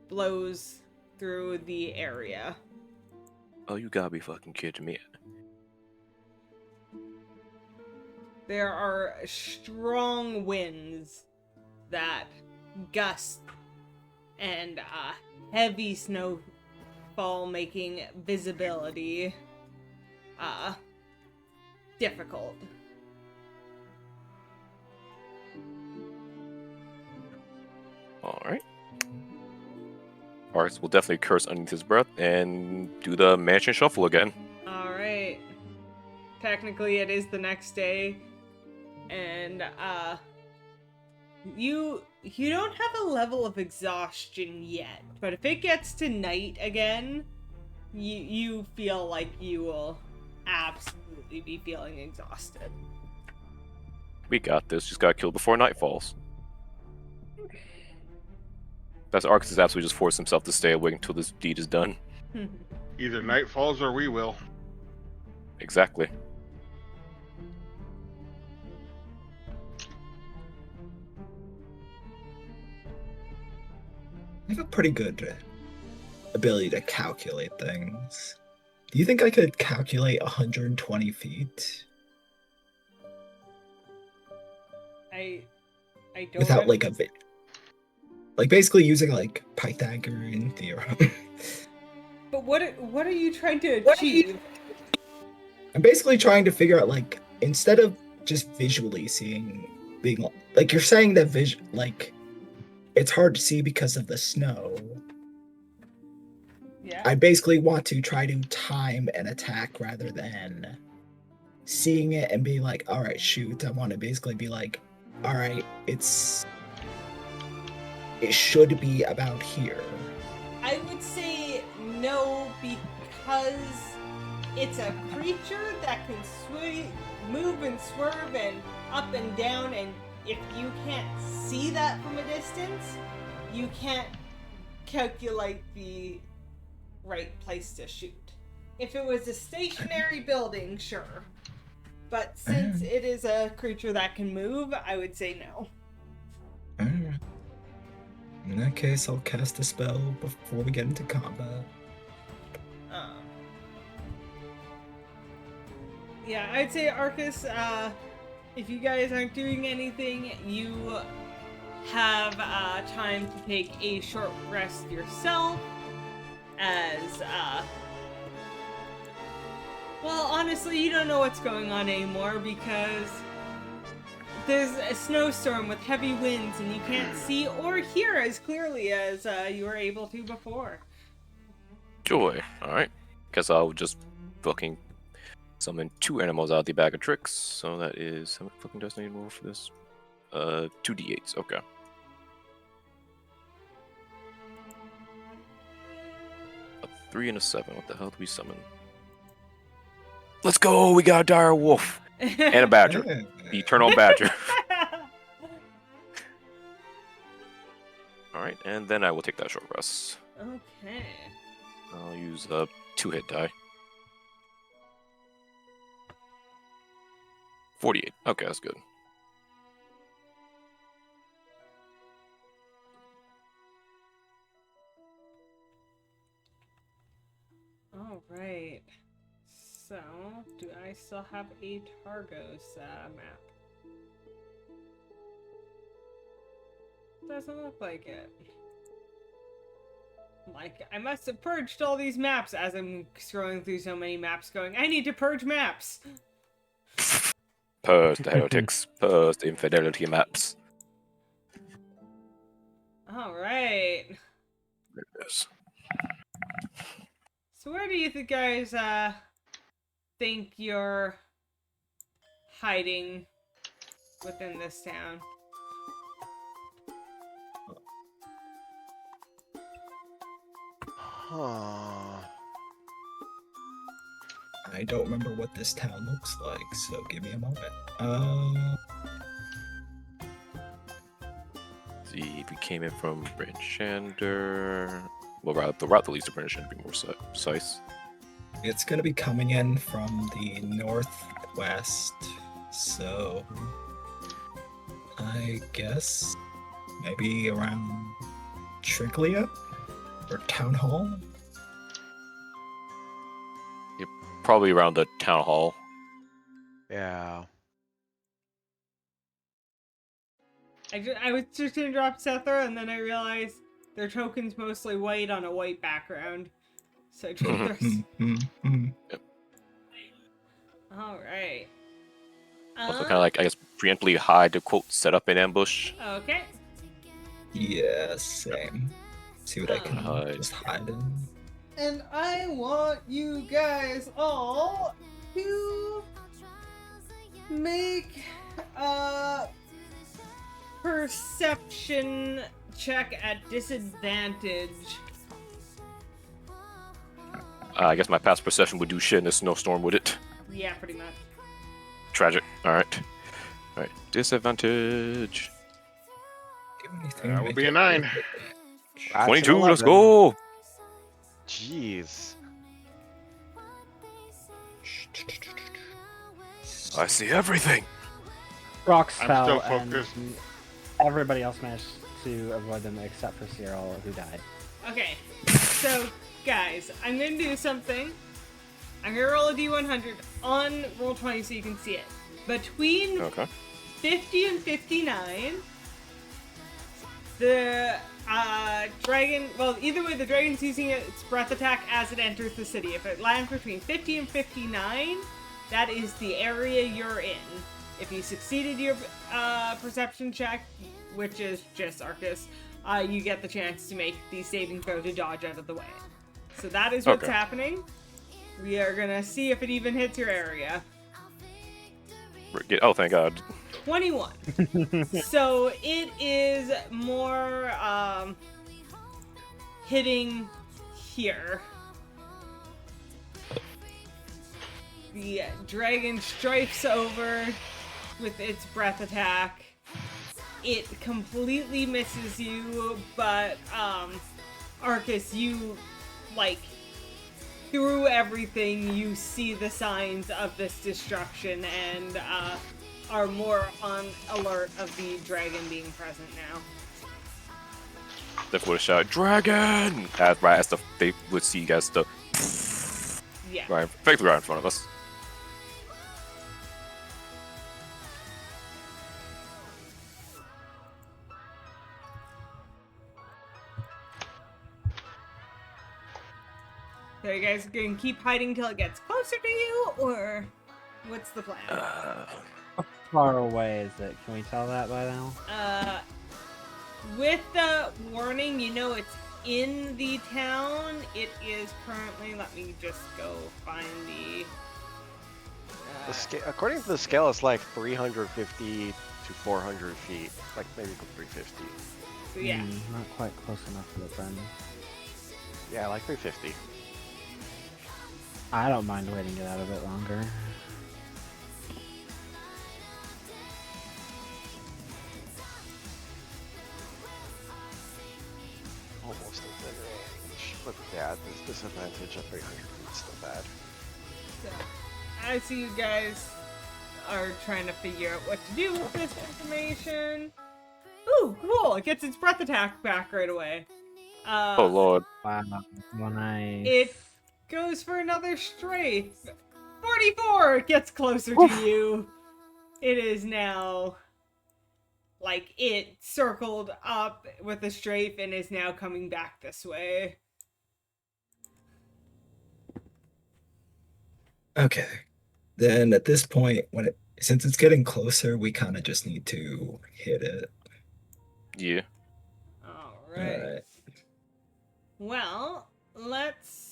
blows through the area. Oh, you gotta be fucking kidding me. There are strong winds that gust and heavy snowfall, making visibility difficult. Alright. Arx will definitely curse underneath his breath and do the mansion shuffle again. Alright. Technically it is the next day, and you don't have a level of exhaustion yet, but if it gets to night again, you feel like you will absolutely be feeling exhausted. We got this. Just gotta kill before night falls. That's Arcus has absolutely just forced himself to stay awake until this deed is done. Either night falls or we will. Exactly. I have a pretty good ability to calculate things. Do you think I could calculate 120 feet I don't without like like basically using like Pythagorean theorem? But what are you trying to achieve? I'm basically trying to figure out, like, instead of just visually seeing, being like you're saying that like it's hard to see because of the snow. Yeah. I basically want to try to time an attack rather than seeing it and be like, all right, shoot. I want to basically be like, all right, it should be about here. I would say no, because it's a creature that can move and swerve and up and down, and if you can't see that from a distance, you can't calculate the right place to shoot. If it was a stationary building, sure. But since it is a creature that can move, I would say no. Alright. In that case, I'll cast a spell before we get into combat. Yeah, I'd say Arcus, if you guys aren't doing anything, you have time to take a short rest yourself, as, well, honestly, you don't know what's going on anymore, because there's a snowstorm with heavy winds, and you can't see or hear as clearly as you were able to before. Joy. Alright. Guess I'll just fucking summon 2 animals out of the bag of tricks. So that is, how much fucking does I need to roll for this? 2d8s. Okay. A 3 and a 7. What the hell do we summon? Let's go! We got a dire wolf and a badger. The eternal badger. Alright, and then I will take that short rest. Okay. I'll use a 2-hit die. 48. Okay, that's good. Alright. So, do I still have a Targos map? Doesn't look like it. Like, I must have purged all these maps as I'm scrolling through so many maps going, I need to purge maps! Purge the heretics. Purge the infidelity maps. Alright. There it is. So where do you guys think you're hiding within this town? Huh. I don't remember what this town looks like, so give me a moment. See, if we came in from Bryn Shander, well, rather the route that leads to Bryn Shander would be more precise. It's gonna be coming in from the northwest, so I guess maybe around Triglia or Town Hall. Probably around the town hall. Yeah. I was just gonna drop Sethra, and then I realized their token's mostly white on a white background. So I dropped theirs. Alright. Also, kind of like, I guess, preemptively hide the quote, set up an ambush. Okay. Yeah, same. See what I can Hide. just hide in. And I want you guys all to make a perception check at disadvantage. I guess my past perception would do shit in a snowstorm, would it? Yeah, pretty much. Tragic. Alright. Alright. Disadvantage. Do anything That to would make be a it 9. disadvantage. That's 22, an let's 11. go! Jeez. I see everything! Rocks I'm fell, still and focused. everybody else managed to avoid them except for Cyril, who died. Okay, so guys, I'm gonna do something. I'm gonna roll a d100 on roll 20 so you can see it. Between Okay. 50 and 59, the dragon, well, either way, the dragon's using its breath attack as it enters the city. If it lands between 50 and 59, that is the area you're in. If you succeeded your perception check, which is just Arcus, you get the chance to make the saving throw to dodge out of the way. So that is what's Okay. happening. We are gonna see if it even hits your area. Oh, thank God. 21. So it is more hitting here. The dragon strikes over with its breath attack. It completely misses you, but Arcus, you like through everything you see the signs of this destruction and are more on alert of the dragon being present now. They would shout, "Dragon!" Right as they would see you guys Yeah. effectively right in front of us. So you guys gonna keep hiding till it gets closer to you, or what's the plan? How far away is it? Can we tell that by now? With the warning, you know it's in the town. It is currently, let me just go find the... According to the scale, it's like 350 to 400 feet. Like maybe 350. So yeah. Not quite close enough to it then. Yeah, like 350. I don't mind waiting it out a bit longer. Almost within range. But yeah, this disadvantage at 300 feet is still bad. So, I see you guys are trying to figure out what to do with this information. Ooh, cool! It gets its breath attack back right away. Oh lord. Wow, nice. It goes for another strafe. 44! It gets closer to you. It is now... like, it circled up with a strafe and is now coming back this way. Okay. Then at this point, since it's getting closer, we kind of just need to hit it. Yeah. Alright. Alright. Well, let's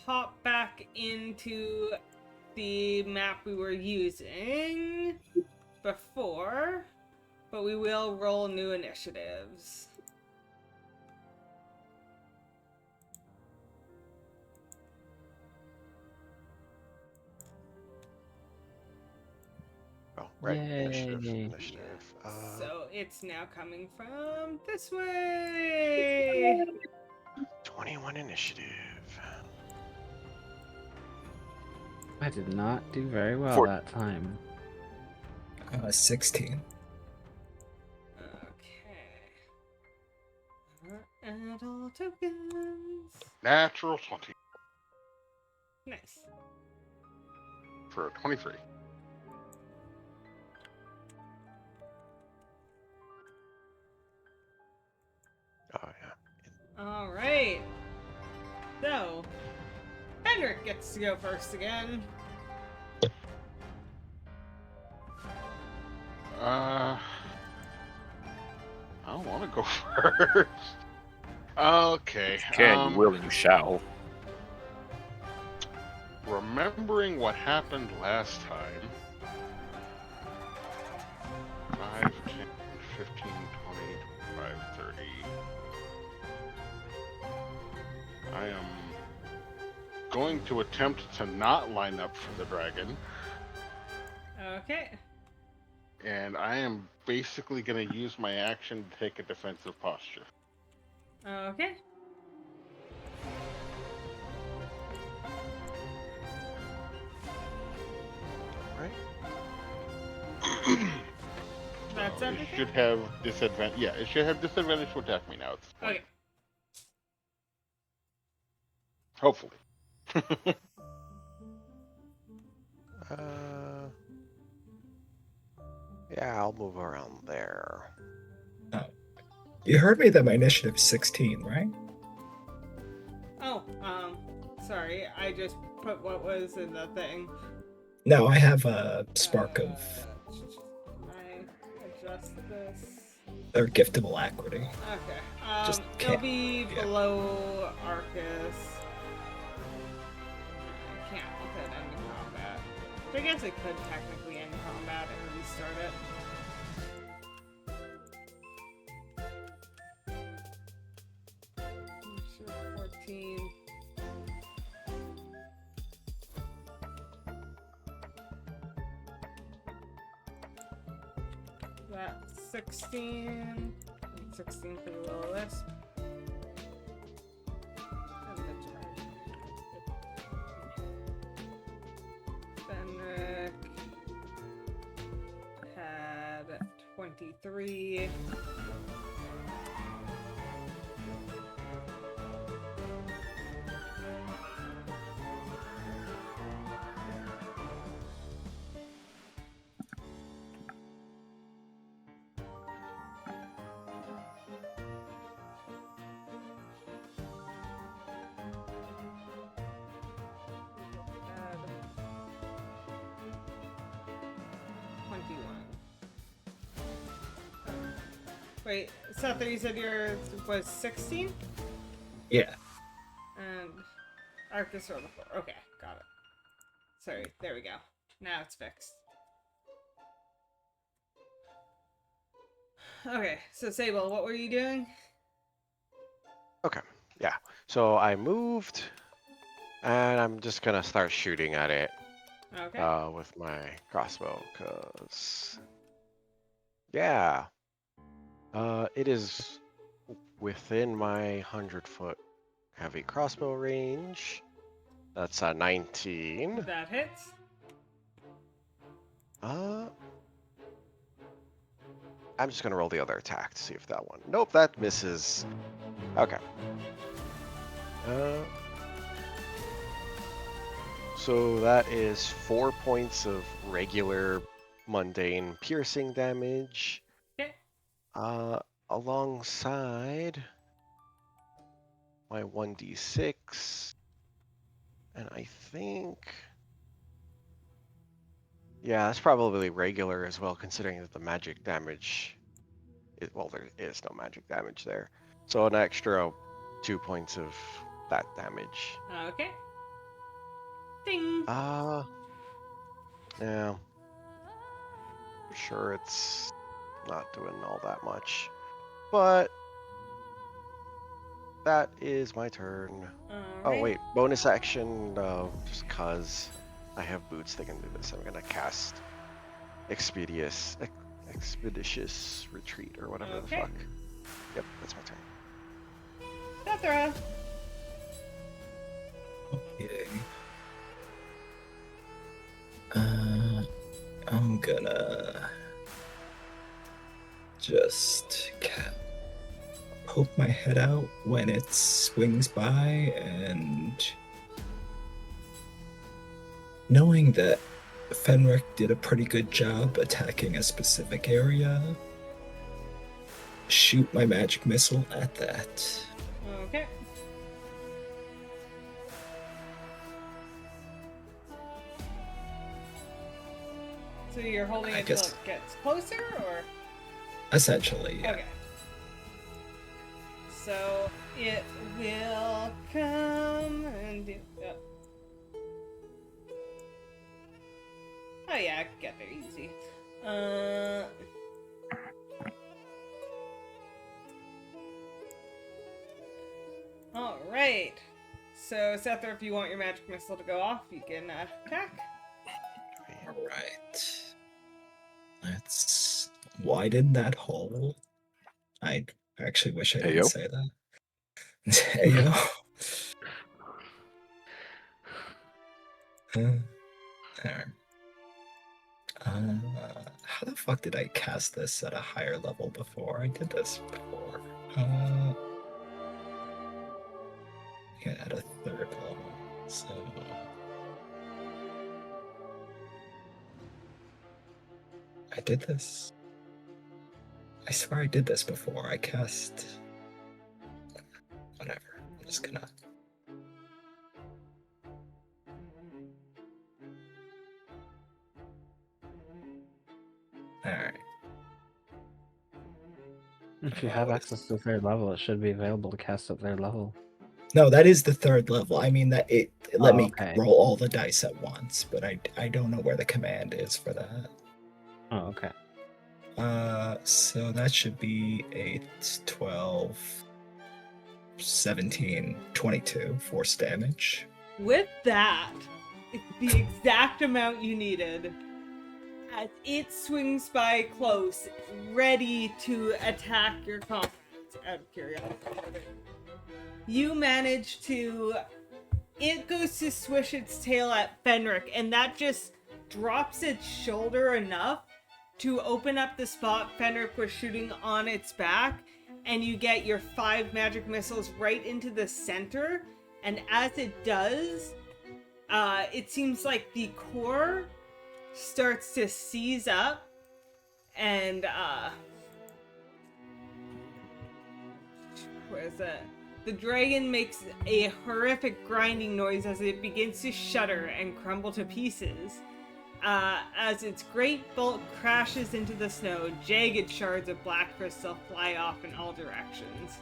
hop back into the map we were using before, but we will roll new initiatives. Right, initiative. Yay. So it's now coming from this way. 21 initiative. I did not do very well For- that time. 16. Okay. Add all tokens. Natural 20 Nice. for a 23. Oh yeah. All right. So, Henrik gets to go first again. I don't want to go first. Okay. You can, you will, and you shall. Remembering what happened last time. 5, 10, 15, 20, 25, 30. I am going to attempt to not line up for the dragon. Okay. And I am basically going to use my action to take a defensive posture. Okay. Right. That's So it everything? should have disadvantage. Yeah, it should have disadvantage to attack me now. It's Okay. hopefully. Yeah, I'll move around there. You heard me that my initiative is 16, right? Oh, sorry. I just put what was in the thing. No, I have a spark of I adjust this. or gift of alacrity. Okay. Just It'll can't- be yeah. below Arcus. I can't put end combat. So I guess it could technically end combat and restart it. Sure, 14. That's 16. 16 for the little lisp. And the Fenric had 23. Had 21. Wait, Seth, you said yours was 16? Yeah. And Arcus rolled a 4. Okay, got it. Sorry, there we go. Now it's fixed. Okay, so Sable, what were you doing? Okay, yeah. So I moved, and I'm just gonna start shooting at it Okay. with my crossbow, cause yeah, it is within my 100-foot heavy crossbow range. That's a 19. That hits. I'm just gonna roll the other attack to see if that one. Nope, that misses. Okay. So that is 4 points of regular, mundane piercing damage. Okay. Alongside my 1d6, and I think, yeah, that's probably regular as well, considering that the magic damage. Well, there is no magic damage there, so an extra 2 points of that damage. Okay. Ding. Yeah. Sure, it's not doing all that much, but that is my turn. Oh Alright. wait, bonus action, just cause I have boots that can do this. I'm gonna cast expeditious retreat or whatever Okay. the fuck. Yep, that's my turn. Sethra. Okay. I'm gonna just poke my head out when it swings by, and knowing that Fenric did a pretty good job attacking a specific area, shoot my magic missile at that. Okay. So you're holding I it till guess- it gets closer, or? Essentially, yeah. Okay. So it will come and do. Oh yeah, I can get there easy. All right. So Sethra, if you want your magic missile to go off, you can attack. Alright. Let's widen that hole. I actually wish I didn't Heyo. say that. Heyo. There. How the fuck did I cast this at a higher level before? I did this before. Yeah, at a third level. So I did this. I swear I did this before. I cast. Whatever. I'm just gonna. Alright. If you have access to third level, it should be available to cast at third level. No, that is the third level. I mean that it let Oh, me okay. roll all the dice at once, but I don't know where the command is for that. Oh, okay. So that should be 8, 12, 17, 22 force damage. With that, it's the exact amount you needed. As it swings by close, ready to attack your comrades, out of curiosity. You manage to. It goes to swish its tail at Fenric, and that just drops its shoulder enough to open up the spot Fenric was shooting on its back, and you get your 5 magic missiles right into the center. And as it does, it seems like the core starts to seize up, and what is that? The dragon makes a horrific grinding noise as it begins to shudder and crumble to pieces. As its great bulk crashes into the snow, jagged shards of black crystal fly off in all directions.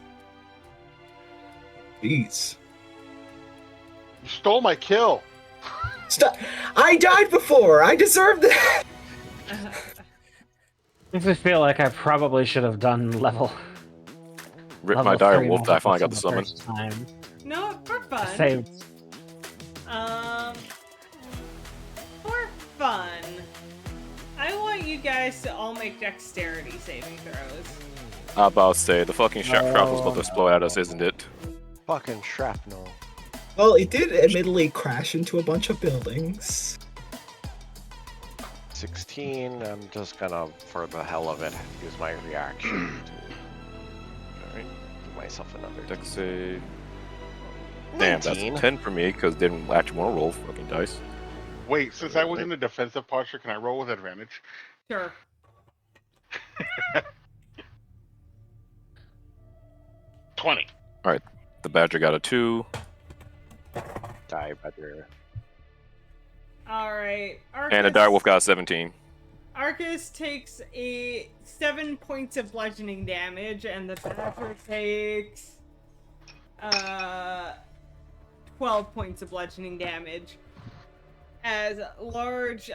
Jeez. You stole my kill. Stop! I died before! I deserve that! Makes me feel like I probably should have done level. Rip level my dire 3 wolf. I finally got the magic summon. first time. No, for fun. Saved. For fun, I want you guys to all make dexterity saving throws. I about to say the fucking shrapnel's about to explode at us, isn't it? Fucking shrapnel. Well, it did admittedly crash into a bunch of buildings. 16. I'm just gonna, for the hell of it, use my reaction to Alright. give myself another Dex save. Damn, that's a 19. 10 for me because didn't actually want to roll fucking dice. Wait, since I was in a defensive posture, can I roll with advantage? Sure. 20. The badger got a 2. Die better. Alright. And the dire wolf got a 17. Arcus takes 7 points of bludgeoning damage, and the badger takes 12 points of bludgeoning damage. As large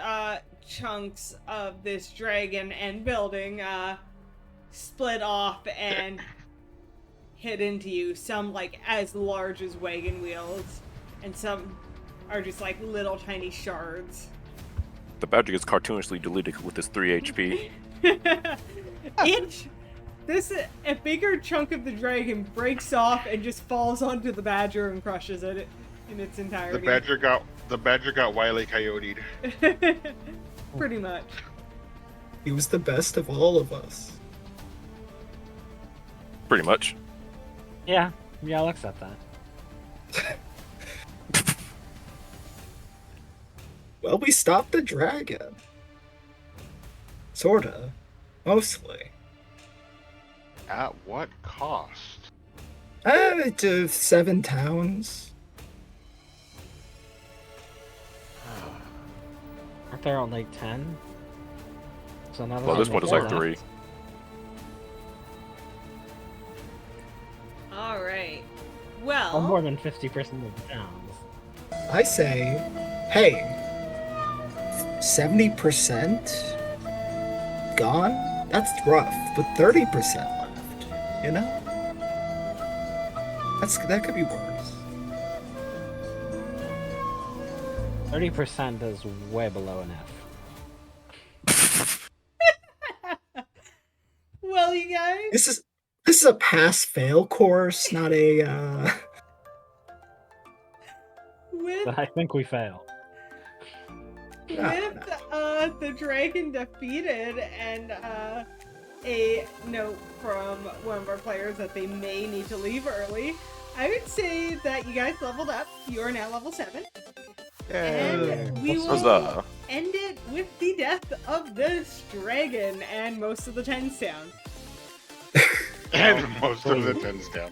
chunks of this dragon and building split off and hit into you. Some like as large as wagon wheels, and some are just like little tiny shards. The badger gets cartoonishly deleted with his 3 HP. A bigger chunk of the dragon breaks off and just falls onto the badger and crushes it in its entirety. The badger got Wile E. Coyote'd. Pretty much. He was the best of all of us. Pretty much. Yeah, I'll accept that. Well, we stopped the dragon. Sorta. Mostly. At what cost? To 7 towns. Aren't there only 10? So now Well, this one is like 3. Alright. Or more Well, than 50% of the towns. I say, hey, 70% gone? That's rough, but 30% left, you know? That could be worse. 30% is way below an F. well, you guys. This is a pass-fail course, not a, With But I think we failed. the dragon defeated and a note from one of our players that they may need to leave early, I would say that you guys leveled up. You are now level 7. And we will Huzzah. end it with the death of this dragon and most of the tens down. And most of the tens down.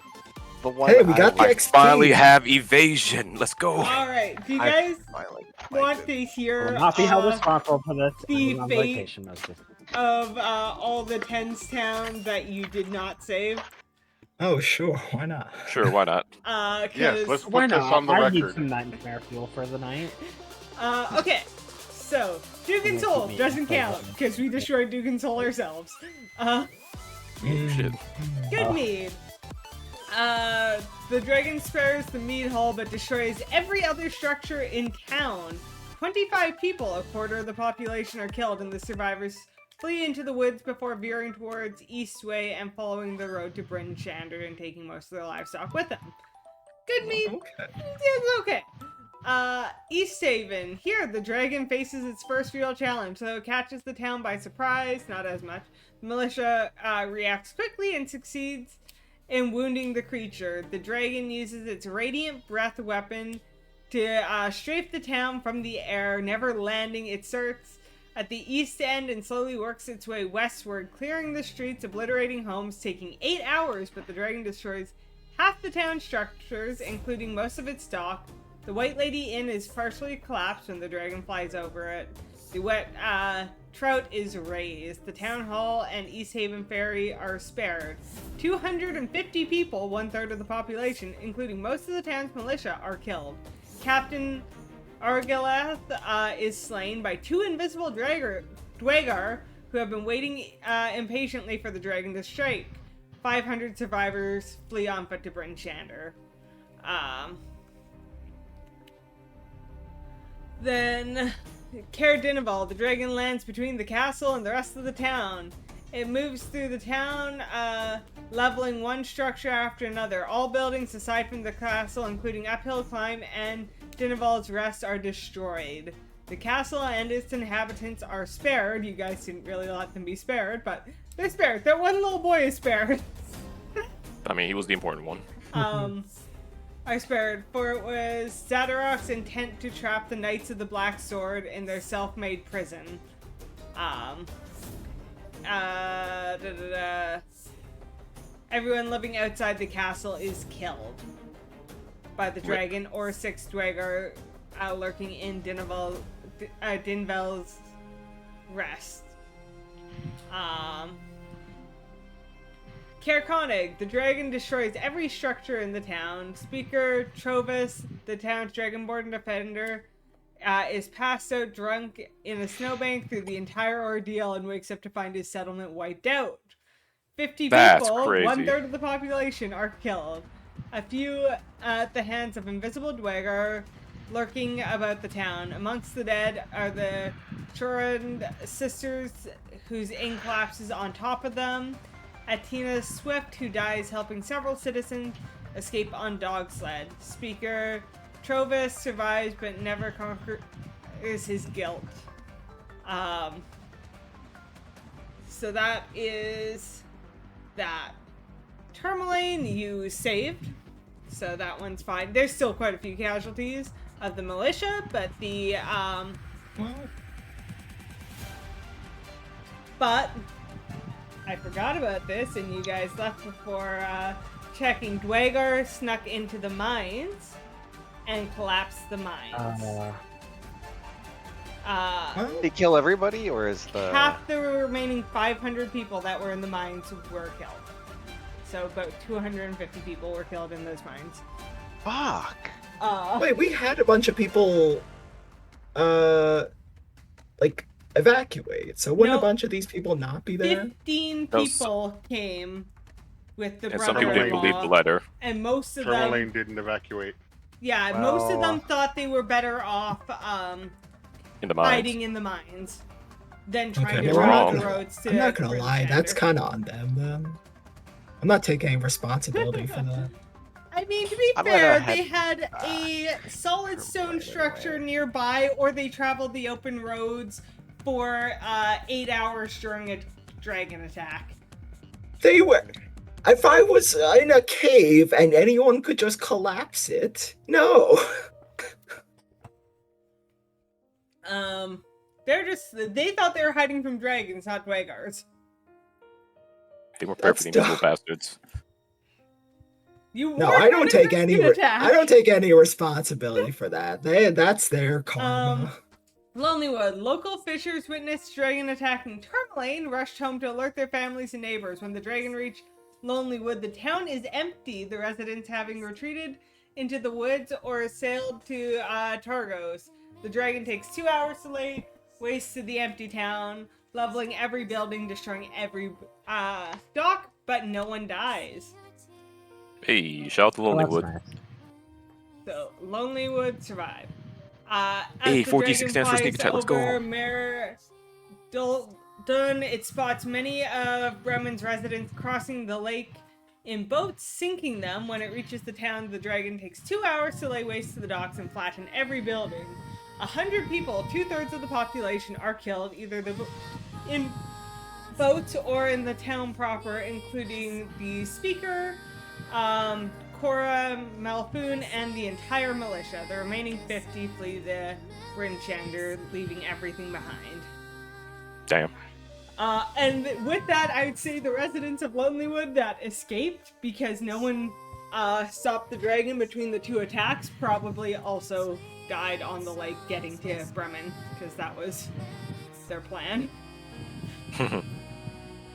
The one Hey, we got the I XP. finally have evasion. Let's go. Alright, do you I guys finally want liked to it. hear Will not be held uh, responsible for this. the and on fate vacation most of the of all the tens town that you did not save? Oh, sure, why not? Sure, why not? Yes, let's Why put this not? on the I need record. some nightmare fuel for the night. Okay, so Dugan Soul doesn't count because we destroyed Dugan Soul ourselves. Shit. Good mead. The dragon spares the mead hall but destroys every other structure in town. 25 people, a quarter of the population, are killed, and the survivors flee into the woods before veering towards Eastway and following the road to Bryn Shander and taking most of their livestock with them. Good mead. Okay. It's okay. East Haven. Here, the dragon faces its first real challenge, so it catches the town by surprise, not as much. The militia reacts quickly and succeeds in wounding the creature. The dragon uses its radiant breath weapon to strafe the town from the air, never landing. It starts at the east end and slowly works its way westward, clearing the streets, obliterating homes, taking 8 hours, but the dragon destroys half the town's structures, including most of its dock. The White Lady Inn is partially collapsed when the dragon flies over it. The wet trout is raised. The town hall and East Haven ferry are spared. 250 people, 1/3 of the population, including most of the town's militia, are killed. Captain Argelath is slain by 2 invisible Dwagar who have been waiting impatiently for the dragon to strike. 500 survivors flee on foot to Bryn Shander. Then, Caer Dineval, the dragon lands between the castle and the rest of the town. It moves through the town, leveling one structure after another. All buildings aside from the castle, including Uphill Climb and Dineval's Rest, are destroyed. The castle and its inhabitants are spared. You guys didn't really let them be spared, but they're spared. That one little boy is spared. I mean, he was the important one. Are spared, for it was Zadorok's intent to trap the Knights of the Black Sword in their self-made prison. Everyone living outside the castle is killed by the dragon or 6 Dwagar lurking in Dinvel's Rest. Caer Konig, the dragon destroys every structure in the town. Speaker Trovis, the town's dragonborn defender, is passed out drunk in a snowbank through the entire ordeal and wakes up to find his settlement wiped out. 50 That's people, crazy. 1/3 of the population, are killed. A few at the hands of invisible Dwagar, lurking about the town. Amongst the dead are the Chorand sisters, whose inn collapses on top of them. Atina Swift, who dies helping several citizens escape on dog sled. Speaker Trovis survives but never conquers his guilt. So that is that. Tourmaline, you saved, so that one's fine. There's still quite a few casualties of the militia, but the but I forgot about this, and you guys left before checking. Dwagon snuck into the mines and collapsed the mines. They kill everybody, or is the Half the remaining 500 people that were in the mines were killed. So about 250 people were killed in those mines. fuck? Wait, we had a bunch of people, like, evacuate. So wouldn't No. a bunch of these people not be there? 15 No, people came with the And some people didn't believe the brother-in-law, letter. and most of them, Tourmaline didn't evacuate. yeah, most of them Well- thought they were better off In the mines. hiding in the mines than trying Okay, to they're travel wrong. the roads to. I'm not gonna British lie, that's Standard. kind of on them then. I'm not taking any responsibility for that. I mean, to be I'm fair, gonna they had a solid stone right structure away. nearby, or they traveled the open roads for 8 hours during a dragon attack. They were. If I was in a cave and anyone could just collapse it, no. They thought they were hiding from dragons, not dwagars. They were That's perfectly miserable dumb. bastards. You No, warned I don't them take it was any. gonna attack. I don't take any responsibility for that. That's their karma. Lonelywood. Local fishers witnessed dragon attacking Tourmaline, rushed home to alert their families and neighbors. When the dragon reached Lonelywood, the town is empty, the residents having retreated into the woods or sailed to Targos. The dragon takes 2 hours to lay waste to the empty town, leveling every building, destroying every dock, but no one dies. Hey, shout out to Oh, that's Lonelywood. nice. So, Lonelywood survived. As Hey, the 46 dragon stands for sneak flies attack, let's go. over Mare Dun, it spots many of Bremen's residents crossing the lake in boats, sinking them. When it reaches the town, the dragon takes 2 hours to lay waste to the docks and flatten every building. 100 people, 2/3 of the population, are killed, either in boats or in the town proper, including the speaker, Cora Malfoon, and the entire militia. The remaining 50 flee the Brinchander, leaving everything behind. Damn. And with that, I would say the residents of Lonelywood that escaped, because no one stopped the dragon between the two attacks, probably also died on the lake getting to Bremen, because that was their plan.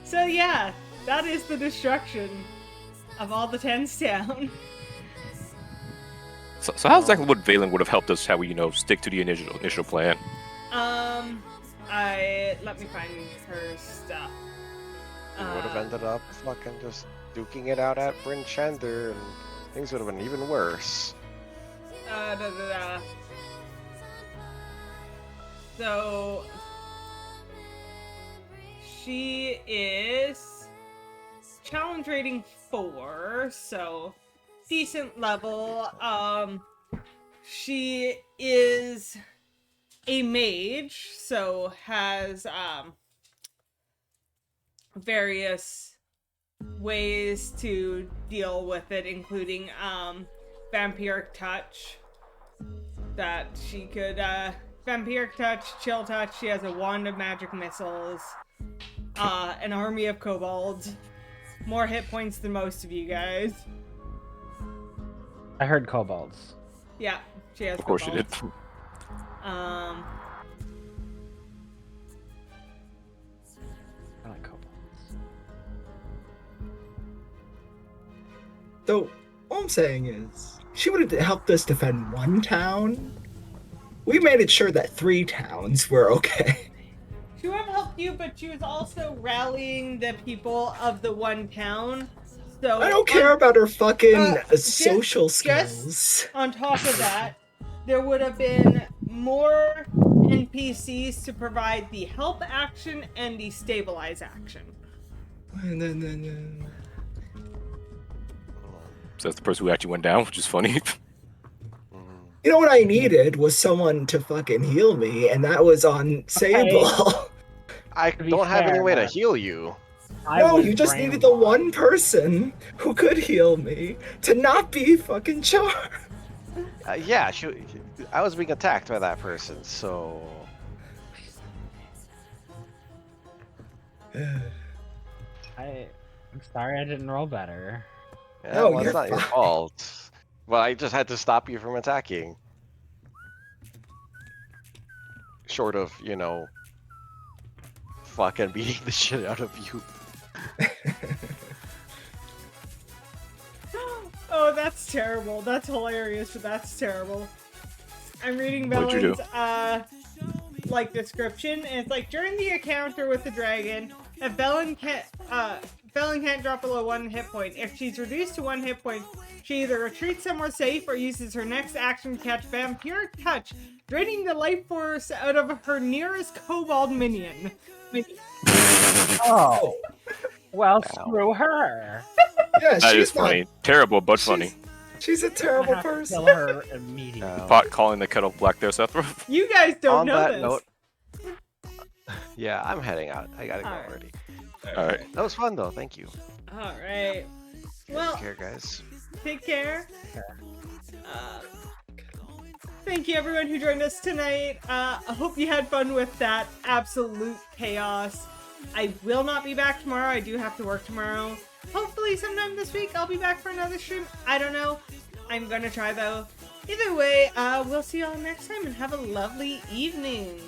So yeah, that is the destruction of all the Tens down. So how exactly would Valen would have helped us? How we, stick to the initial plan? Let me find her stuff. We would have ended up fucking just duking it out at Bryn Shander, and things would have been even worse. So she is challenge rating 4, so decent level. She is a mage, so has various ways to deal with it, including vampiric touch, that she could vampiric touch, chill touch. She has a wand of magic missiles, an army of kobolds, more hit points than most of you guys. I heard kobolds. Yeah, she has Of course you did. kobolds. I like kobolds. So, all I'm saying is, she would have helped us defend one town. We made it sure that 3 towns were okay. She would have helped you, but she was also rallying the people of the one town. So I don't care about her fucking just- social skills. on top of that, there would have been more NPCs to provide the help action and the stabilize action. So that's the person who actually went down, which is funny. You know what I needed was someone to fucking heal me, and that was on Sable. I To be don't have any fair, way to heal you. No, you just needed the one person who could heal me to not be fucking Char. Yeah, I was being attacked by that person, so... I'm sorry I didn't roll better. Yeah, No, well, you're it's not your fine. fault. Well, I just had to stop you from attacking. Short of, you know, fucking beating the shit out of you. Oh, that's terrible. That's hilarious, but that's terrible. I'm reading What'd you Belen's, like, description, and it's like, during the encounter with the dragon, if Belen can't drop below 1 hit point. If she's reduced to 1 hit point, she either retreats somewhere safe or uses her next action to catch Vampiric Touch, draining the life force out of her nearest kobold minion. Oh. Well, Wow. screw her. Yeah, That she's is funny. Terrible, but funny. She's a I terrible have to person. kill her immediately. Pot calling the kettle black there, Seth. You guys don't On know that this. note, yeah, I'm heading out. I gotta go Alright. already. Alright. That was fun though. Thank you. Alright. Well, Take care, guys. take care. Thank you everyone who joined us tonight. I hope you had fun with that absolute chaos. I will not be back tomorrow. I do have to work tomorrow. Hopefully sometime this week I'll be back for another stream. I don't know. I'm gonna try though. Either way, we'll see y'all next time and have a lovely evening.